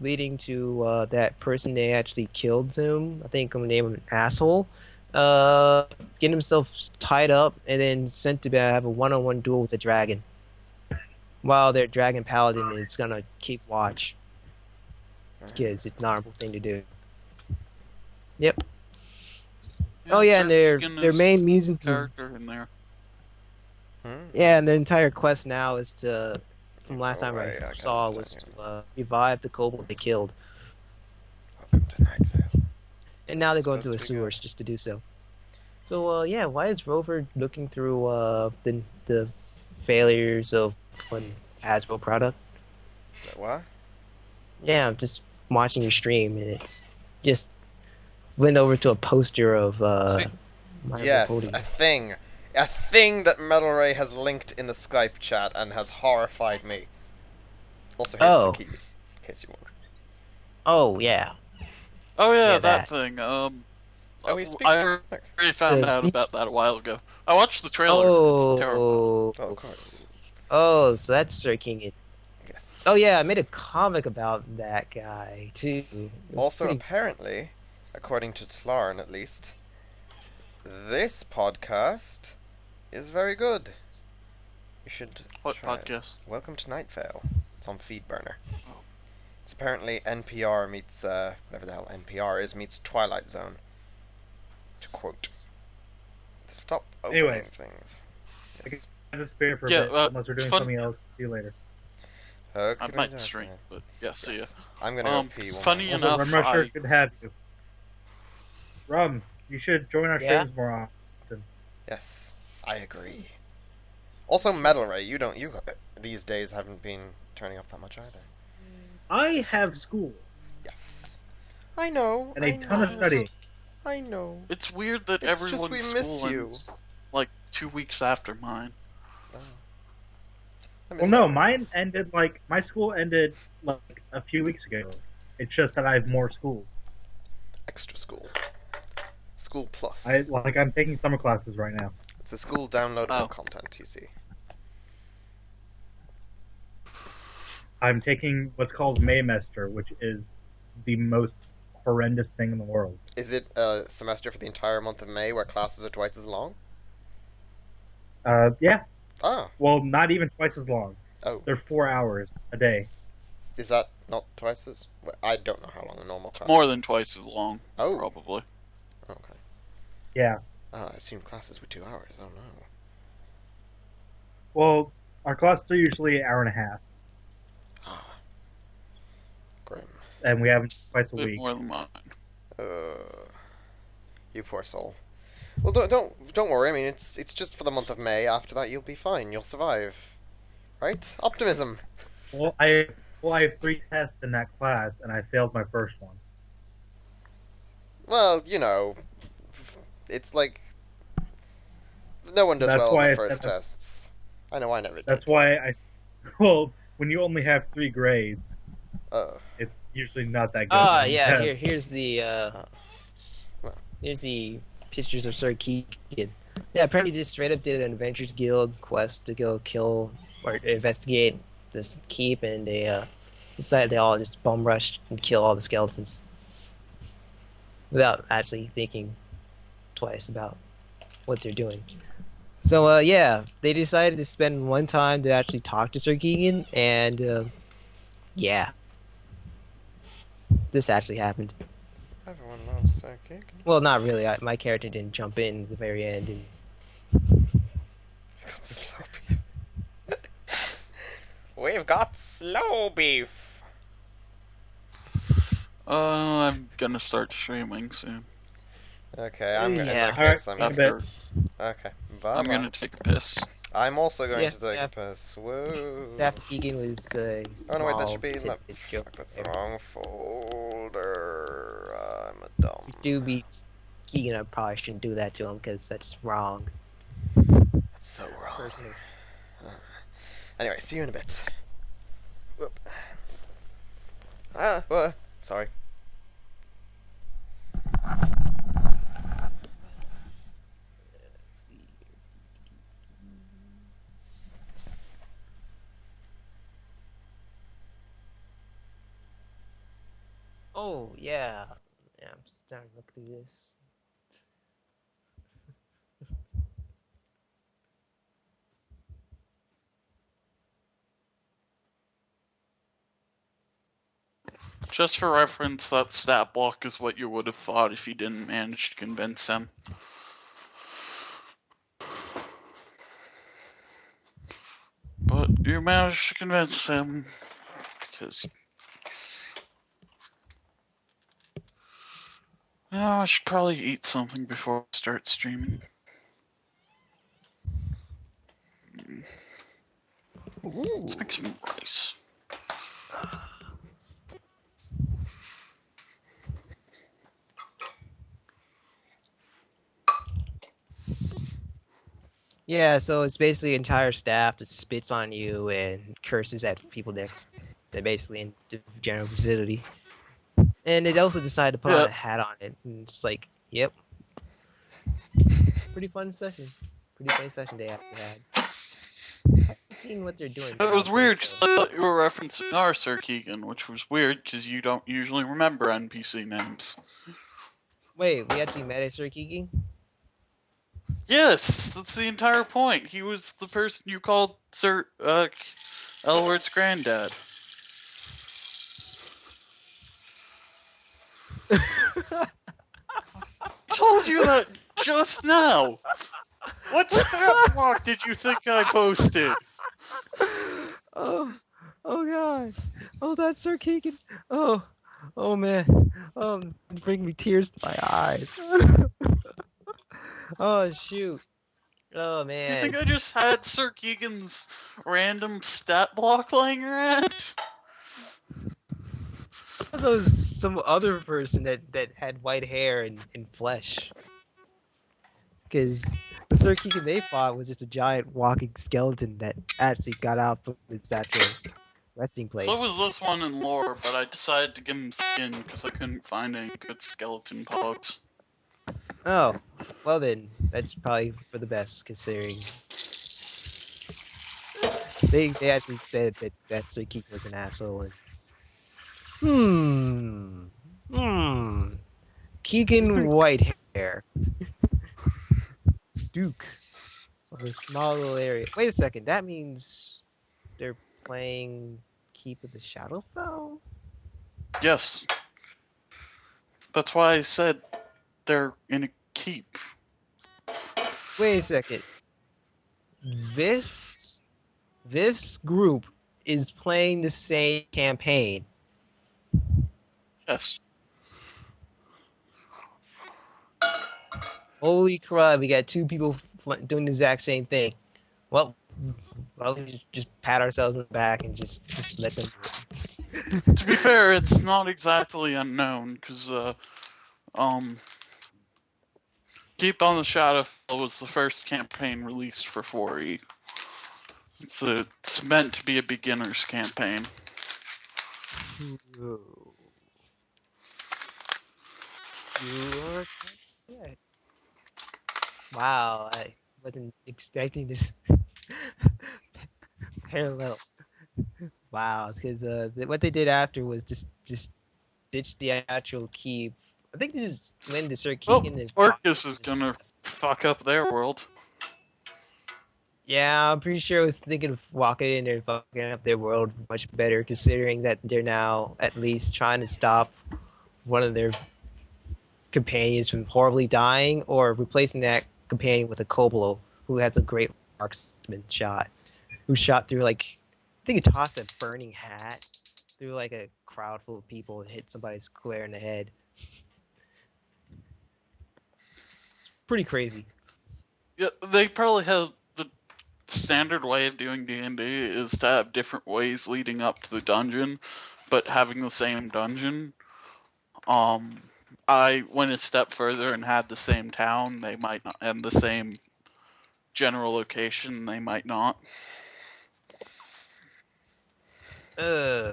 leading to that person they actually killed him. I think I'm gonna name him an asshole. Getting himself tied up and then sent to have a one-on-one duel with a dragon. While their dragon paladin is gonna keep watch. It's good. It's an honorable thing to do. Yep. Oh yeah, and Sir their Keegan is main reasons. character in there. Yeah, and their entire quest now is to, from last time Away, I I got saw, it, was yeah. to revive the kobold they killed, Welcome to Night Vale. and now they're It's going to a supposed to be good. sewers just to do so. So yeah, why is Rover looking through the failures of an Hasbro product? What? Yeah, I'm just watching your stream, and it's just went over to a poster of See? Marvel Yes, Cody. a thing that Metalray has linked in the Skype chat and has horrified me. Also, here's Oh. Suki, in case you wonder. Oh yeah, Oh yeah, yeah that that. thing. Oh, he speaks I Draconic. already found The out beach. about that a while ago. I watched the trailer. It's terrible. Oh, Oh, of course. oh, so that's Sir King. Yes. Oh yeah, I made a comic about that guy too. It was Also, pretty. apparently, according to Tlarn at least, this podcast is very good. You should What try it. podcast? Welcome to Night Vale. It's on Feedburner. Oh. It's apparently NPR meets, whatever the hell NPR is, meets Twilight Zone. To quote. Stop opening Anyways. things. I Yes. can disappear for a Yeah, bit, unless we're doing fun- something else. See you later. Okay, I might okay. stream, but yeah, see ya. Yes. I'm gonna go pee one Funny more. enough, Rum Rusher, I good to have you. Rum, you should join our Yeah? streams more often. Yes, I agree. Also, Metalray, you these days haven't been turning up that much either. I have school Yes, I know. and I a ton of know, studying. I know. it's weird that It's just everyone's we miss school you. ends like 2 weeks after mine. Oh. I Well, miss no, everyone. mine ended my school ended like a few weeks ago. It's just that I have more school. Extra school. School plus. I'm taking summer classes right now. It's a school downloadable Oh. content. You see. I'm taking what's called Maymester, which is the most horrendous thing in the world. Is it a semester for the entire month of May where classes are twice as long? Yeah. Ah. Well, not even twice as long. Oh. They're 4 hours a day. Is that not twice as? I don't know how long a normal class. More than twice as long, Oh. probably. Okay. Yeah. Ah, I assumed classes were 2 hours. Oh no. Well, our classes are usually an hour and a half, Ah. Grim. and we have them twice a A bit week. more than mine. You poor soul. Well, don't worry. I mean, it's just for the month of May. After that, you'll be fine. You'll survive. Right? Optimism. Well, I have 3 tests in that class, and I failed my first one. Well, you know, it's like no one does That's well on why the I first said that- tests. I know I never did. That's why I. Well, when you only have 3 grades, Oh. it's usually not that good. Ah, on the yeah. test. Here's the Well. here's the pictures of Sir Keegan. Yeah, apparently they straight up did an Adventures Guild quest to go kill or investigate this keep, and they decided they all just bum rushed and kill all the skeletons without actually thinking twice about what they're doing. So yeah, they decided to spend one time to actually talk to Sir Keegan, and yeah, this actually happened. Everyone loves Sir Keegan. Well, not really. My character didn't jump in at the very end. And... Got slow beef. We've got slow beef. I'm gonna start streaming soon. Okay, I'm gonna. Yeah. In that case, I'm Alright, gonna. After Okay, bye. I'm gonna take a piss. I'm also going Yes, to take a Steph. piss. Whoa. Staff Keegan was Oh no, wait, that small should be in the. tidbit joke Fuck, that's the there. wrong folder. I'm a dumb. If you do beat Keegan, I probably shouldn't do that to him because that's wrong. That's so wrong. Personally. Anyway, see you in a bit. Whoop. Sorry. Let's see. Oh yeah, yeah. I'm starting to look through this. Just for reference, that stat block is what you would have thought if you didn't manage to convince him. But you managed to convince him because. I should probably eat something before I start streaming. Let's make some rice. Yeah, so it's basically entire staff that spits on you and curses at people that basically in the general vicinity. And it also decided to put on Yeah. a hat on it. And it's like, yep. Pretty fun session. Pretty funny session they actually had. I've seen what they're doing It now. was weird Because, because I thought you were referencing our Sir Keegan, which was weird because you don't usually remember NPC names. wait, we actually met a Sir Kiki? Yes, that's the entire point. He was the person you called Sir Elward's granddad. Told you that just now. What stat block did you think I posted? oh, oh god. Oh, that's Sir Keegan. Oh, oh man. It's bringing me tears to my eyes. oh shoot. Oh You think man. I just had Sir Keegan's random stat block laying around? I thought it was some other person that had white hair and flesh. Because the Sir Keegan they fought was just a giant walking skeleton that actually got out from its natural resting So place. was this one in lore, but I decided to give him skin because I couldn't find any good skeleton pogs. Oh, well then, that's probably for the best considering they actually said that Sir Keegan was an asshole and hmm Keegan white hair Duke of a small little area. Wait a second, that means they're playing Keep of the Shadowfell? Yes. That's why I said they're in a keep. Wait a second. Vif's group is playing the same campaign. Yes. Holy crap, we got two people doing the exact same thing. Well, we just pat ourselves on the back and just let them do it. To be fair, it's not exactly unknown, because, Keep on the Shadowfell was the first campaign released for 4E. It's meant to be a beginner's campaign. True. You are correct. Wow, I wasn't expecting this parallel. Wow, because what they did after was just ditch the actual keep. I think this is when the Sir Well, Keegan and Orcus is gonna fuck up their world. Yeah, I'm pretty sure I was thinking of walking in there and fucking up their world much better, considering that they're now at least trying to stop one of their companions from horribly dying, or replacing that companion with a Koblo who has a great marksman shot, who shot through like, I think he tossed a burning hat through like a crowd full of people and hit somebody square in the head. It's pretty crazy. Yeah, they probably have the standard way of doing D&D is to have different ways leading up to the dungeon, but having the same dungeon. I went a step further and had the same town. They might not, and the same general location. They might not. Uh,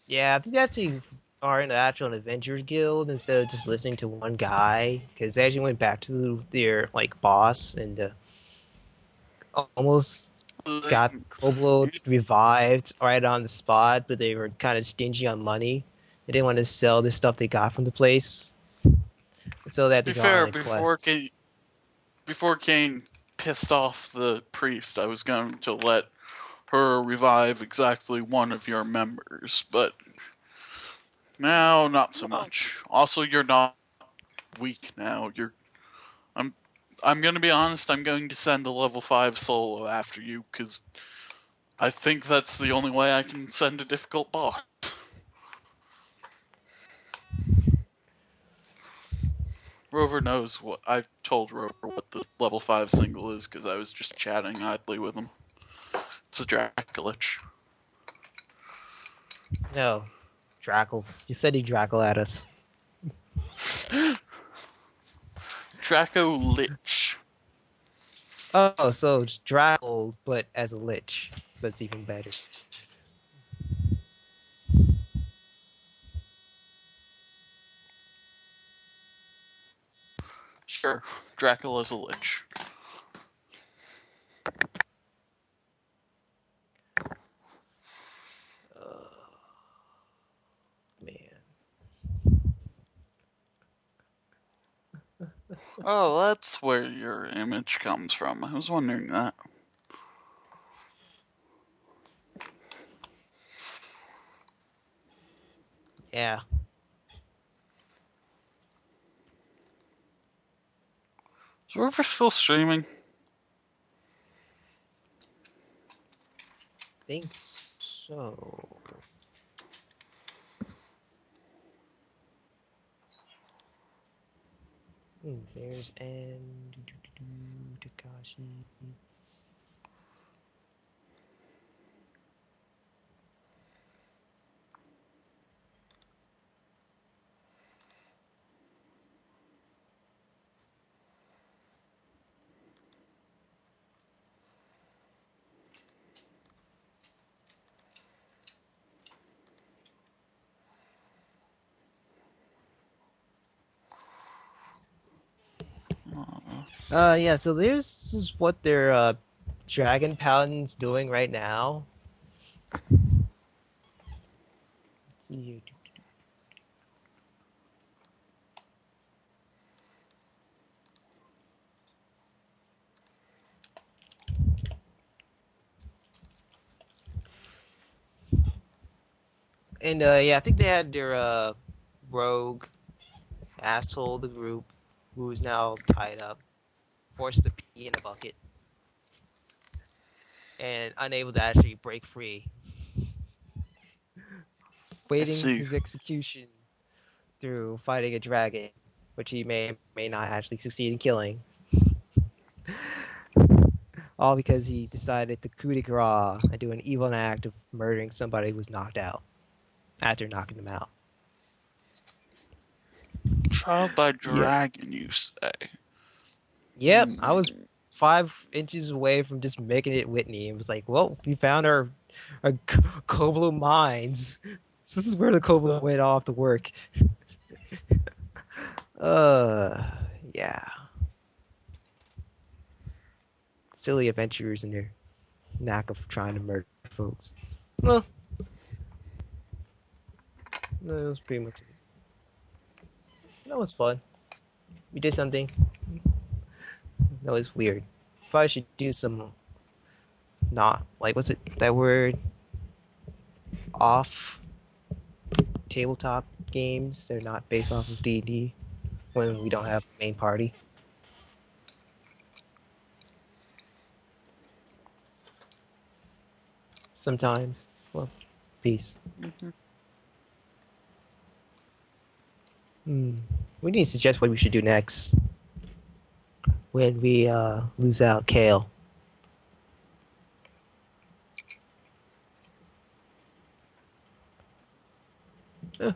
yeah, I think they actually are in the actual Adventurers Guild instead of just listening to one guy. Because they actually went back to their like boss and almost got Koblo revived right on the spot, but they were kind of stingy on money. They didn't want to sell the stuff they got from the place, so they had To to be go fair, on a quest. before Kane pissed off the priest, I was going to let her revive exactly one of your members, but now not so much. Also, you're not weak now. I'm going to be honest, I'm going to send a level 5 solo after you, because I think that's the only way I can send a difficult boss. Rover knows what I've told Rover what the level 5 single is, because I was just chatting idly with him. It's a Draculich. No, Drackle. You said he Drackle at us. Dracolich. Oh, so it's Drackle, but as a lich. That's even better. Sure, Dracula's a lich. Man. Oh, that's where your image comes from. I was wondering that. Yeah. Is River still streaming? Think so. There's and Takashi. Yeah, so this is what their Dragon Paladin's doing right now. Let's see here. And yeah, I think they had their rogue asshole of the group who's now tied up, forced to pee in a bucket, and unable to actually break free, I waiting see. his execution through fighting a dragon, which he may not actually succeed in killing. All because he decided to coup de grace and do an evil act of murdering somebody who was knocked out after knocking them out. Trial by Yep. dragon, you say? Yep, I was 5 inches away from just making it Whitney and was like, well, we found our Koblu mines. So this is where the Koblu went off to work. Uh, yeah. Silly adventurers and their knack of trying to murder folks. Well, that was pretty much it. That was fun. We did something. That was weird. Probably should do some not like what's it that word off tabletop games. They're not based off of D&D when we don't have the main party. Sometimes. Well, peace. Mm-hmm. Hmm. We need to suggest what we should do next when we lose out Kale. Eh,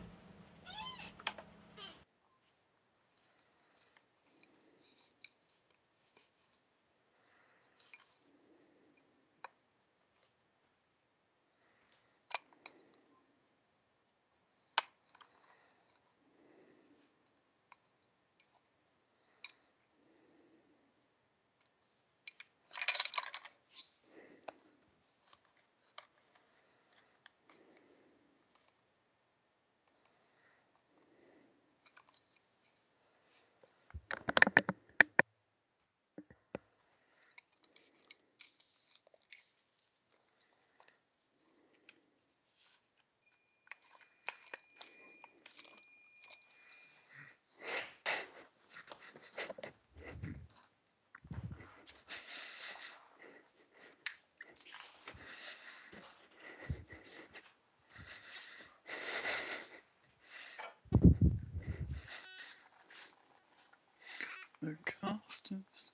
The cost is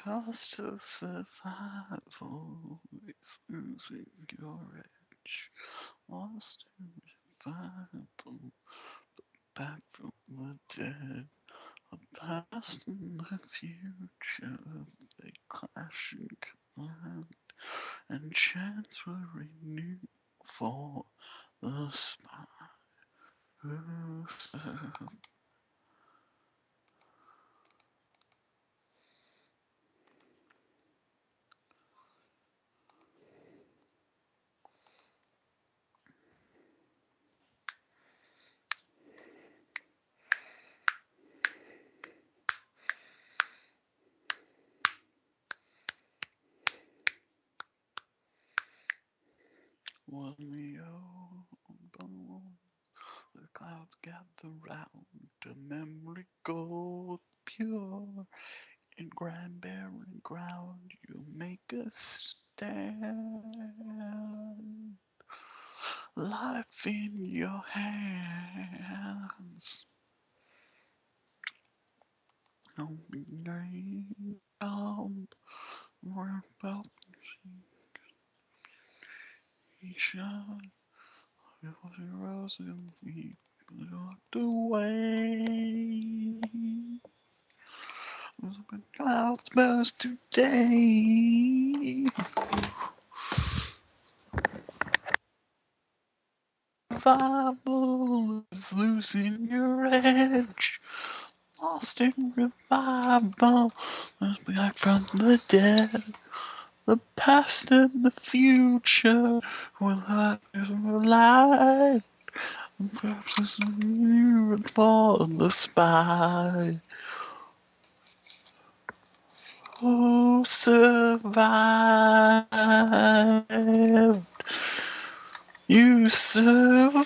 cost of survival is losing your edge. Lost in survival, back from the dead. The past and the future, they clash and collide, and chance will renew for the spy who served. When the old bones, the clouds gather round, a memory gold pure in grand barren ground, you make a stand. Life in your hands. Don't be naive. We're about nation. Rose and we looked away. The clouds burst today. Revival is losing your edge. Lost in revival, is back from the dead. The past and the future will hide the light. Perhaps it's near for the spy who survived. You survive.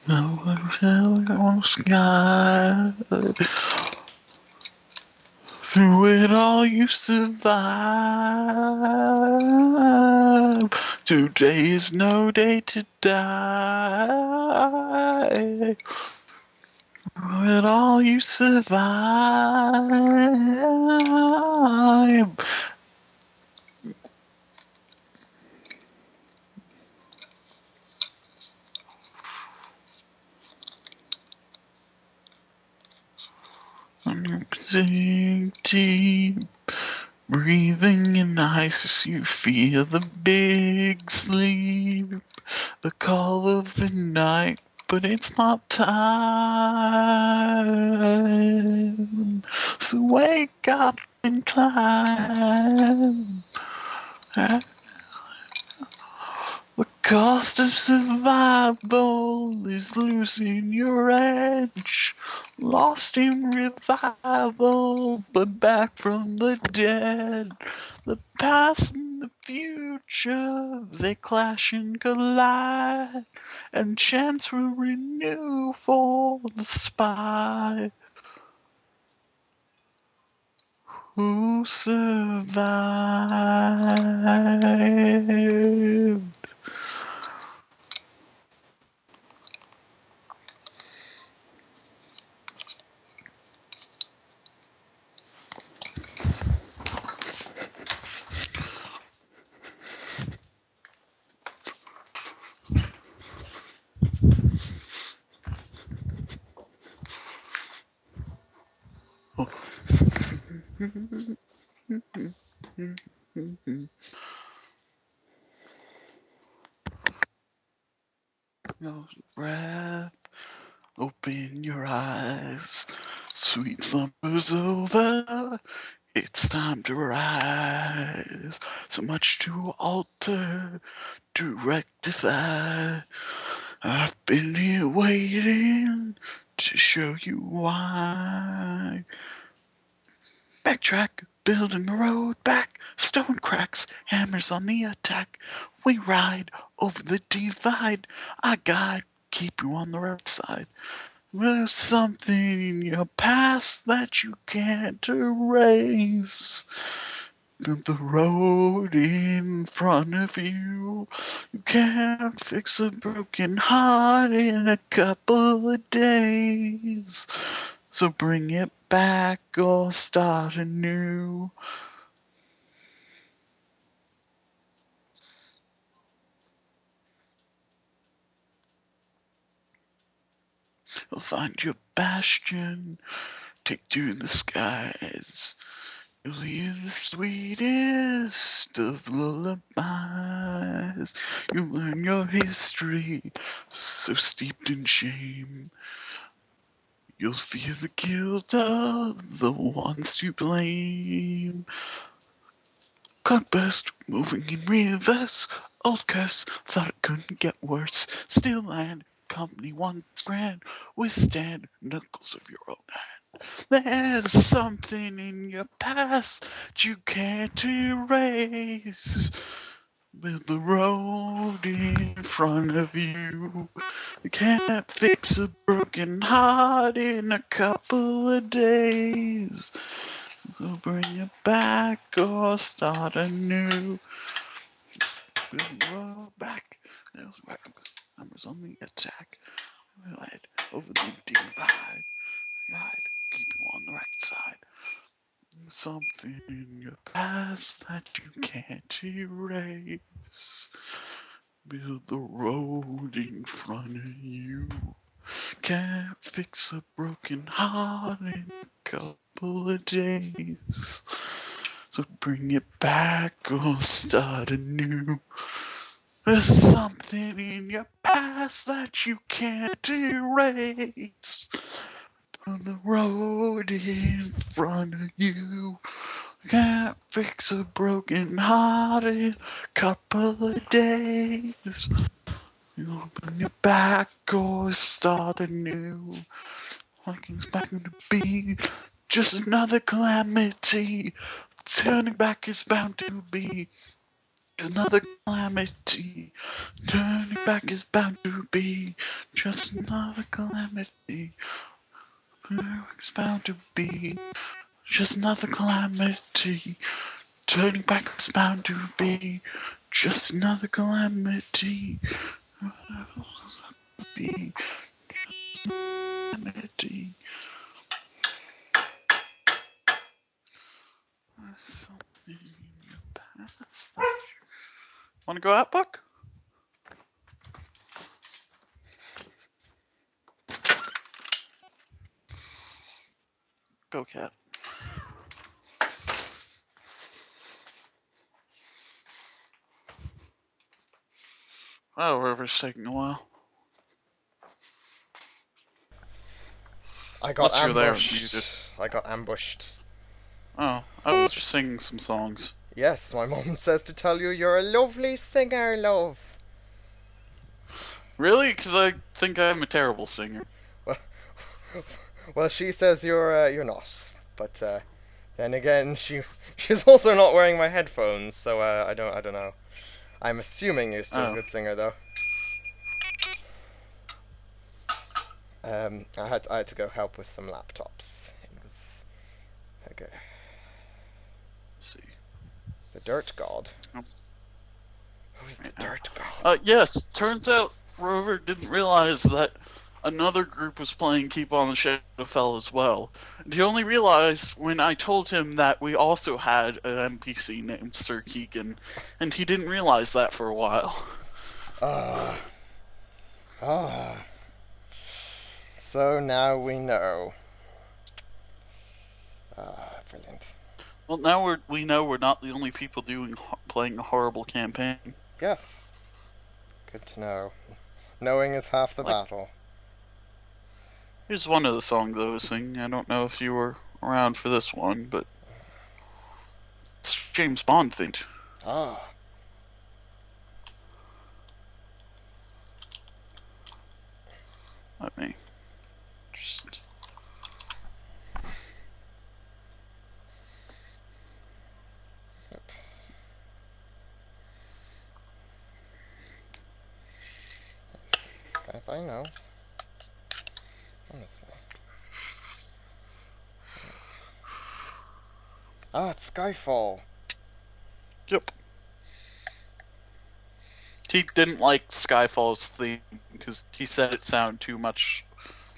No one shall on sky. Through it all you survive. Today is no day to die. Through it all you survive. Sink deep, breathing in ice as you feel the big sleep, the call of the night, but it's not time. So wake up and climb. The cost of survival is losing your edge. Lost in revival, but back from the dead. The past and the future, they clash and collide. And chance will renew for the spy who survived. No breath, open your eyes. Sweet summer's over. It's time to rise. So much to alter, to rectify. I've been here waiting to show you why. Backtrack, building the road back. Stone cracks, hammers on the attack. We ride over the divide. I guide, keep you on the right side. There's something in your past that you can't erase. But the road in front of you, you can't fix a broken heart in a couple of days. So bring it back or start anew. You'll find your bastion, take to the skies. You'll hear the sweetest of lullabies. You'll learn your history, so steeped in shame. You'll feel the guilt of the ones to blame. Cloudburst, moving in reverse. Old curse, thought it couldn't get worse. Still land, company once grand. Withstand knuckles of your own hand. There's something in your past that you can't erase. Build the road in front of you. You can't fix a broken heart in a couple of days. So bring it back or start anew. Roll back. Numbers on the attack. Right over the divide. Guide, keep you on the right side. Something in your past that you can't erase. Build the road in front of you. Can't fix a broken heart in a couple of days. So bring it back or start anew. There's something in your past that you can't erase. On the road in front of you. Can't fix a broken heart in a couple of days. You open your back or start anew. Like it's back to be just another calamity. Turning back is bound to be another calamity. Turning back is bound to be just another calamity. It's bound to be just another calamity. Turning back is bound to be just another calamity. Be just another calamity. Something in your past. Want to go out, Buck? Go, cat. Oh, River's taking a while. I got Unless you're there, ambushed. muted. I got ambushed. Oh, I was just singing some songs. Yes, my mom says to tell you you're a lovely singer, love. Really? Because I think I'm a terrible singer. Well, she says you're not. But then again, she's also not wearing my headphones, so I don't know. I'm assuming you're still a good singer, though. I had to go help with some laptops. It was okay. Let's see. The Dirt God. Oh. Who's the Dirt God? Yes, turns out Rover didn't realize that another group was playing Keep on the Shadowfell as well. And he only realized when I told him that we also had an NPC named Sir Keegan, and he didn't realize that for a while. So now we know. Brilliant. Well, now we know we're not the only people playing a horrible campaign. Yes. Good to know. Knowing is half the battle. Here's one of the songs I was singing. I don't know if you were around for this one, but it's James Bond themed. Ah. Let me just... Yep. Skype, I know. Honestly. Ah, it's Skyfall. Yep. He didn't like Skyfall's theme because he said it sounded too much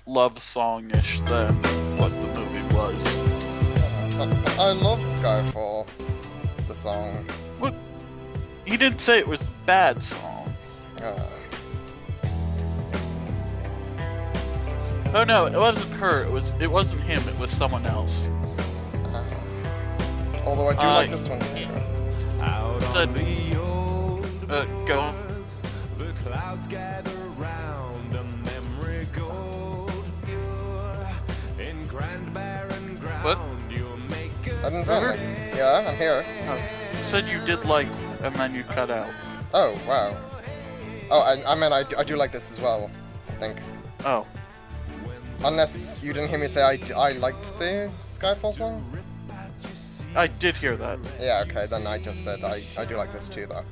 love song-ish than what the movie was. I love Skyfall, the song. What? He didn't say it was a bad song. Oh no, it wasn't her. It wasn't him. It was someone else. Although I do like this one. Said, go on. The clouds gather round a memory gold pure in grand barren ground. What? You make I didn't sound like. Yeah, I'm here. You said you did like, and then you cut out. Oh, wow. Oh, I meant I do like this as well, I think. Oh. Unless you didn't hear me say I liked the Skyfall song? I did hear that. Yeah, okay, then I just said I do like this too, though.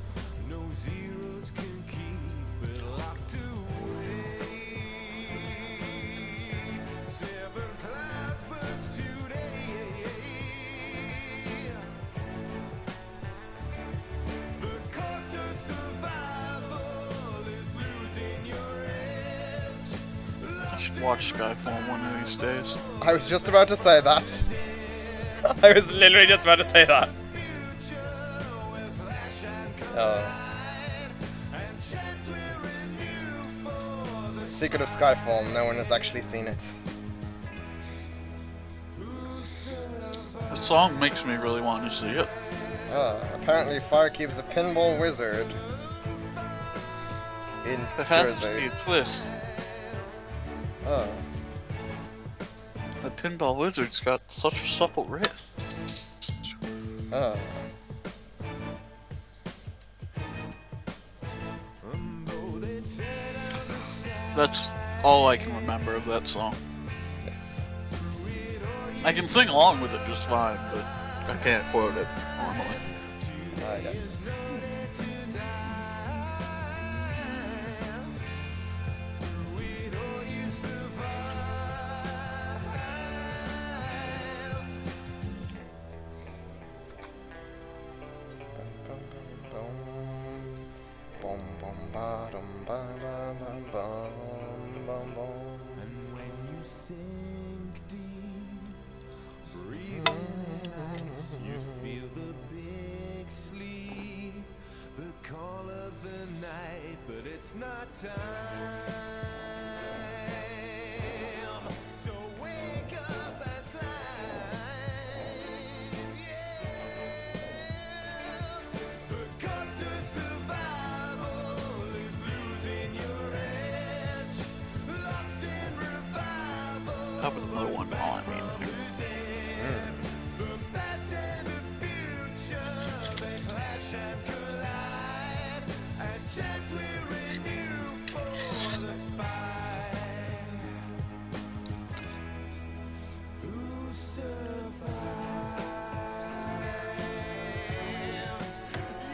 I should watch Skyfall one of these days. I was just about to say that. I was literally just about to say that. Secret of Skyfall, no one has actually seen it. The song makes me really want to see it. Apparently Firekeep's a pinball wizard in It has to be Jersey. a twist. The pinball wizard's got such a supple wrist. That's all I can remember of that song. Yes. I can sing along with it just fine, but I can't quote it normally. Yes. And when you sink deep, breathe in and ice, you feel the big sleep, the call of the night, but it's not time. So wake up and climb. The cost of survival is losing your edge, lost in revival. That was another one while I'm eating. The past and the future, they clash and collide, and chance will renew for the spy. Who survived?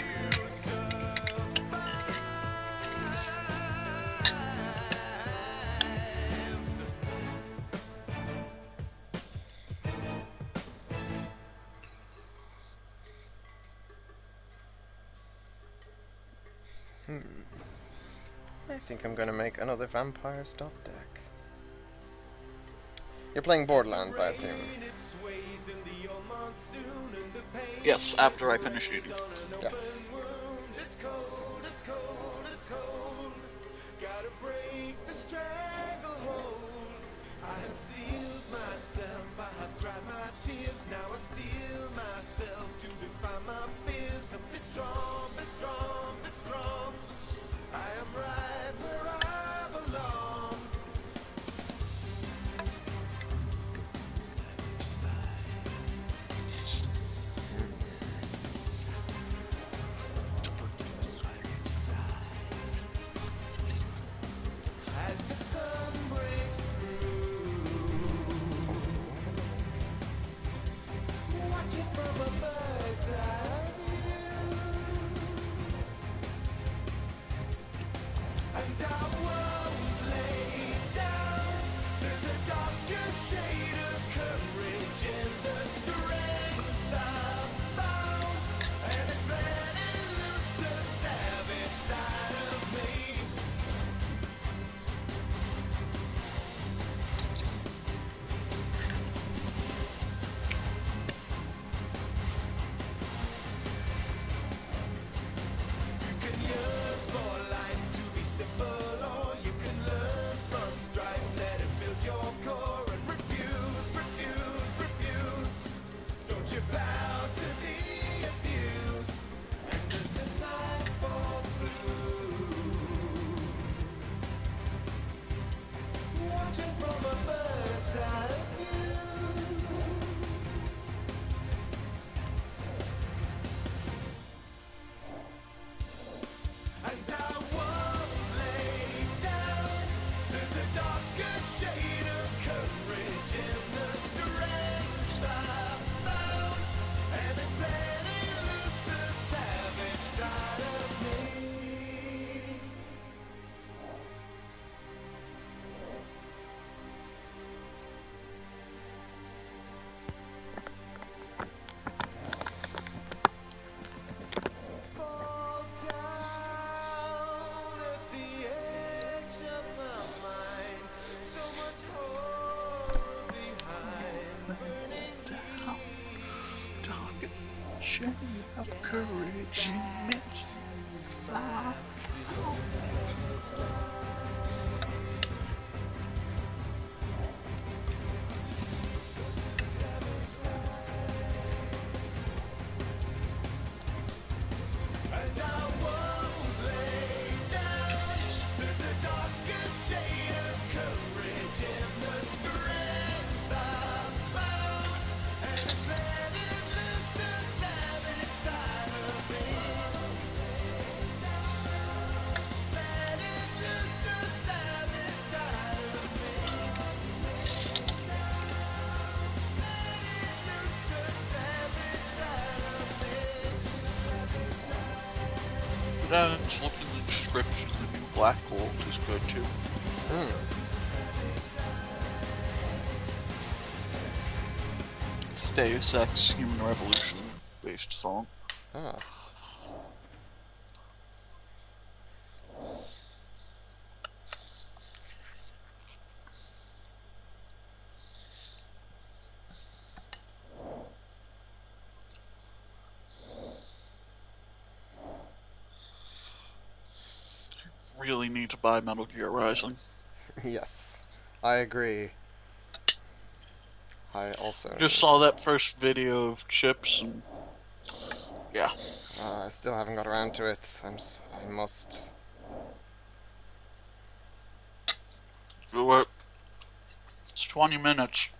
You survived. I think I'm gonna make another Vampire Stop deck. You're playing Borderlands, I assume. Yes, after I finish eating. Yes. It's cold, it's cold, it's cold. Gotta break the stranglehold. I have sealed myself, I have cried my tears. Now I steel myself to defy my fears. And be strong, be strong, be strong. I am right where I belong. As the sun breaks through, watch it from a bird's eye view, and I won't lay down. There's a And I won't lay down. There's a darker shade of courage in the strength I found. And it's letting loose the savage side of me. Letting loose the savage side of me. Letting loose the savage side of me. Just look in the description. The new Black Gold is good too. It's Deus Ex Human Revolution based song. Ah. Really need to buy Metal Gear Rising. Yes, I agree. I also Just saw that first video of Chips and yeah. I still haven't got around to it. I must. It's 20 minutes.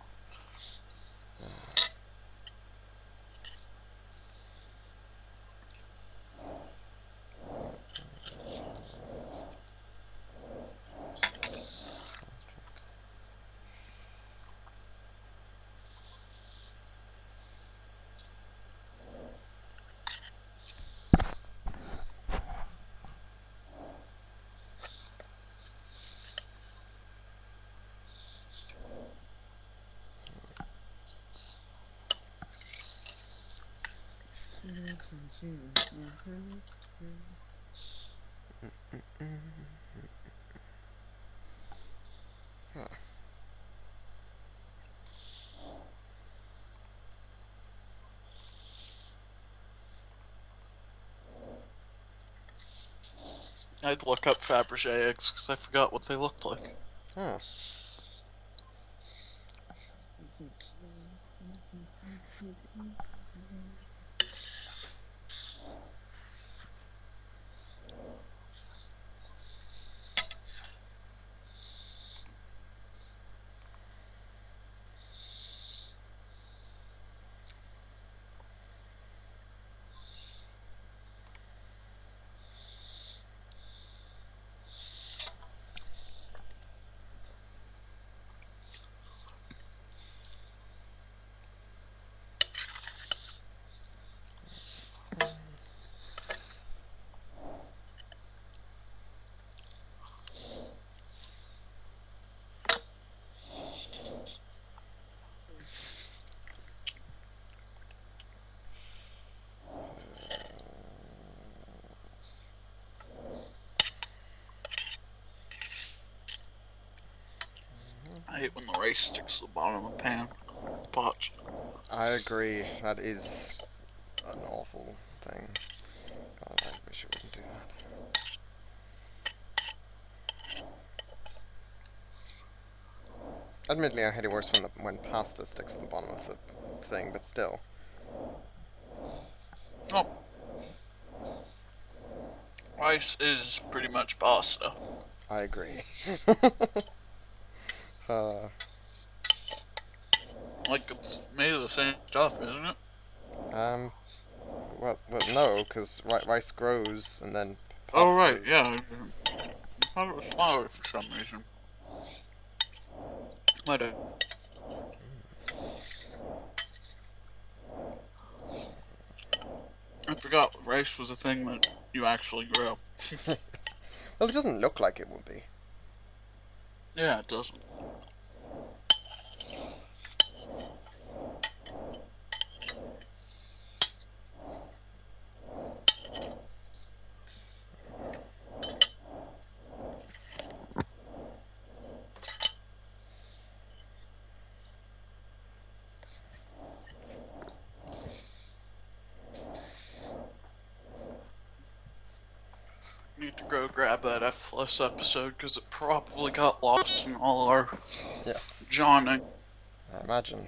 I'd look up Fabergé eggs because I forgot what they looked like. Oh. I hate when the rice sticks to the bottom of the pan. Pots. I agree. That is an awful thing. God, I wish it wouldn't do that. Admittedly, I hate it worse when pasta sticks to the bottom of the thing, but still. Oh. Rice is pretty much pasta. I agree. Like, it's made of the same stuff, isn't it? Well, no, because rice grows and then pasta. Oh, right, yeah. I thought it was flour for some reason. Whatever. I forgot rice was a thing that you actually grow. Well, it doesn't look like it would be. Yeah, it doesn't. Need to go grab that F plus episode because it probably got lost in all our Yes, Johnning. I imagine.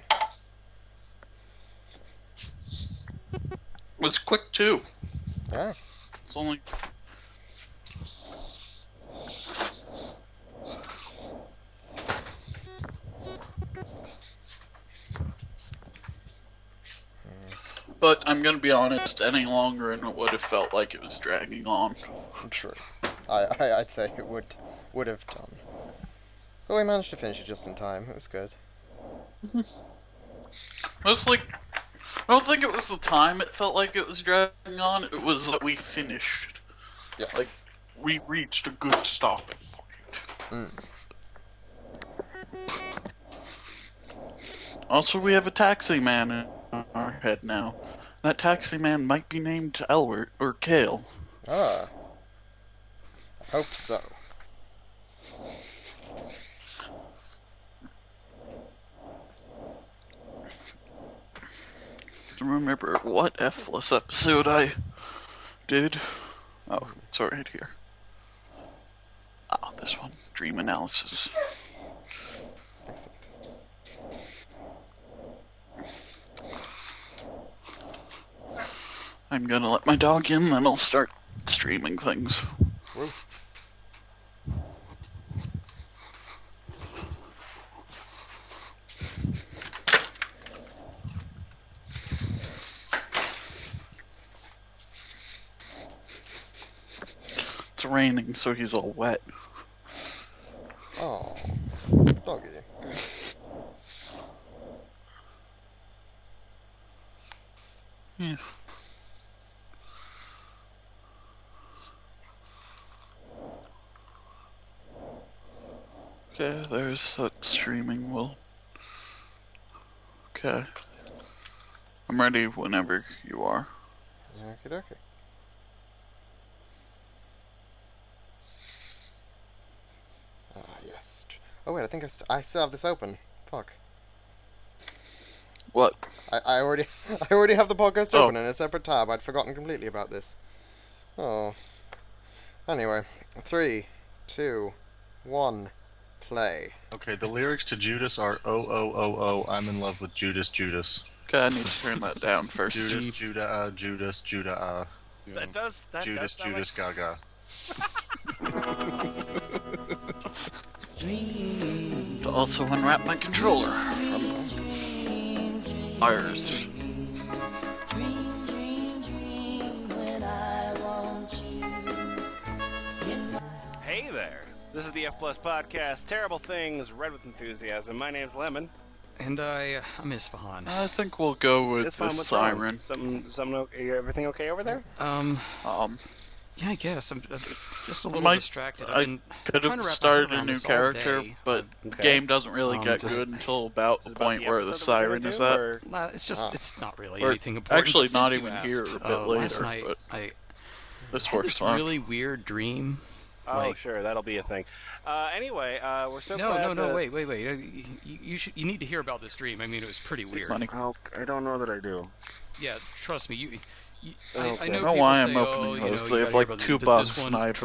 It was quick too. Yeah. It's only. But I'm gonna be honest, any longer and it would have felt like it was dragging on. True. I'd say it would have done. But we managed to finish it just in time. It was good. Mostly, I don't think it was the time it felt like it was dragging on, it was that we finished. Yes. We reached a good stopping point. Also, we have a taxi man in our head now. That taxi man might be named Elbert or Kale. Ah. I hope so. Remember what F-less episode I did? Oh, it's right here. Oh, this one. Dream analysis. Excellent. I'm gonna let my dog in, then I'll start streaming things. Woo. It's raining, so he's all wet. Oh, doggy. Yeah. Okay, there's that streaming will. Okay. I'm ready whenever you are. Okie dokie. Ah, yes. Oh wait, I think I still have this open. Fuck. What? I already have the podcast Oh. open in a separate tab. I'd forgotten completely about this. Oh. Anyway, 3, 2, 1, play. Okay, the lyrics to Judas are oh oh oh oh I'm in love with Judas Judas. Okay, I need to turn that down first. Judas Judah Judas Judah That does Judas sound Judas Gaga. To also unwrap my controller from wires. Hey there! This is the F Plus Podcast, Terrible Things, Read with Enthusiasm. My name's Lemon. And I'm Isfahan. I think we'll go with It's fine, the what's wrong? siren. Something okay? Everything okay over there? Yeah, I guess I'm just a little Might- distracted. I've I been could trying to have wrap my started head a around new this all character, day. but Okay. game doesn't really get just- good until about Is the it about point where the episode we're siren gonna is do, at. or- It's just it's not really Or anything important. actually but not since you even asked, here a bit last later, night but I This had works this fine. really weird dream. Oh, Like- sure, that'll be a thing. Anyway, we're so No, glad to... wait. You need to hear about this dream. I mean, it was pretty weird. Money. Oh, I don't know that I do. Yeah, trust me. I Okay. know I don't know people why I'm say, opening oh, those. you They gotta have hear like about 2 this bucks, one and I have